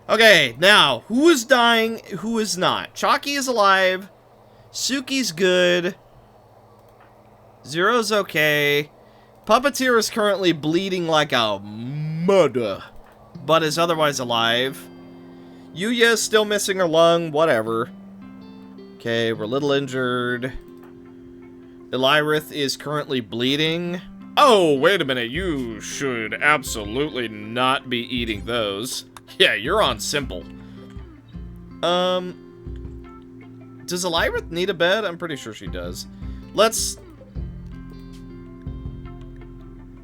Okay, now, who is dying, who is not? Chalky is alive. Suki's good. Zero's okay. Puppeteer is currently bleeding like a mother, but is otherwise alive. Yuya is still missing her lung, whatever. Okay, we're a little injured. Elyrith is currently bleeding. Oh, wait a minute, you should absolutely not be eating those. Yeah, you're on simple. Does Elyrith need a bed? I'm pretty sure she does. Let's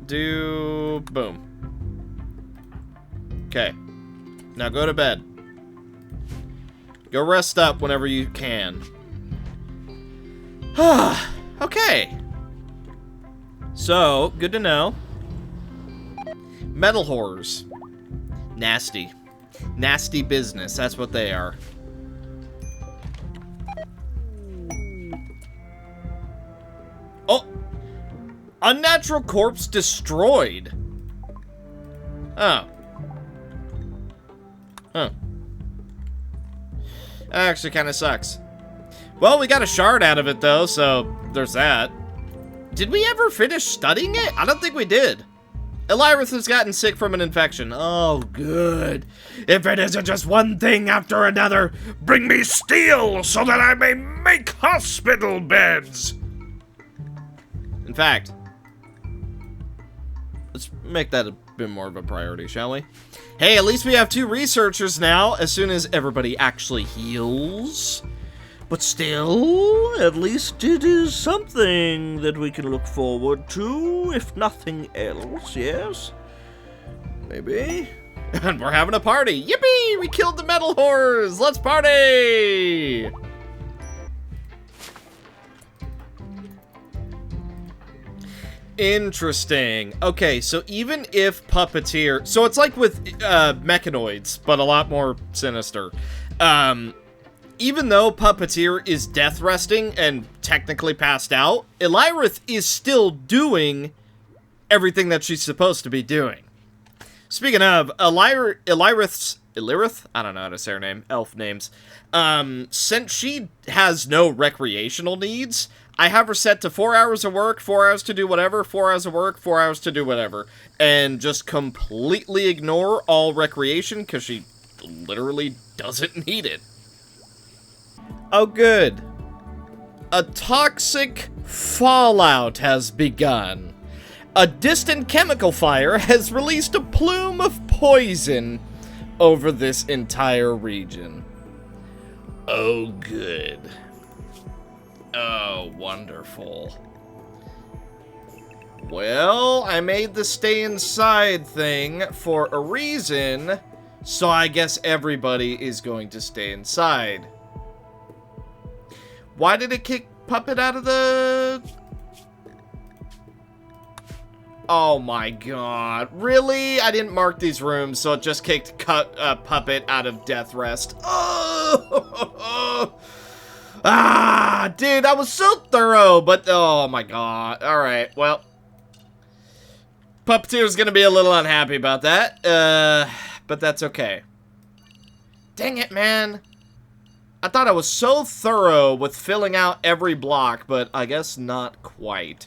do... boom. Okay. Now go to bed. Go rest up whenever you can. Okay. So, good to know. Metal horrors. Nasty. Nasty business, that's what they are. Oh! Unnatural corpse destroyed. Oh. Huh. That actually kind of sucks. Well, we got a shard out of it, though, so there's that. Did we ever finish studying it? I don't think we did. Elyrith has gotten sick from an infection. Oh, good. If it isn't just one thing after another, bring me steel so that I may make hospital beds. In fact, let's make that a bit more of a priority, shall we? Hey, at least we have 2 researchers now, as soon as everybody actually heals. But still, at least it is something that we can look forward to, if nothing else, yes? Maybe? And we're having a party. Yippee! We killed the metal horrors. Let's party! Interesting. Okay, so even if Puppeteer... So it's like with Mechanoids, but a lot more sinister. Even though Puppeteer is death resting and technically passed out, Elyrith is still doing everything that she's supposed to be doing. Speaking of, Elyrith? I don't know how to say her name. Elf names. Since she has no recreational needs, I have her set to 4 hours of work, 4 hours to do whatever, 4 hours of work, 4 hours to do whatever. And just completely ignore all recreation, because she literally doesn't need it. Oh, good. A toxic fallout has begun. A distant chemical fire has released a plume of poison over this entire region. Oh, good. Oh, wonderful. Well, I made the stay inside thing for a reason, so I guess everybody is going to stay inside. Why did it kick Puppet out of the... Oh my god. Really? I didn't mark these rooms, so it just kicked Puppet out of Death Rest. Oh! Ah! Dude, that was so thorough, but... Oh my god. Alright, well... Puppeteer's gonna be a little unhappy about that. But that's okay. Dang it, man. I thought I was so thorough with filling out every block, but I guess not quite.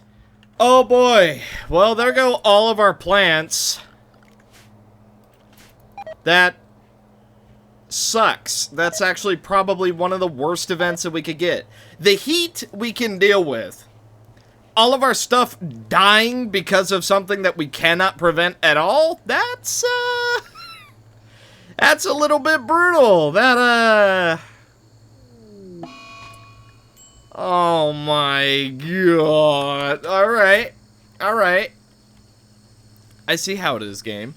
Oh boy. Well, there go all of our plants. That sucks. That's actually probably one of the worst events that we could get. The heat we can deal with. All of our stuff dying because of something that we cannot prevent at all? That's a little bit brutal. Oh my god. Alright. Alright. I see how it is, game.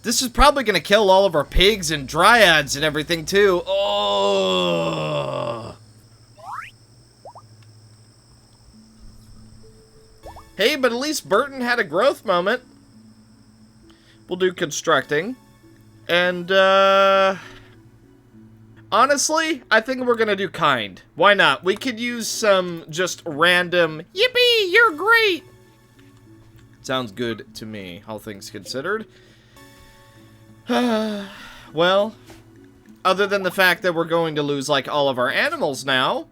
This is probably gonna kill all of our pigs and dryads and everything, too. Oh. Hey, but at least Burton had a growth moment. We'll do constructing. And, honestly, I think we're gonna do kind. Why not? We could use some just random, yippee, you're great! Sounds good to me, all things considered. Well, other than the fact that we're going to lose, like, all of our animals now.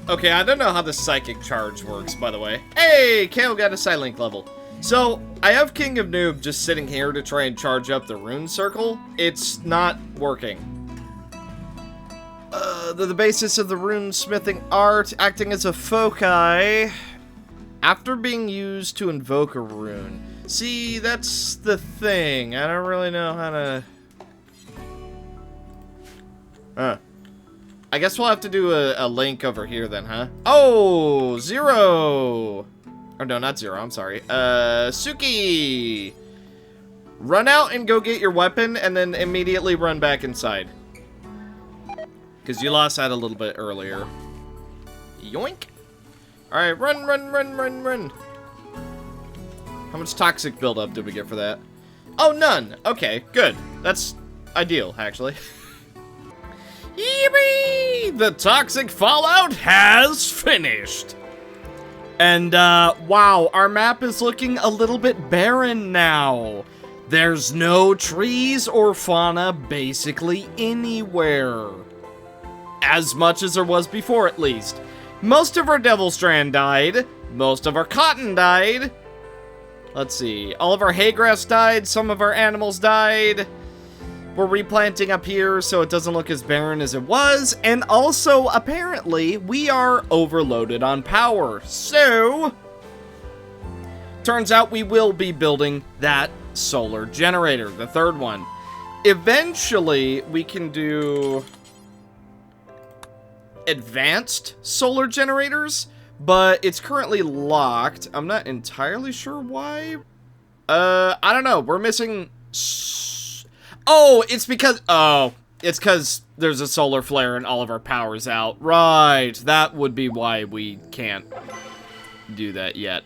Okay, I don't know how the psychic charge works, by the way. Hey, Kale got a Psylink level. So, I have King of Noob just sitting here to try and charge up the rune circle. It's not working. The basis of the rune smithing art acting as a foci after being used to invoke a rune. See, that's the thing. I don't really know how to... I guess we'll have to do a link over here then, huh? Oh, 0! Or no, not 0, I'm sorry. Suki! Run out and go get your weapon, and then immediately run back inside. Because you lost that a little bit earlier. Yoink! Alright, run, run, run, run, run! How much toxic buildup did we get for that? Oh, none! Okay, good. That's ideal, actually. Yippee! The toxic fallout has finished! And, wow, our map is looking a little bit barren now. There's no trees or fauna basically anywhere. As much as there was before, at least. Most of our Devil Strand died. Most of our cotton died. Let's see. All of our hay grass died. Some of our animals died. We're replanting up here so it doesn't look as barren as it was. And also, apparently, we are overloaded on power. So, turns out we will be building that solar generator, the third one. Eventually, we can do... advanced solar generators, but it's currently locked. I'm not entirely sure why. I don't know. We're missing... Oh, it's because there's a solar flare and all of our power's out. Right, that would be why we can't do that yet.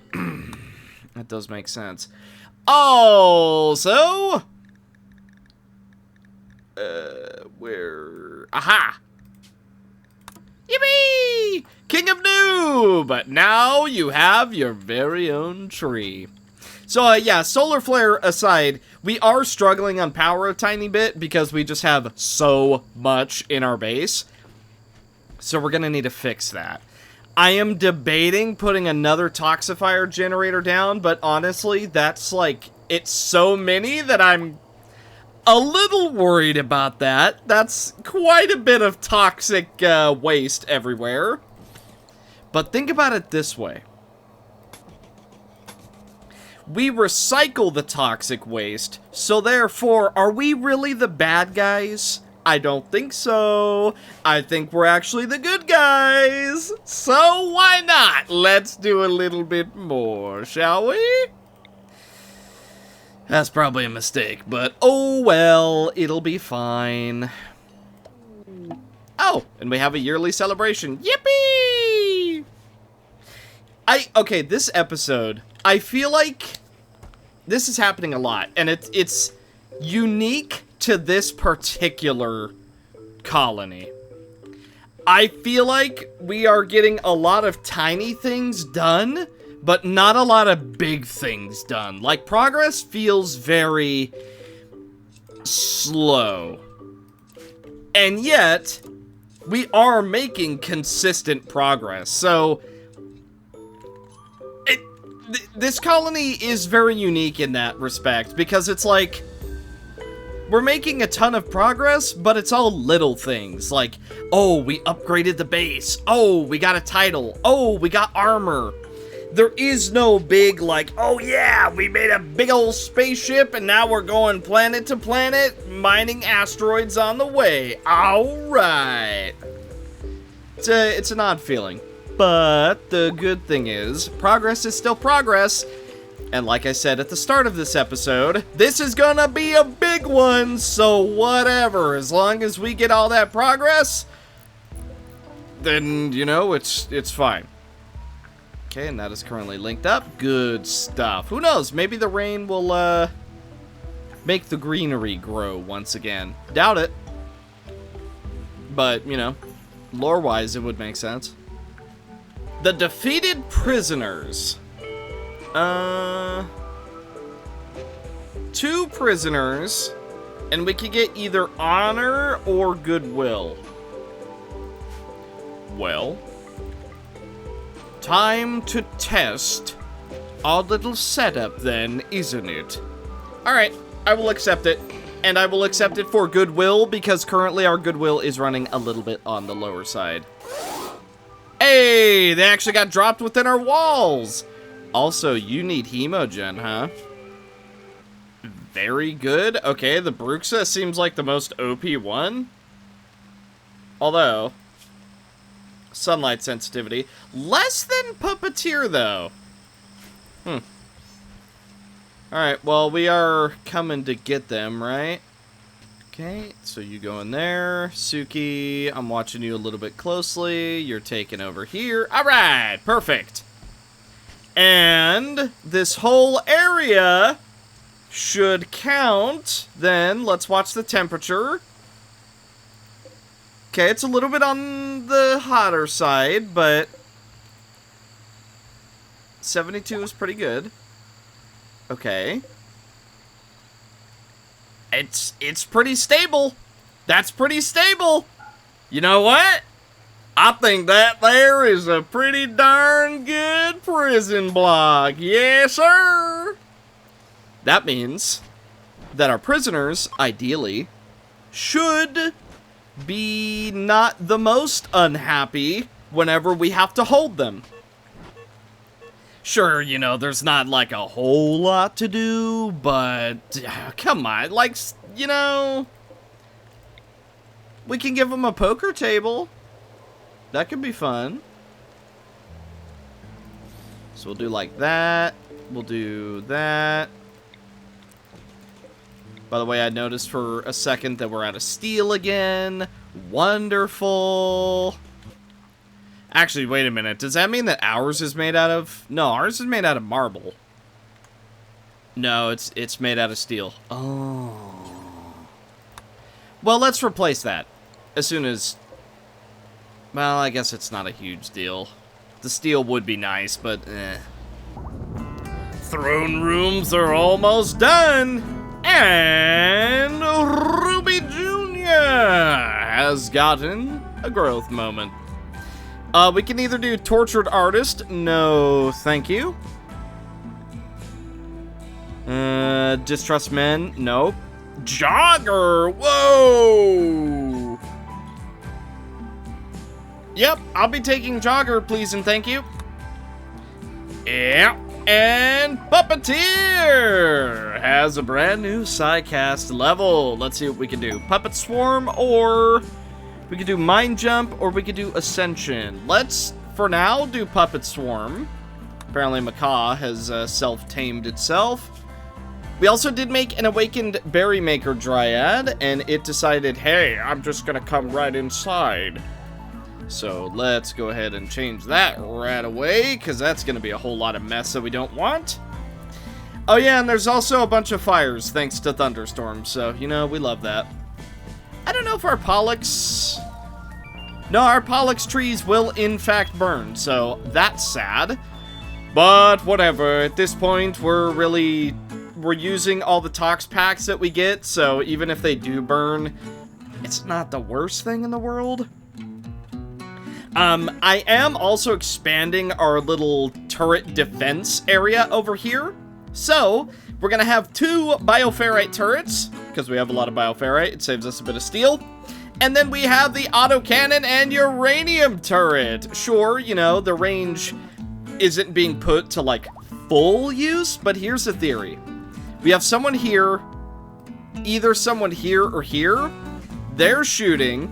That does make sense. Also... where... Aha! Yippee! King of Noob! But now you have your very own tree. So, yeah, solar flare aside, we are struggling on power a tiny bit because we just have so much in our base. So we're gonna need to fix that. I am debating putting another toxifier generator down, but honestly, that's like, it's so many that I'm a little worried about that. That's quite a bit of toxic waste everywhere. But think about it this way. We recycle the toxic waste, so therefore, are we really the bad guys? I don't think so. I think we're actually the good guys. So why not? Let's do a little bit more, shall we? That's probably a mistake, but oh well, it'll be fine. Oh, and we have a yearly celebration. Yippee! Okay, this episode, I feel like this is happening a lot, and it's unique to this particular colony. I feel like we are getting a lot of tiny things done, but not a lot of big things done. Like, progress feels very slow. And yet, we are making consistent progress. So, this colony is very unique in that respect, because it's like, we're making a ton of progress, but it's all little things. Like, oh, we upgraded the base. Oh, we got a title. Oh, we got armor. There is no big, like, oh yeah, we made a big old spaceship and now we're going planet to planet, mining asteroids on the way. Alright. It's an odd feeling. But the good thing is, progress is still progress. And like I said at the start of this episode, this is gonna be a big one, so whatever. As long as we get all that progress, then, you know, it's fine. Okay, and that is currently linked up. Good stuff. Who knows? Maybe the rain will, make the greenery grow once again. Doubt it. But, you know, lore-wise, it would make sense. The defeated prisoners. 2 prisoners, and we could get either honor or goodwill. Well, time to test our little setup then, isn't it? Alright, I will accept it. And I will accept it for goodwill, because currently our goodwill is running a little bit on the lower side. Hey, they actually got dropped within our walls! Also, you need Hemogen, huh? Very good. Okay, the Bruxa seems like the most OP one. Although, sunlight sensitivity. Less than Puppeteer, though. Alright, well, we are coming to get them, right? Okay, so you go in there. Suki, I'm watching you a little bit closely. You're taking over here. Alright, perfect. And this whole area should count. Then let's watch the temperature. Okay, it's a little bit on the hotter side, but 72 is pretty good. Okay. It's pretty stable. That's pretty stable. You know what? I think that there is a pretty darn good prison block. Yes, sir. That means that our prisoners, ideally, should be not the most unhappy whenever we have to hold them. Sure, you know, there's not like a whole lot to do, but come on, like, you know, we can give them a poker table. That could be fun. So we'll do like that. We'll do that. By the way, I noticed for a second that we're out of steel again. Wonderful. Actually, wait a minute. Does that mean that ours is made out of... No, ours is made out of marble. No, it's made out of steel. Oh. Well, let's replace that. As soon as... Well, I guess it's not a huge deal. The steel would be nice, but eh. Throne rooms are almost done! And Ruby Jr. has gotten a growth moment. We can either do Tortured Artist. No, thank you. Distrust Men. Nope. Jogger. Whoa. Yep, I'll be taking Jogger, please and thank you. Yeah. And Puppeteer has a brand new Psycast level. Let's see what we can do. Puppet Swarm, or we could do Mind Jump, or we could do Ascension. Let's, for now, do Puppet Swarm. Apparently Macaw has self-tamed itself. We also did make an Awakened Berry Maker Dryad, and it decided, hey, I'm just gonna come right inside. So let's go ahead and change that right away, because that's going to be a whole lot of mess that we don't want. Oh yeah, and there's also a bunch of fires thanks to thunderstorms, so, you know, we love that. I don't know if our Pollux... No, our Pollux trees will in fact burn, so that's sad. But whatever, at this point we're using all the Tox packs that we get, so even if they do burn, it's not the worst thing in the world. I am also expanding our little turret defense area over here. So, we're gonna have 2 bioferrite turrets, because we have a lot of bioferrite, it saves us a bit of steel. And then we have the autocannon and uranium turret. Sure, you know, the range isn't being put to, like, full use, but here's the theory. We have someone here, either someone here or here. They're shooting,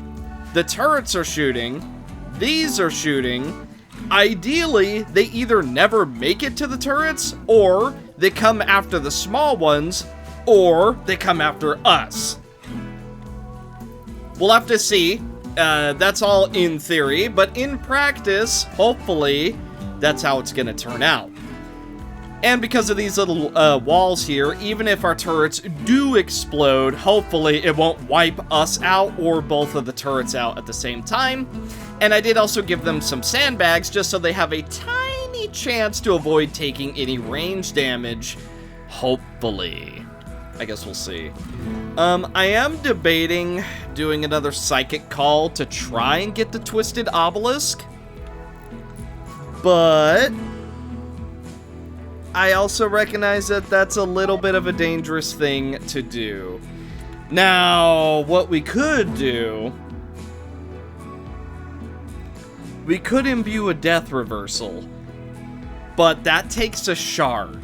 the turrets are shooting, these are shooting. Ideally, they either never make it to the turrets, or they come after the small ones, or they come after us. We'll have to see. That's all in theory, but in practice, hopefully, that's how it's gonna turn out. And because of these little walls here, even if our turrets do explode, hopefully it won't wipe us out or both of the turrets out at the same time. And I did also give them some sandbags just so they have a tiny chance to avoid taking any range damage. Hopefully. I guess we'll see. I am debating doing another psychic call to try and get the Twisted Obelisk. But I also recognize that that's a little bit of a dangerous thing to do. Now, what we could do... We could imbue a death reversal, but that takes a shard.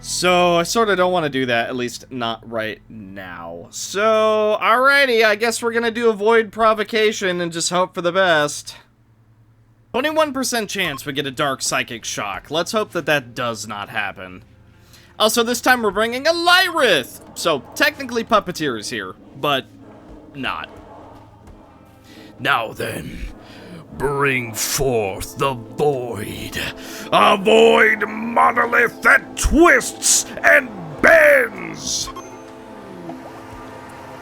So, I sort of don't want to do that, at least not right now. So, alrighty, I guess we're gonna do Avoid Provocation and just hope for the best. 21% chance we get a Dark Psychic Shock. Let's hope that that does not happen. Also, this time we're bringing a Lyrith! So, technically Puppeteer is here, but not. Now then, bring forth the void. A void monolith that twists and bends!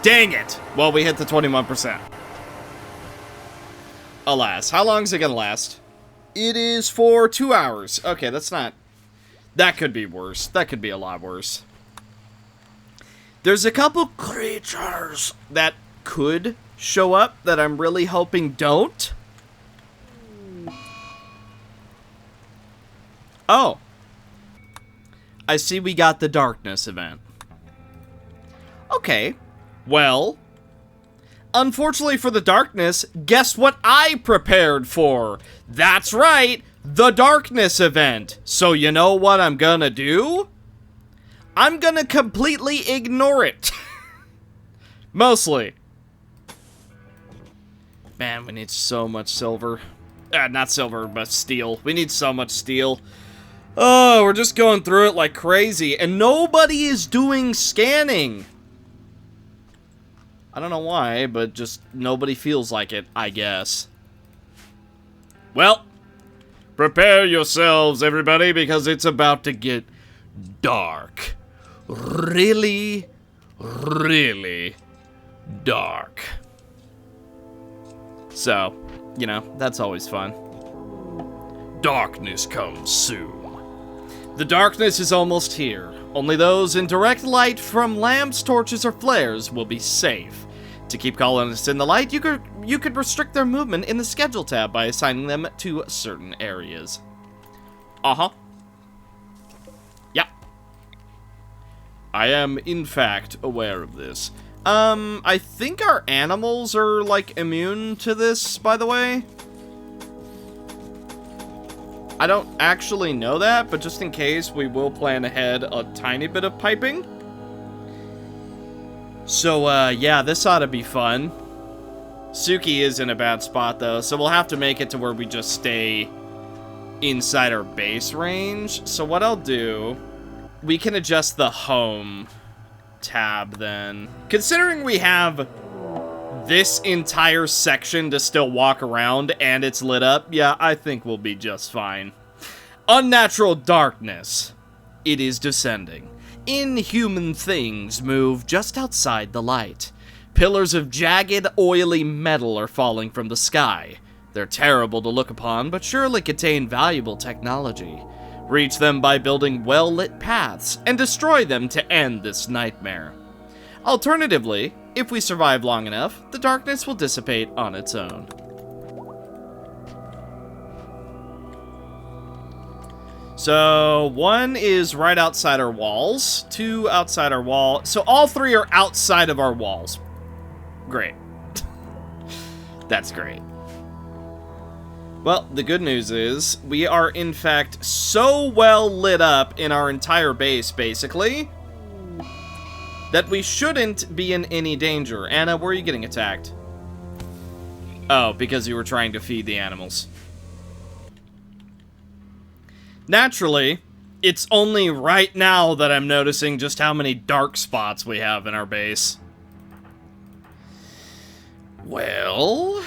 Dang it! Well, we hit the 21%. Alas, how long is it gonna last? It is for 2 hours. Okay, that's not... That could be worse. That could be a lot worse. There's a couple creatures that could show up that I'm really hoping don't. Oh. I see we got the darkness event. Okay. Well, unfortunately for the darkness, guess what I prepared for? That's right, the darkness event. So you know what I'm gonna do? I'm gonna completely ignore it. Mostly. Man, we need so much silver. Not silver, but steel. We need so much steel. Oh, we're just going through it like crazy, and nobody is doing scanning. I don't know why, but just nobody feels like it, I guess. Well, prepare yourselves, everybody, because it's about to get dark. Really, really dark. So, you know, that's always fun. Darkness comes soon. The darkness is almost here. Only those in direct light from lamps, torches, or flares will be safe. To keep colonists in the light, you could restrict their movement in the schedule tab by assigning them to certain areas. Uh-huh. Yeah. I am, in fact, aware of this. I think our animals are, like, immune to this, by the way. I don't actually know that, but just in case, we will plan ahead a tiny bit of piping. So, yeah, this ought to be fun. Suki is in a bad spot, though, so we'll have to make it to where we just stay inside our base range. So what I'll do, we can adjust the home tab, then. Considering we have this entire section to still walk around and it's lit up, yeah, I think we'll be just fine. Unnatural darkness. It is descending. Inhuman things move just outside the light. Pillars of jagged, oily metal are falling from the sky. They're terrible to look upon, but surely contain valuable technology. Reach them by building well-lit paths, and destroy them to end this nightmare. Alternatively, if we survive long enough, the darkness will dissipate on its own. So, 1 is right outside our walls, 2 outside our wall. So all 3 are outside of our walls. Great. That's great. Well, the good news is, we are in fact so well lit up in our entire base, basically, that we shouldn't be in any danger. Anna, where are you getting attacked? Oh, because you were trying to feed the animals. Naturally, it's only right now that I'm noticing just how many dark spots we have in our base. Well,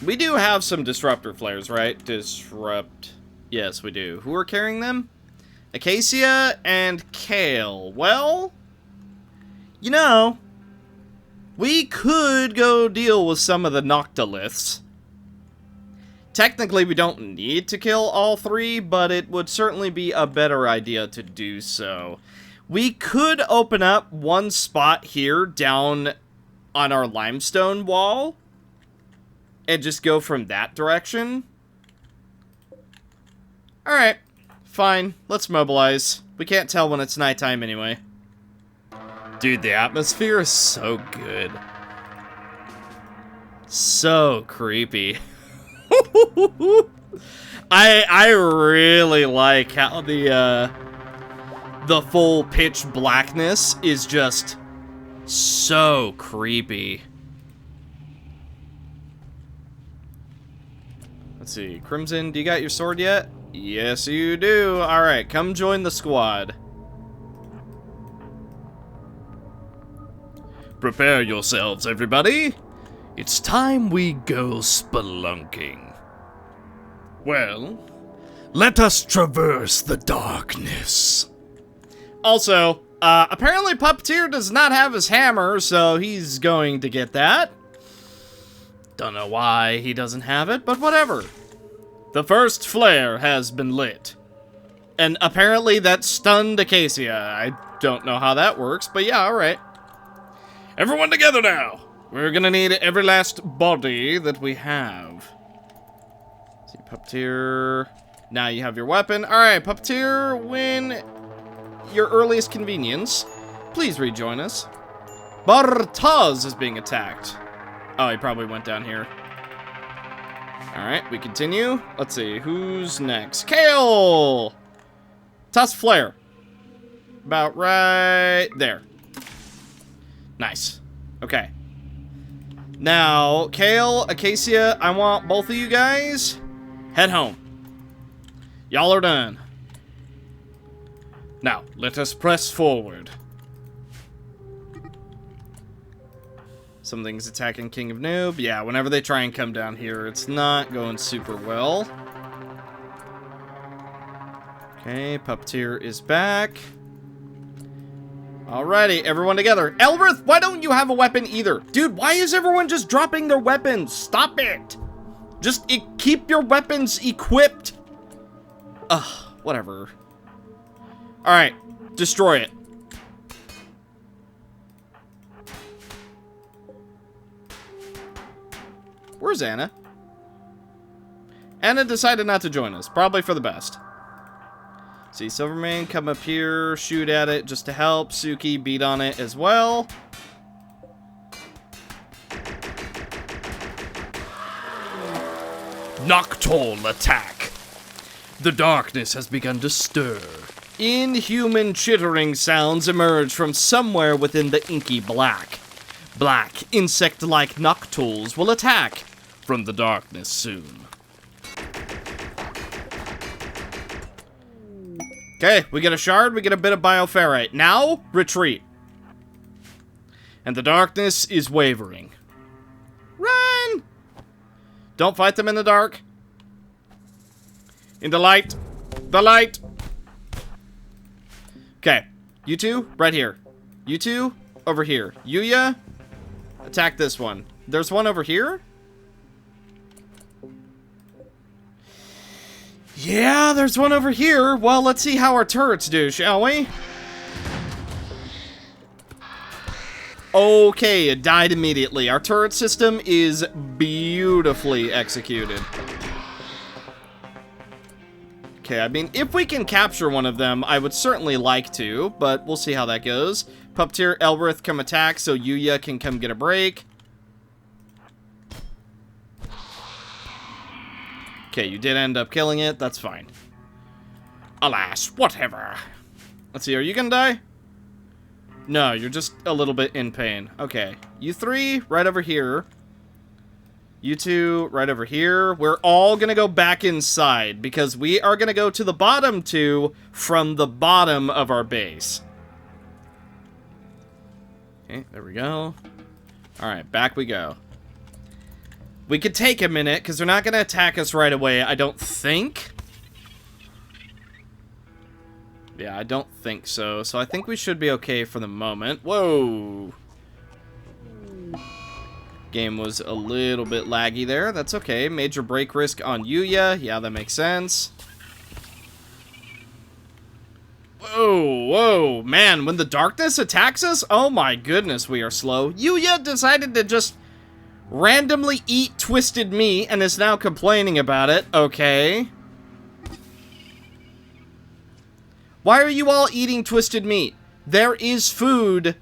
we do have some disruptor flares, right? Yes, we do. Who are carrying them? Acacia and Kale. Well, you know, we could go deal with some of the Noctiliths. Technically, we don't need to kill all 3, but it would certainly be a better idea to do so. We could open up one spot here down on our limestone wall and just go from that direction. Alright, fine. Let's mobilize. We can't tell when it's nighttime anyway. Dude, the atmosphere is so good. So creepy. I really like how the full pitch blackness is just so creepy. Let's see, Crimson, do you got your sword yet? Yes, you do. All right, come join the squad. Prepare yourselves, everybody. It's time we go spelunking. Well, let us traverse the darkness. Also, apparently Puppeteer does not have his hammer, so he's going to get that. Don't know why he doesn't have it, but whatever. The first flare has been lit. And apparently that stunned Acacia. I don't know how that works, but yeah, alright. Everyone together now! We're gonna need every last body that we have. Let's see, Puppeteer. Now you have your weapon. Alright, Puppeteer, when your earliest convenience, please rejoin us. Bartaz is being attacked. Oh, he probably went down here. Alright, we continue. Let's see, who's next? Kale! Toss flare. About right there. Nice. Okay. Now, Kale, Acacia, I want both of you guys. Head home. Y'all are done. Now, let us press forward. Something's attacking King of Noob. Yeah, whenever they try and come down here, it's not going super well. Okay, Puppeteer is back. Alrighty, everyone together. Elrith, why don't you have a weapon either? Dude, why is everyone just dropping their weapons? Stop it. Just keep your weapons equipped. Ugh, whatever. Alright, destroy it. Where's Anna? Anna decided not to join us. Probably for the best. See, Silvermane, come up here, shoot at it just to help. Suki, beat on it as well. Noctowl attack. The darkness has begun to stir. Inhuman chittering sounds emerge from somewhere within the inky black. Black, insect-like noctowls will attack From the darkness soon. Okay, we get a shard, we get a bit of bioferrite. Now, retreat. And the darkness is wavering. Run! Don't fight them in the dark. In the light. The light! Okay, you two, right here. You two, over here. Yuya, attack this one. There's one over here? Yeah, there's one over here. Well, let's see how our turrets do, shall we? Okay, it died immediately. Our turret system is beautifully executed. Okay, I mean, if we can capture one of them, I would certainly like to, but we'll see how that goes. Puppeteer, Elrith, come attack so Yuya can come get a break. Okay, you did end up killing it. That's fine. Alas, whatever. Let's see, are you gonna die? No, you're just a little bit in pain. Okay, you three, right over here. You two, right over here. We're all gonna go back inside, because we are gonna go to the bottom two from the bottom of our base. Okay, there we go. Alright, back we go. We could take a minute, because they're not going to attack us right away, I don't think. Yeah, I don't think so. So I think we should be okay for the moment. Whoa! Game was a little bit laggy there. That's okay. Major break risk on Yuya. Yeah, that makes sense. Whoa, whoa. Man, when the darkness attacks us, oh my goodness, we are slow. Yuya decided to just randomly eat twisted meat and is now complaining about it. Okay. Why are you all eating twisted meat? There is food.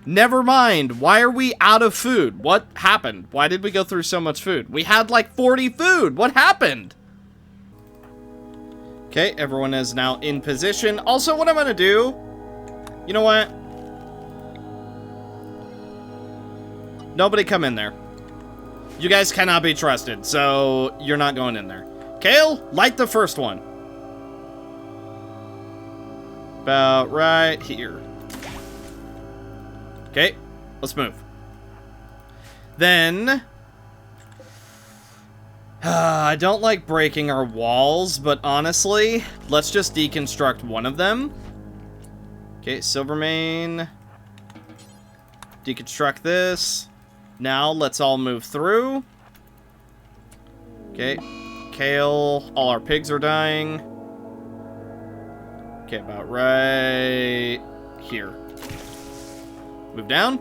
Never mind. Why are we out of food? What happened? Why did we go through so much food? We had like 40 food. What happened? Okay, everyone is now in position. Also, what I'm gonna do... You know what? Nobody come in there. You guys cannot be trusted, so you're not going in there. Kale, light the first one. About right here. Okay, let's move. Then... I don't like breaking our walls, but honestly, let's just deconstruct one of them. Okay, Silvermane. Deconstruct this. Now, let's all move through. Okay. Kale, all our pigs are dying. Okay, about right here. Move down.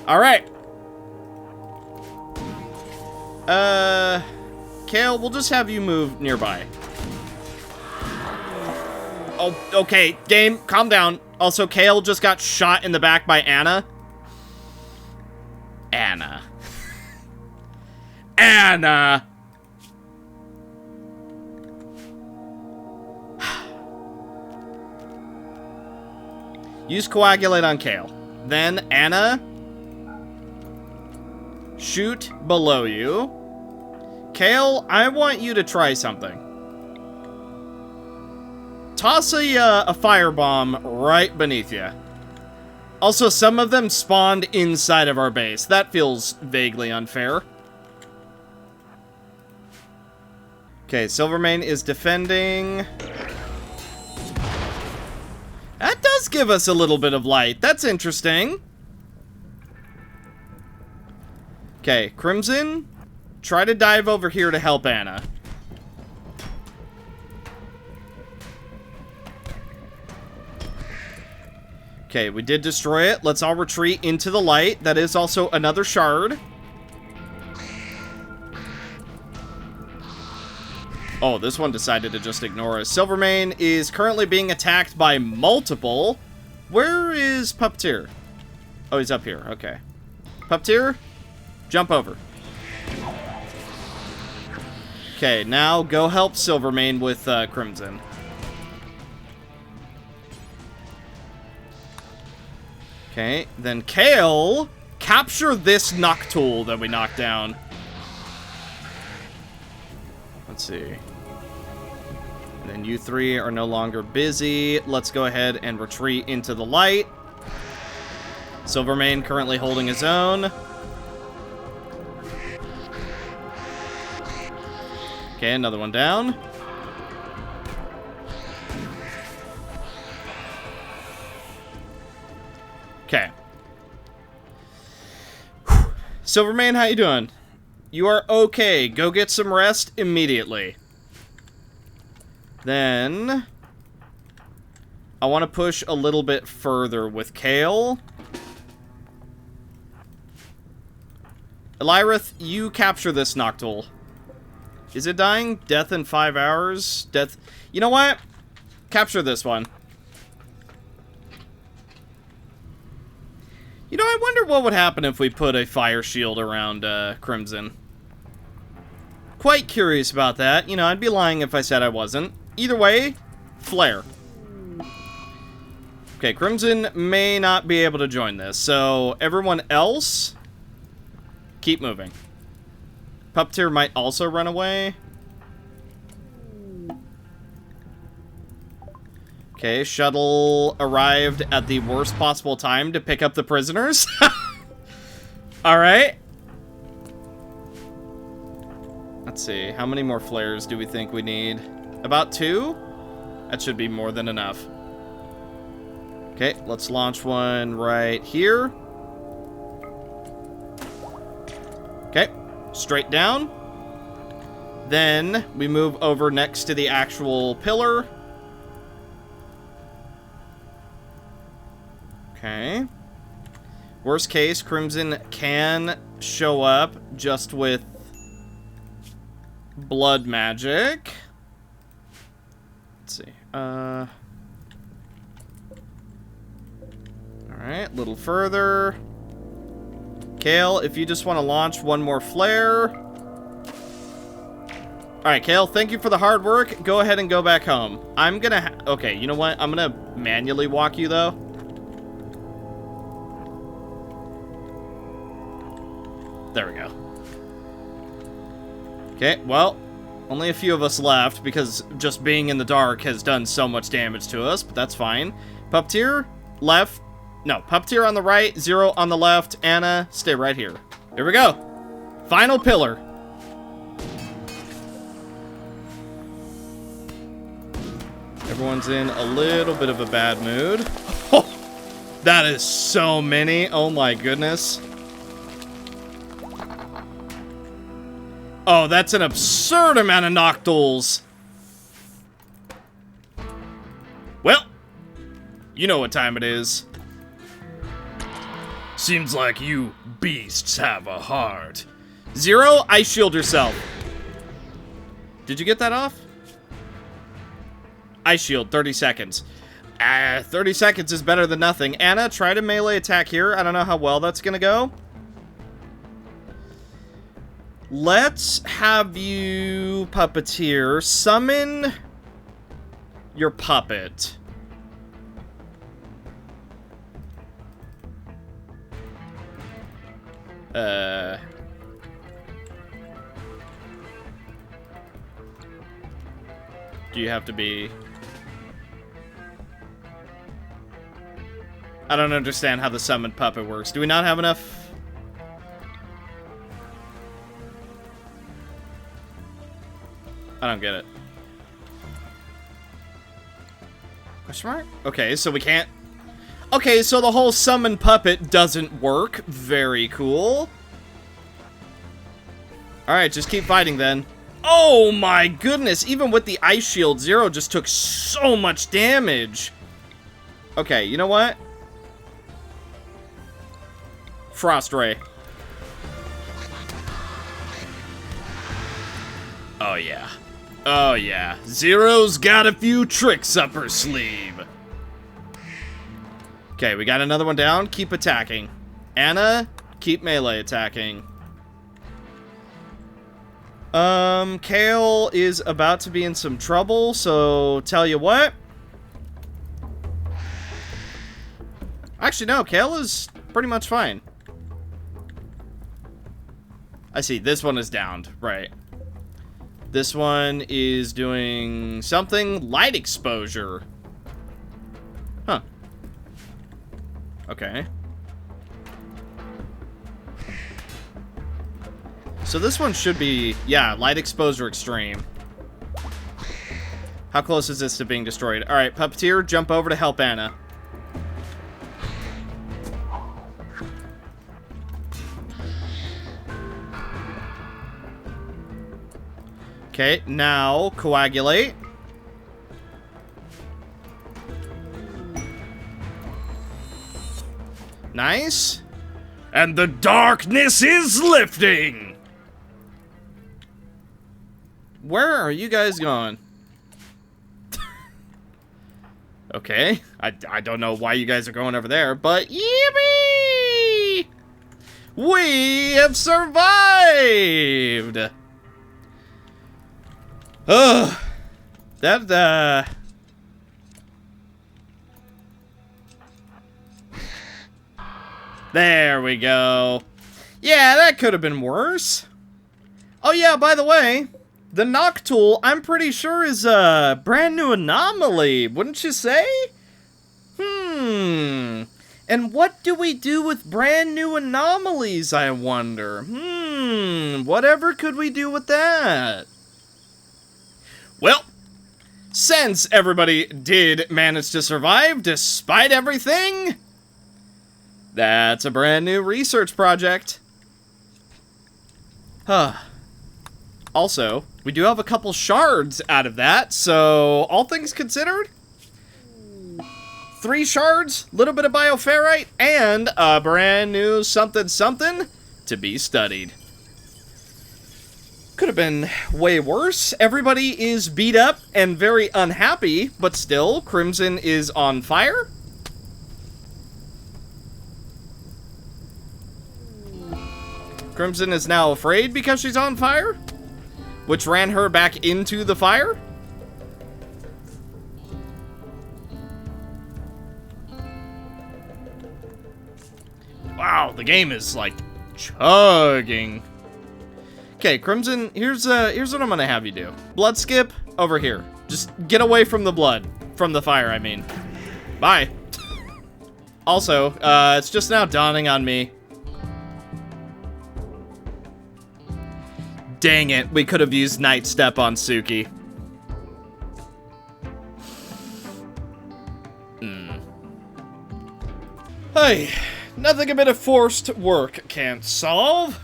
Alright. Kale, we'll just have you move nearby. Oh, okay, game, calm down. Also, Kale just got shot in the back by Anna. Anna. Anna! Use Coagulate on Kale. Then Anna, shoot below you. Kale, I want you to try something. Toss a firebomb right beneath you. Also, some of them spawned inside of our base. That feels vaguely unfair. Okay, Silvermane is defending. That does give us a little bit of light. That's interesting. Okay, Crimson, try to dive over here to help Anna. Okay, we did destroy it. Let's all retreat into the light. That is also another shard. Oh, this one decided to just ignore us. Silvermane is currently being attacked by multiple. Where is Puppeteer? Oh, he's up here. Okay. Puppeteer, jump over. Okay, now go help Silvermane with Crimson. Okay, then Kale, capture this Noctool that we knocked down. Let's see. And then you three are no longer busy. Let's go ahead and retreat into the light. Silvermane currently holding his own. Okay, another one down. Okay. Silvermane, how you doing? You are okay. Go get some rest immediately. Then I want to push a little bit further with Kale. Elyrith, you capture this Noctool. Is it dying? Death in 5 hours? Death... You know what? Capture this one. You know, I wonder what would happen if we put a fire shield around Crimson. Quite curious about that. You know, I'd be lying if I said I wasn't. Either way, flare. Okay, Crimson may not be able to join this, so everyone else, keep moving. Puppeteer might also run away. Okay, shuttle arrived at the worst possible time to pick up the prisoners. Alright. Let's see, how many more flares do we think we need? About 2? That should be more than enough. Okay, let's launch one right here. Okay, straight down. Then we move over next to the actual pillar. Okay. Worst case, Crimson can show up just with blood magic. Let's see. Alright, a little further. Kale, if you just want to launch one more flare. Alright, Kale, thank you for the hard work. Go ahead and go back home. I'm gonna... Okay, you know what? I'm gonna manually walk you, though. There we go. Okay, well, only a few of us left because just being in the dark has done so much damage to us, but that's fine. Puppeteer, left. No, Puppeteer on the right, Zero on the left. Anna, stay right here. Here we go. Final pillar. Everyone's in a little bit of a bad mood. Oh, that is so many. Oh my goodness. Oh, that's an absurd amount of Noctools. Well, you know what time it is. Seems like you beasts have a heart. Zero, ice shield yourself. Did you get that off? Ice shield, 30 seconds. 30 seconds is better than nothing. Anna, try to melee attack here. I don't know how well that's gonna go. Let's have you, Puppeteer, summon your puppet. Do you have to be... I don't understand how the summoned puppet works. Do we not have enough? I don't get it. Question mark? Okay, so we can't... Okay, so the whole summon puppet doesn't work. Very cool. Alright, just keep fighting then. Oh my goodness, even with the ice shield, Zero just took so much damage. Okay, you know what? Frost Ray. Oh yeah. Oh yeah. Zero's got a few tricks up her sleeve. Okay, we got another one down. Keep attacking. Anna, keep melee attacking. Kale is about to be in some trouble, so tell you what. Actually, no, Kale is pretty much fine. I see, this one is downed, right. This one is doing something, light exposure. Huh. Okay. So this one should be, yeah, light exposure extreme. How close is this to being destroyed? Alright, Puppeteer, jump over to help Anna. Okay, now coagulate. Nice. And the darkness is lifting! Where are you guys going? Okay, I don't know why you guys are going over there, but yippee! We have survived! Ugh. That, There we go. Yeah, that could have been worse. Oh yeah, by the way, the knock tool, I'm pretty sure is a brand new anomaly, wouldn't you say? And what do we do with brand new anomalies, I wonder? Whatever could we do with that? Well, since everybody did manage to survive despite everything, that's a brand new research project. Also, we do have a couple shards out of that, so all things considered, 3 shards, little bit of bioferrite, and a brand new something to be studied. Could have been way worse. Everybody is beat up and very unhappy, but still, Crimson is on fire. Crimson is now afraid because she's on fire, which ran her back into the fire. Wow, the game is like chugging. Okay, Crimson, here's what I'm gonna have you do. Blood skip over here. Just get away from the blood. From the fire, I mean. Bye. Also, it's just now dawning on me. Dang it, we could have used Night Step on Suki. Hey, nothing a bit of forced work can't solve.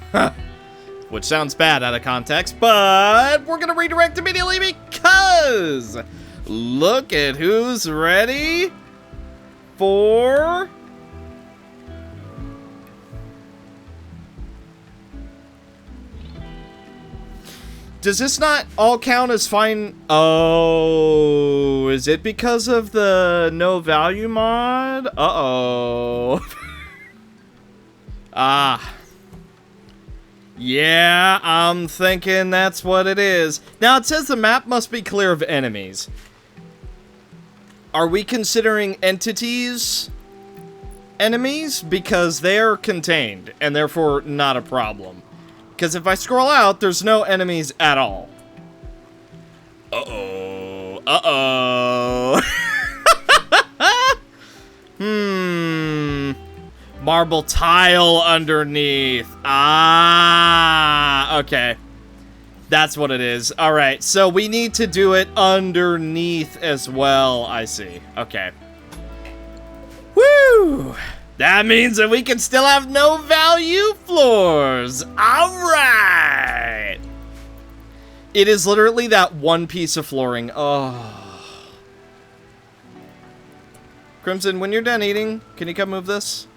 Which sounds bad out of context, but we're gonna redirect immediately because look at who's ready for... Does this not all count as fine? Oh, is it because of the no value mod? Uh-oh. Ah. Yeah, I'm thinking that's what it is. Now, it says the map must be clear of enemies. Are we considering entities enemies because they're contained and therefore not a problem. Because if I scroll out, there's no enemies at all. Uh-oh. Uh-oh. Marble tile underneath. Ah, okay. That's what it is. All right, so we need to do it underneath as well. I see. Okay. Woo! That means that we can still have no value floors. All right. It is literally that one piece of flooring. Oh. Crimson, when you're done eating, can you come move this?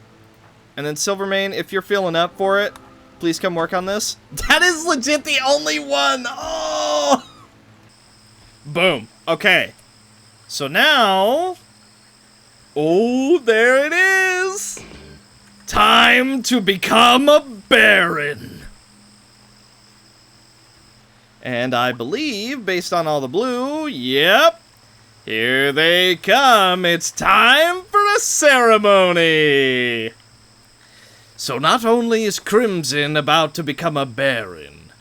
And then Silvermane, if you're feeling up for it, please come work on this. That is legit the only one. Oh. Boom. Okay. So now... Oh, there it is! Time to become a Baron! And I believe, based on all the blue, yep, here they come. It's time for a ceremony! So not only is Crimson about to become a Baron,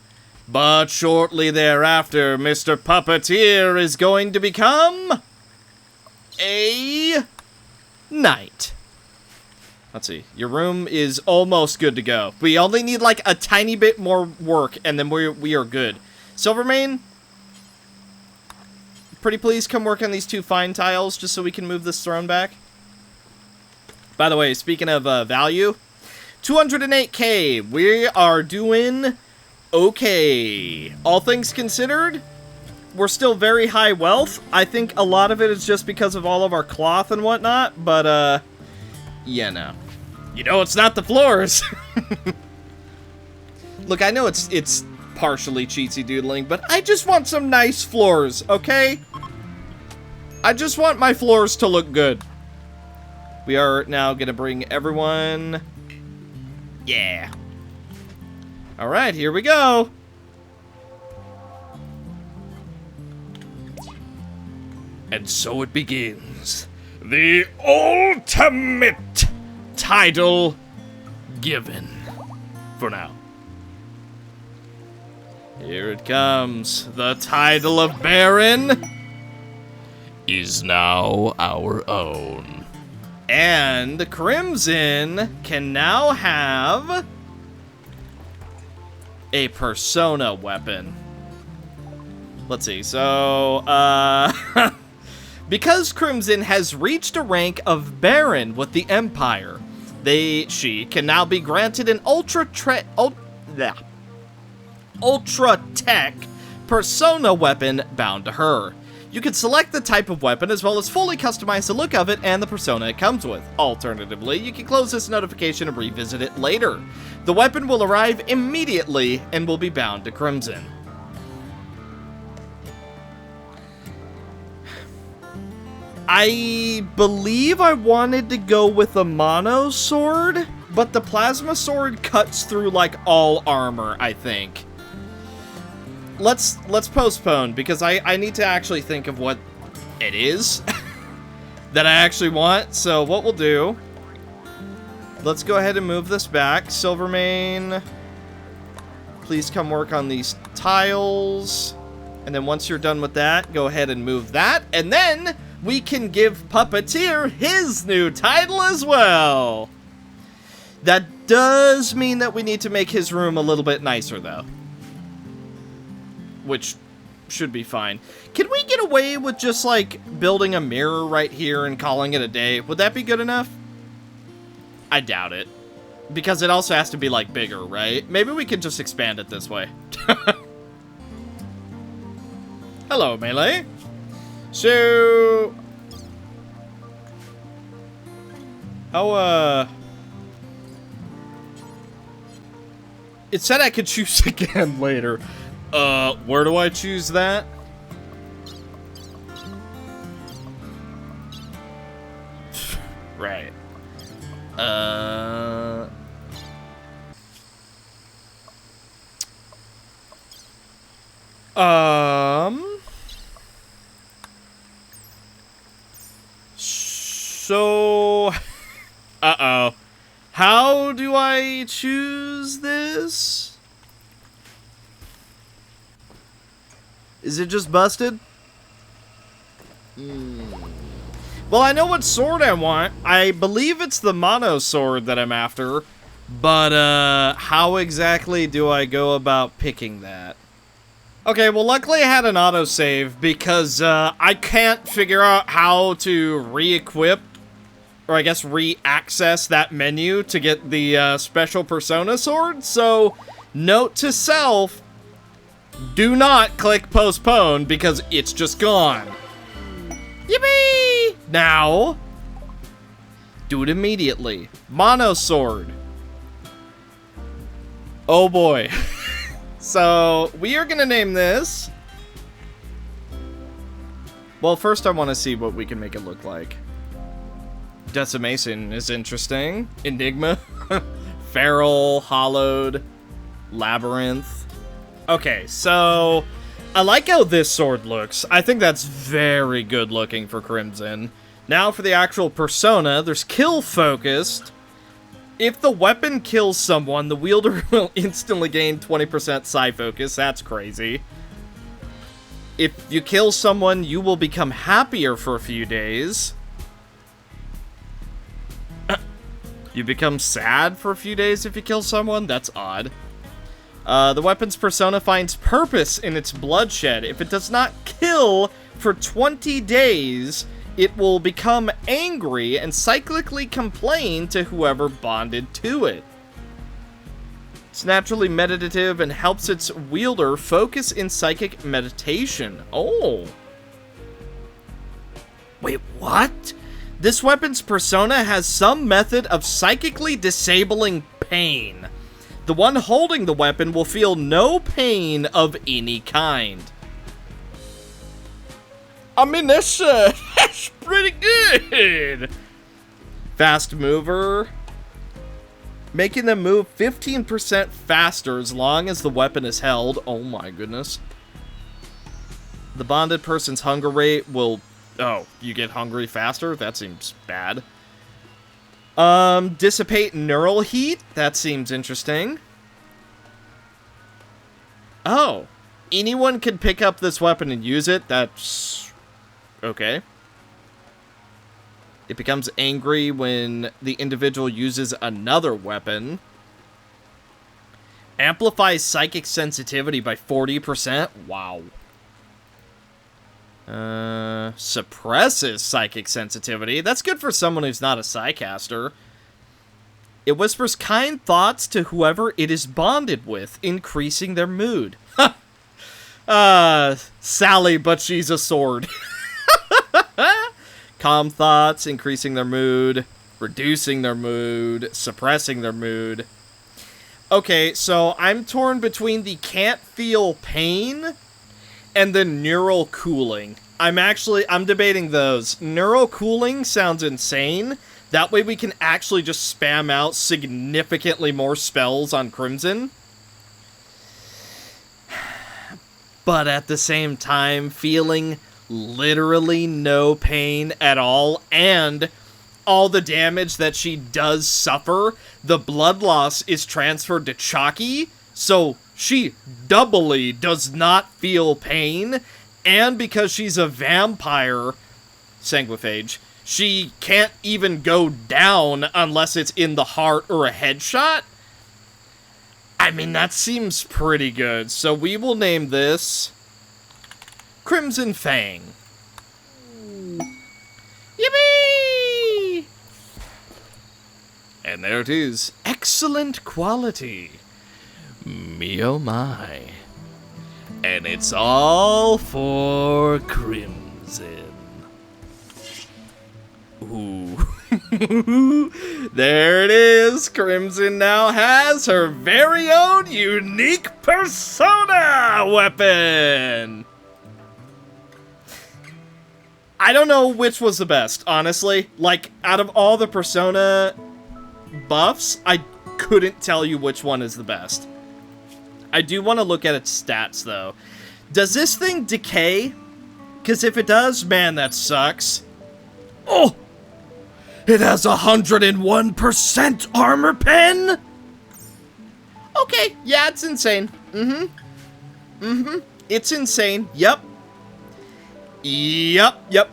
but shortly thereafter, Mr. Puppeteer is going to become a... Knight. Let's see. Your room is almost good to go. We only need like a tiny bit more work and then we are good. Silvermane, pretty please come work on these 2 fine tiles just so we can move this throne back. By the way, speaking of value, 208k. We are doing okay. All things considered, we're still very high wealth. I think a lot of it is just because of all of our cloth and whatnot, but, yeah, no. You know, it's not the floors. Look, I know it's partially cheatsy doodling, but I just want some nice floors, okay? I just want my floors to look good. We are now gonna bring everyone... Yeah. Alright, here we go. And so it begins. The ultimate title given. For now. Here it comes. The title of Baron Is now our own. And Crimson can now have a persona weapon. Let's see. So, because Crimson has reached a rank of Baron with the Empire, she can now be granted an ultra tech persona weapon bound to her. You can select the type of weapon as well as fully customize the look of it and the persona it comes with. Alternatively, you can close this notification and revisit it later. The weapon will arrive immediately and will be bound to Crimson. I believe I wanted to go with a mono sword, but the plasma sword cuts through like all armor, I think. Let's postpone because I need to actually think of what it is that I actually want. So what we'll do, let's go ahead and move this back. Silvermane, please come work on these tiles. And then once you're done with that, go ahead and move that. And then we can give Puppeteer his new title as well. That does mean that we need to make his room a little bit nicer, though. Which should be fine. Can we get away with just, like, building a mirror right here and calling it a day? Would that be good enough? I doubt it. Because it also has to be, like, bigger, right? Maybe we could just expand it this way. Hello, Melee. So... how, it said I could choose again later. Where do I choose that? Right. So Uh-oh. How do I choose this? Is it just busted? Well, I know what sword I want. I believe it's the mono sword that I'm after. But, how exactly do I go about picking that? Okay, well, luckily I had an autosave because, I can't figure out how to re-equip, or I guess re-access that menu to get the, special Persona sword. So, note to self, do not click postpone because it's just gone. Yippee! Now, do it immediately. Mono sword. Oh boy. So, we are gonna name this. Well, first I want to see what we can make it look like. Decimation is interesting. Enigma. Feral, Hollowed, Labyrinth. Okay, so I like how this sword looks. I think that's very good looking for Crimson. Now for the actual persona, there's kill focused. If the weapon kills someone, the wielder will instantly gain 20% psi focus. That's crazy. If you kill someone, you will become happier for a few days. You become sad for a few days if you kill someone? That's odd. The weapon's persona finds purpose in its bloodshed. If it does not kill for 20 days, it will become angry and cyclically complain to whoever bonded to it. It's naturally meditative and helps its wielder focus in psychic meditation. Oh. Wait, what? This weapon's persona has some method of psychically disabling pain. The one holding the weapon will feel no pain of any kind. I mean, that's pretty good. Fast mover. Making them move 15% faster as long as the weapon is held. Oh my goodness. The bonded person's hunger rate will... Oh, you get hungry faster? That seems bad. Dissipate neural heat? That seems interesting. Oh. Anyone can pick up this weapon and use it? That's... okay. It becomes angry when the individual uses another weapon. Amplifies psychic sensitivity by 40%? Wow. Suppresses psychic sensitivity. That's good for someone who's not a psycaster. It whispers kind thoughts to whoever it is bonded with, increasing their mood. Sally, but she's a sword. Calm thoughts, increasing their mood, reducing their mood, suppressing their mood. Okay, so I'm torn between the can't feel pain and the neural cooling. I'm debating those. Neural cooling sounds insane. That way we can actually just spam out significantly more spells on Crimson. But at the same time, feeling literally no pain at all, and all the damage that she does suffer, the blood loss is transferred to Chalky, so she doubly does not feel pain, and because she's a vampire, sanguiphage, she can't even go down unless it's in the heart or a headshot. I mean, that seems pretty good, so we will name this Crimson Fang. Yippee! And there it is. Excellent quality. Me oh my. And it's all for Crimson. Ooh. There it is. Crimson now has her very own unique persona weapon. I don't know which was the best, honestly. Like, out of all the persona buffs, I couldn't tell you which one is the best. I do want to look at its stats, though. Does this thing decay? Because if it does, man, that sucks. Oh! It has 101% armor pen? Okay, yeah, it's insane. It's insane. Yep. Yep.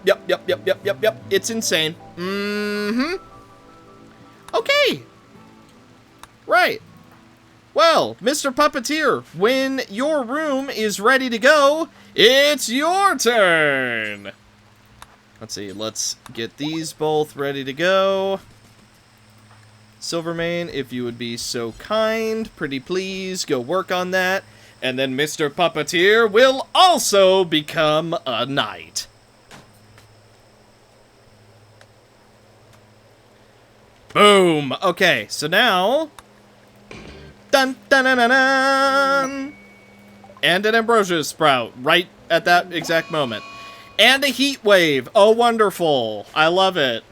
It's insane. Okay. Right. Well, Mr. Puppeteer, when your room is ready to go, it's your turn. Let's see, let's get these both ready to go. Silvermane, if you would be so kind, pretty please, go work on that. And then Mr. Puppeteer will also become a knight. Boom! Okay, so now... Dun dun dun dun dun! And an ambrosia sprout, right at that exact moment. And a heat wave! Oh, wonderful! I love it.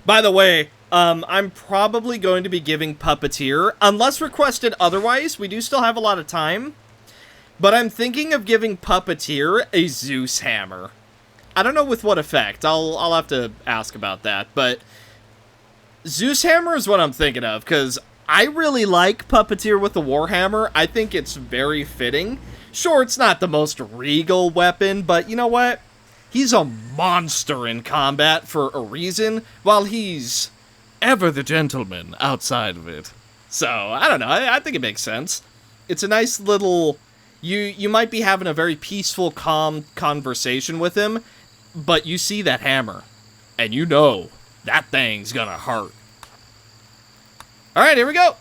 By the way, I'm probably going to be giving Puppeteer, unless requested otherwise, we do still have a lot of time, but I'm thinking of giving Puppeteer a Zeus hammer. I don't know with what effect, I'll have to ask about that, but Zeus hammer is what I'm thinking of, because I really like Puppeteer with the Warhammer. I think it's very fitting. Sure, it's not the most regal weapon, but you know what? He's a monster in combat for a reason, while he's ever the gentleman outside of it. So, I don't know, I think it makes sense. It's a nice little... You might be having a very peaceful, calm conversation with him, but you see that hammer, and you know that thing's gonna hurt. Alright, here we go!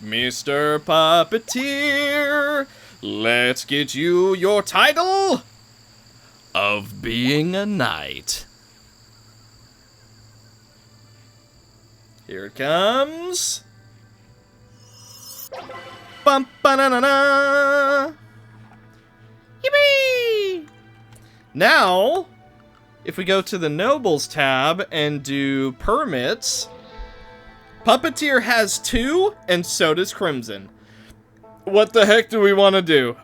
Mr. Puppeteer, let's get you your title of being a knight. Here it comes. Bum ba na na na. Yippee! Now, if we go to the Nobles tab and do permits, Puppeteer has 2, and so does Crimson. What the heck do we want to do?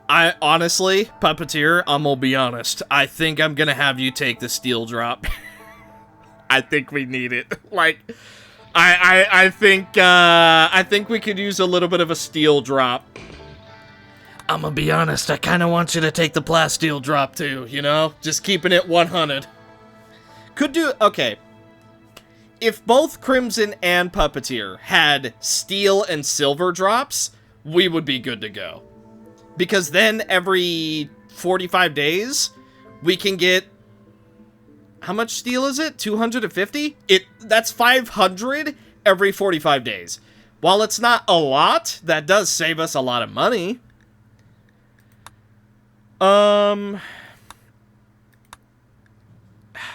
I honestly, Puppeteer, I'm gonna be honest. I think I'm gonna have you take the steel drop. I think we need it. Like, I think we could use a little bit of a steel drop. I'm gonna be honest. I kind of want you to take the plasteel drop too. You know, just keeping it 100. Could do okay. If both Crimson and Puppeteer had steel and silver drops, we would be good to go. Because then every 45 days, we can get... How much steel is it? 250? That's 500 every 45 days. While it's not a lot, that does save us a lot of money.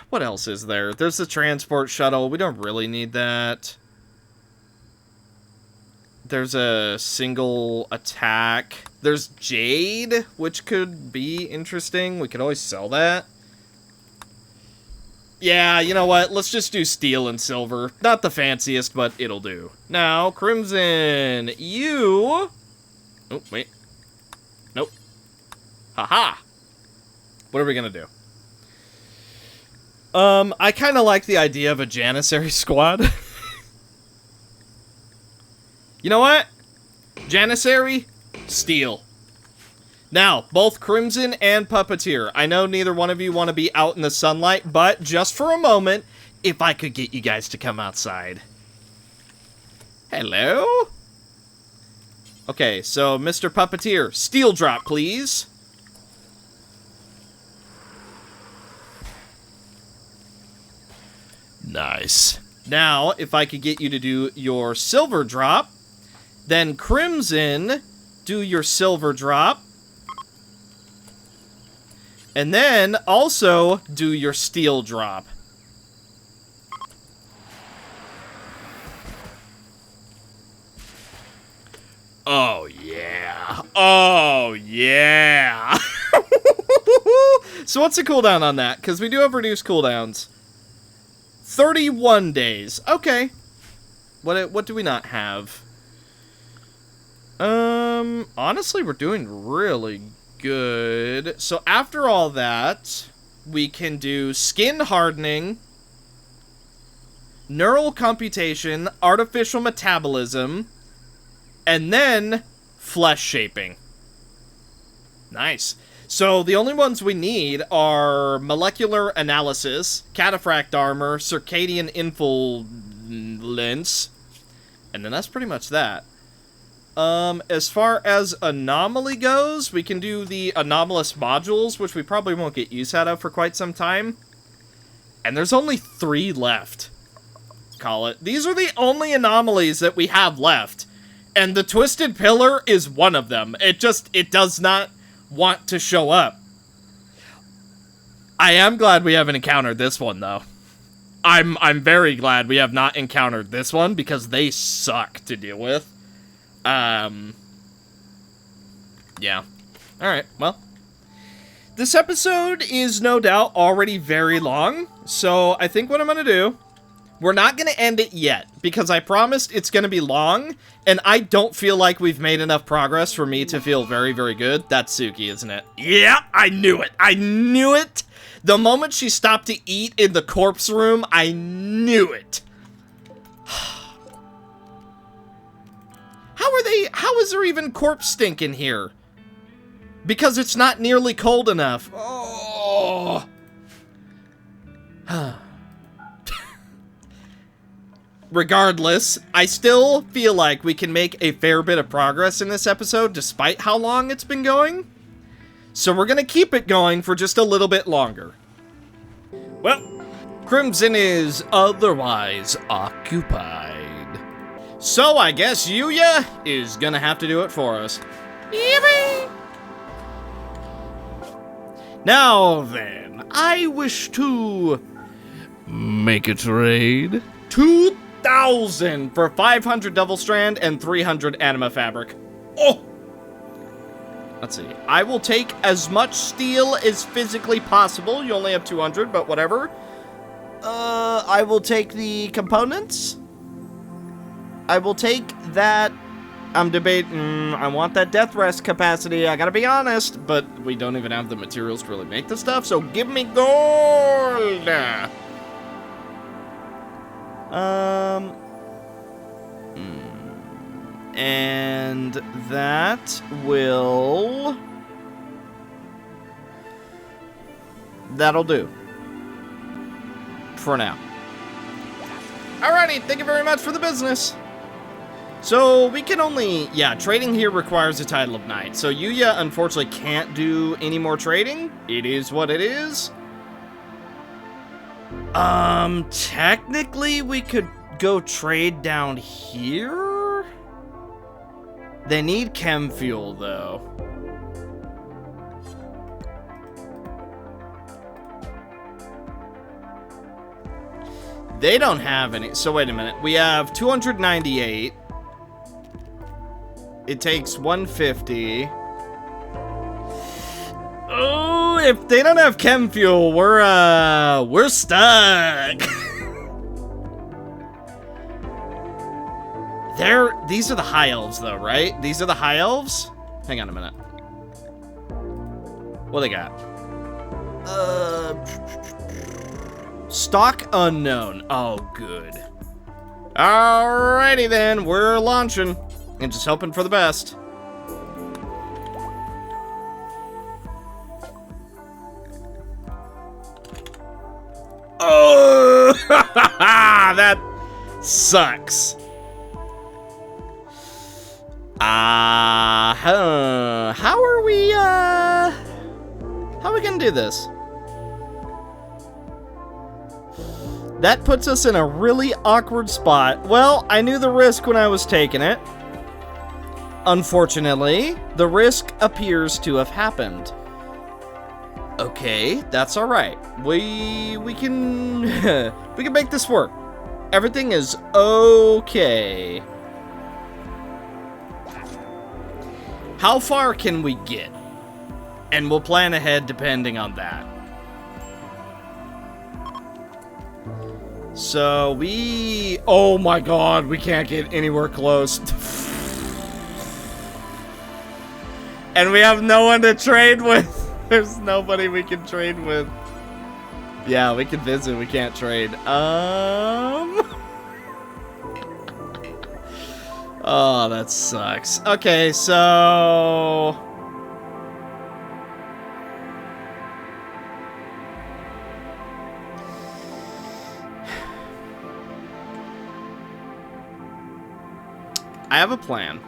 What else is there? There's the transport shuttle. We don't really need that. There's a single attack. There's Jade, which could be interesting. We could always sell that. Yeah, you know what? Let's just do steel and silver. Not the fanciest, but it'll do. Now, Crimson, you... Oh, wait. Nope. Haha. What are we gonna do? I kind of like the idea of a Janissary squad. You know what? Janissary, steel. Now, both Crimson and Puppeteer. I know neither one of you want to be out in the sunlight, but just for a moment, if I could get you guys to come outside. Hello? Okay, so Mr. Puppeteer, steel drop, please. Nice. Now, if I could get you to do your silver drop, then Crimson, do your silver drop. And then also do your steel drop. Oh, yeah. Oh, yeah. So what's the cooldown on that? Because we do have reduced cooldowns. 31 days. Okay. What do we not have? Honestly, we're doing really good. So after all that, we can do skin hardening, neural computation, artificial metabolism, and then flesh shaping. Nice. So the only ones we need are molecular analysis, cataphract armor, circadian influence, and then that's pretty much that. As far as anomaly goes, we can do the anomalous modules, which we probably won't get use out of for quite some time. And there's only 3 left. Call it. These are the only anomalies that we have left. And the Twisted Pillar is one of them. It does not want to show up. I am glad we haven't encountered this one, though. I'm very glad we have not encountered this one, because they suck to deal with. Yeah. Alright, well. This episode is no doubt already very long, so I think what I'm gonna do, we're not gonna end it yet, because I promised it's gonna be long, and I don't feel like we've made enough progress for me to feel very, very good. That's Suki, isn't it? Yeah, I knew it! I knew it! The moment she stopped to eat in the corpse room, I knew it! How is there even corpse stink in here? Because it's not nearly cold enough. Oh. Regardless, I still feel like we can make a fair bit of progress in this episode, despite how long it's been going. So we're gonna keep it going for just a little bit longer. Well, Crimson is otherwise occupied. So I guess Yuya is gonna have to do it for us. Yippee! Now then, I wish to Make a trade. 2,000 for 500 Devil Strand and 300 Anima Fabric. Oh! Let's see. I will take as much steel as physically possible. You only have 200, but whatever. I will take the components. I will take that. I'm debating. I want that death rest capacity. I gotta be honest, but we don't even have the materials to really make the stuff, so give me gold! And that will... That'll do. For now. Alrighty, thank you very much for the business. So, we can only... Yeah, trading here requires a title of knight. So, Yuya, unfortunately, can't do any more trading. It is what it is. Technically, we could go trade down here? They need chem fuel, though. They don't have any. So, wait a minute. We have 298. It takes 150. Oh, if they don't have chem fuel, we're stuck. These are the high elves, though, right? These are the high elves? Hang on a minute. What they got? Stock unknown. Oh, good. Alrighty then, we're launching. And just hoping for the best. Oh, that sucks. How are we gonna do this? That puts us in a really awkward spot. Well, I knew the risk when I was taking it. Unfortunately, the risk appears to have happened. Okay, that's all right. We can we can make this work. Everything is okay. How far can we get? And we'll plan ahead depending on that. So oh my god, we can't get anywhere close. And we have no one to trade with. There's nobody we can trade with. Yeah, we can visit. We can't trade. Oh, that sucks. Okay, so... I have a plan.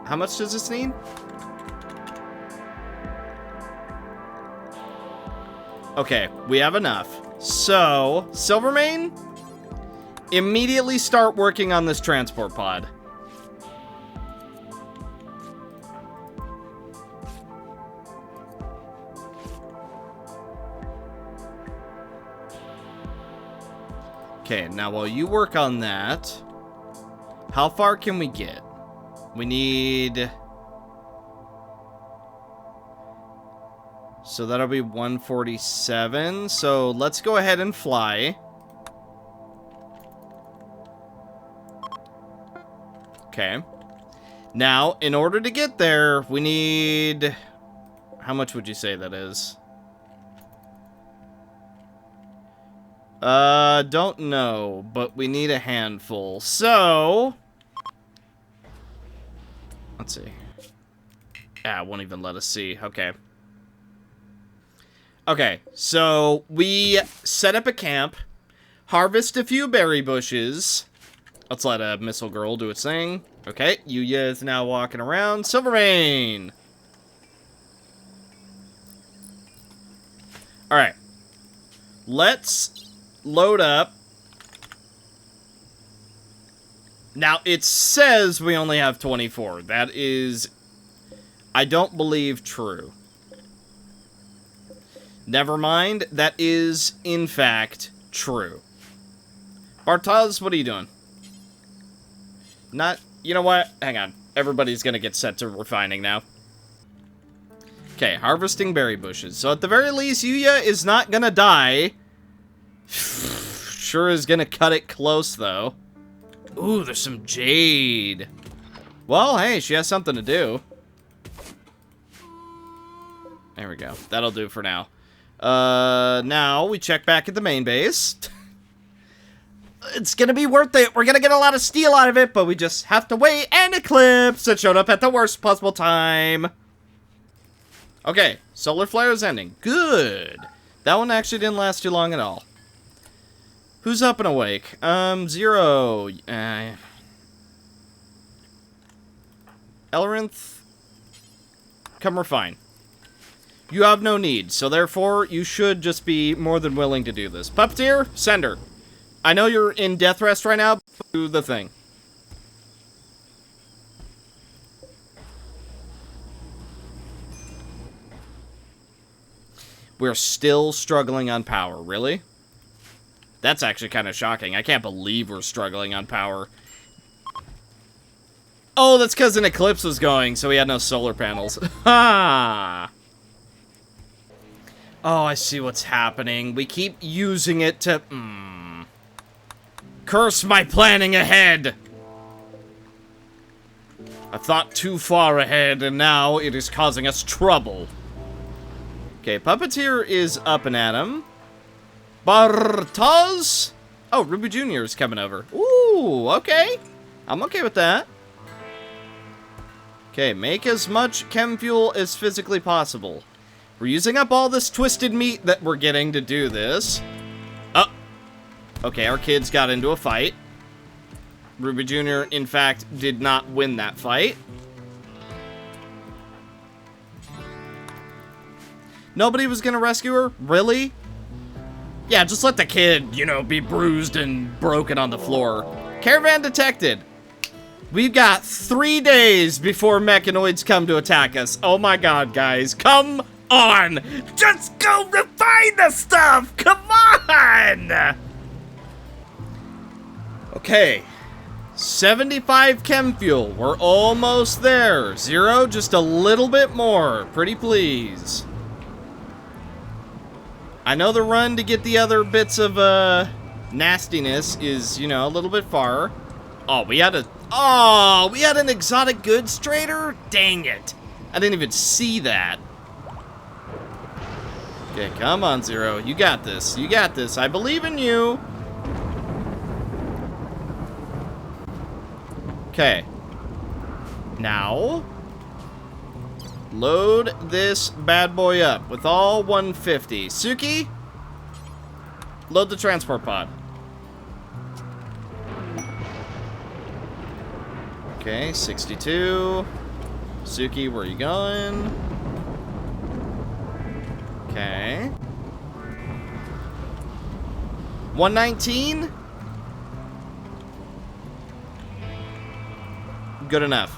How much does this need? Okay, we have enough. So, Silvermane, immediately start working on this transport pod. Okay, now while you work on that, how far can we get? We need... So that'll be 147. So let's go ahead and fly. Okay. Now, in order to get there, we need... How much would you say that is? Don't know, but we need a handful. So... Let's see. Ah, it won't even let us see. Okay. Okay, so we set up a camp, harvest a few berry bushes. Let's let a missile girl do its thing. Okay, Yuya is now walking around. Silvermane! Alright. Let's load up. Now, it says we only have 24. That is, I don't believe, true. Never mind, that is, in fact, true. Bartaz, what are you doing? Not, you know what? Hang on. Everybody's gonna get set to refining now. Okay, harvesting berry bushes. So at the very least, Yuya is not gonna die. Sure is gonna cut it close, though. Ooh, there's some jade. Well, hey, she has something to do. There we go. That'll do for now. Now we check back at the main base. It's gonna be worth it. We're gonna get a lot of steel out of it, but we just have to wait. And Eclipse! It showed up at the worst possible time. Okay, solar flare is ending. Good. That one actually didn't last too long at all. Who's up and awake? Zero. Elrinth. Come refine. You have no need, so therefore, you should just be more than willing to do this. Puppeteer, send her. I know you're in death rest right now, but do the thing. We're still struggling on power, really? That's actually kind of shocking. I can't believe we're struggling on power. Oh, that's because an eclipse was going, so we had no solar panels. Ha! Oh, I see what's happening. We keep using it to... Curse my planning ahead! I thought too far ahead, and now it is causing us trouble. Okay, Puppeteer is up and at him. Bartaz? Oh, Ruby Jr. is coming over. Ooh, okay. I'm okay with that. Okay, make as much chem fuel as physically possible. We're using up all this twisted meat that we're getting to do this. Oh. Okay, our kids got into a fight. Ruby Jr., in fact, did not win that fight. Nobody was gonna rescue her? Really? Yeah, just let the kid, you know, be bruised and broken on the floor. Caravan detected. We've got 3 days before mechanoids come to attack us. Oh my god, guys. Come on! Just go refine the stuff! Come on! Okay. 75 chem fuel. We're almost there. Zero, just a little bit more. Pretty please. I know the run to get the other bits of nastiness is, you know, a little bit far. Oh, we had an exotic goods trader? Dang it. I didn't even see that. Okay, come on, Zero. You got this. You got this. I believe in you. Okay. Now, load this bad boy up with all 150. Suki, load the transport pod. Okay, 62. Suki, where are you going? Okay. 119? Good enough.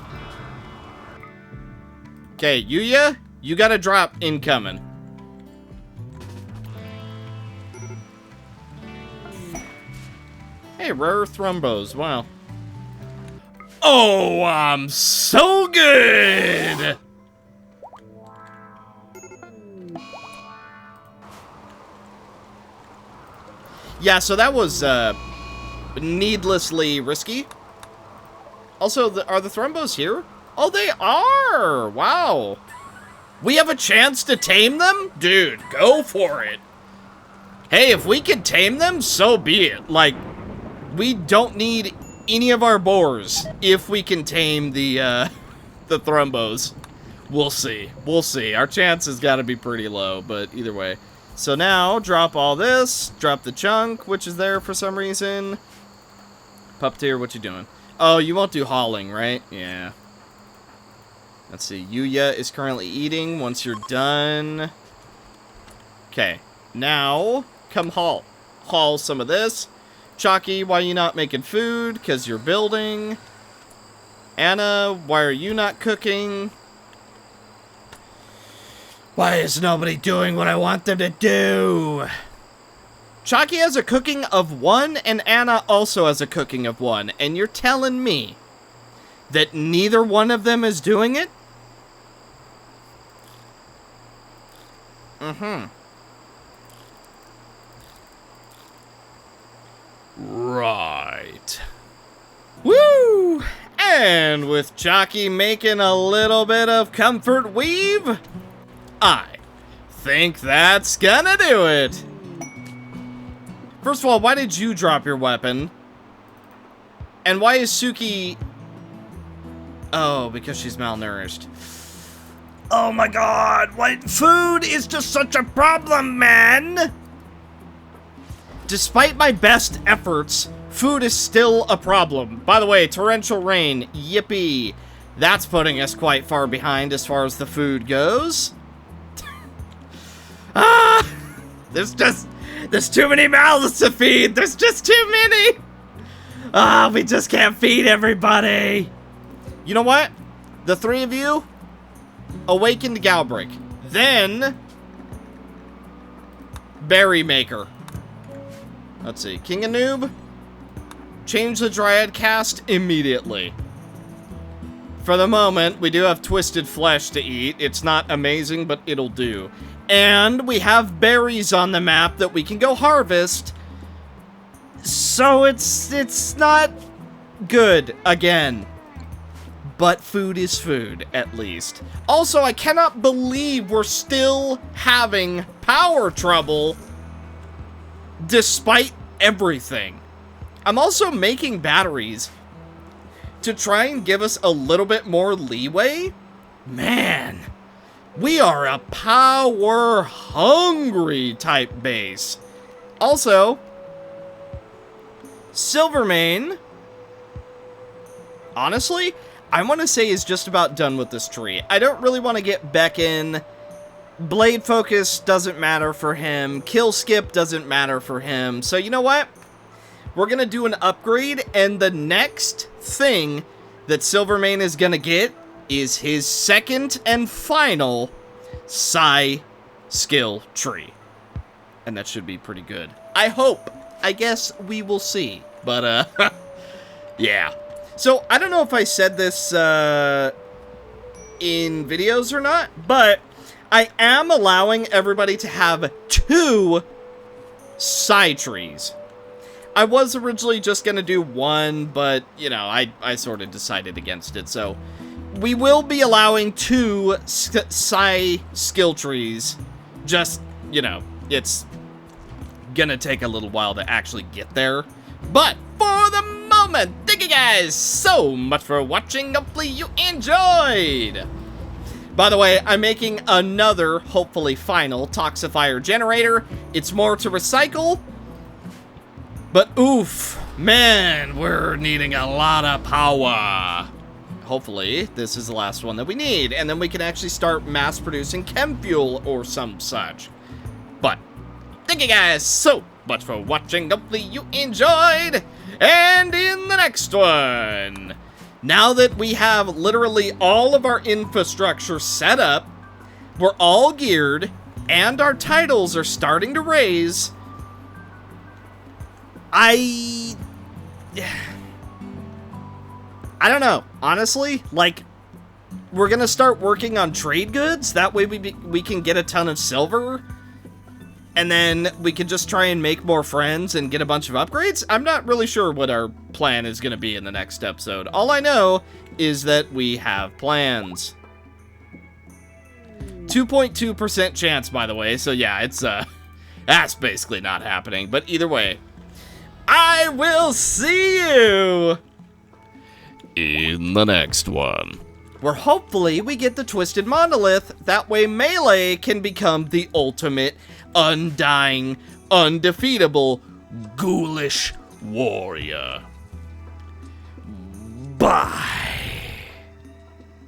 Okay, Yuya, you got a drop incoming. Hey, rare thrombos, wow. Oh, I'm so good! Yeah, so that was, needlessly risky. Also, are the thrombos here? Oh, they are! Wow. We have a chance to tame them? Dude, go for it. Hey, if we can tame them, so be it. Like, we don't need any of our boars if we can tame the thrombos. We'll see. We'll see. Our chance has got to be pretty low, but either way. So now, drop all this. Drop the chunk, which is there for some reason. Puppeteer, what you doing? Oh, you won't do hauling, right? Yeah. Let's see. Yuya is currently eating. Once you're done. Okay. Now, come haul. Haul some of this. Chalky, why are you not making food? Because you're building. Anna, why are you not cooking? Why is nobody doing what I want them to do? Chalky has a cooking of 1, and Anna also has a cooking of 1. And you're telling me that neither one of them is doing it? Mm-hmm. Right. Woo! And with Chalky making a little bit of comfort weave, I think that's gonna do it. First of all, why did you drop your weapon? And why is Suki... Oh, because she's malnourished. Oh my god, what? Food is just such a problem, man! Despite my best efforts, food is still a problem. By the way, torrential rain, yippee. That's putting us quite far behind as far as the food goes. There's too many mouths to feed. There's just too many. We just can't feed everybody. You know what? The three of you, awaken to Galbrick. Then, Berry Maker. Let's see. King Anoob, change the Dryad cast immediately. For the moment, we do have twisted flesh to eat. It's not amazing, but it'll do. And we have berries on the map that we can go harvest. So it's not good again. But food is food, at least. Also, I cannot believe we're still having power trouble despite everything. I'm also making batteries to try and give us a little bit more leeway. Man, we are a power-hungry type base. Also, Silvermane, honestly, I want to say is just about done with this tree. I don't really want to get Beck in. Blade Focus doesn't matter for him. Kill Skip doesn't matter for him. So you know what? We're going to do an upgrade, and the next thing that Silvermane is going to get is his second and final Psi skill tree. And that should be pretty good. I hope. I guess we will see. But, yeah. So, I don't know if I said this in videos or not, but I am allowing everybody to have 2 Psi trees. I was originally just going to do one, but, you know, I sort of decided against it. So we will be allowing 2 psi skill trees. Just, you know, it's going to take a little while to actually get there. But for the moment, thank you guys so much for watching. Hopefully you enjoyed. By the way, I'm making another, hopefully final, toxifier generator. It's more to recycle. But oof, man, we're needing a lot of power. Hopefully, this is the last one that we need, and then we can actually start mass producing chem fuel or some such. But thank you guys so much for watching. Hopefully you enjoyed. And in the next one, now that we have literally all of our infrastructure set up, we're all geared, and our titles are starting to raise, I don't know. Honestly, like, we're gonna start working on trade goods. That way we can get a ton of silver. And then we can just try and make more friends and get a bunch of upgrades. I'm not really sure what our plan is gonna be in the next episode. All I know is that we have plans. 2.2% chance, by the way. So yeah, it's, that's basically not happening. But either way, I will see you In the next one. where hopefully we get the Twisted Monolith. That way Melee can become the ultimate, undying, undefeatable, ghoulish warrior. Bye.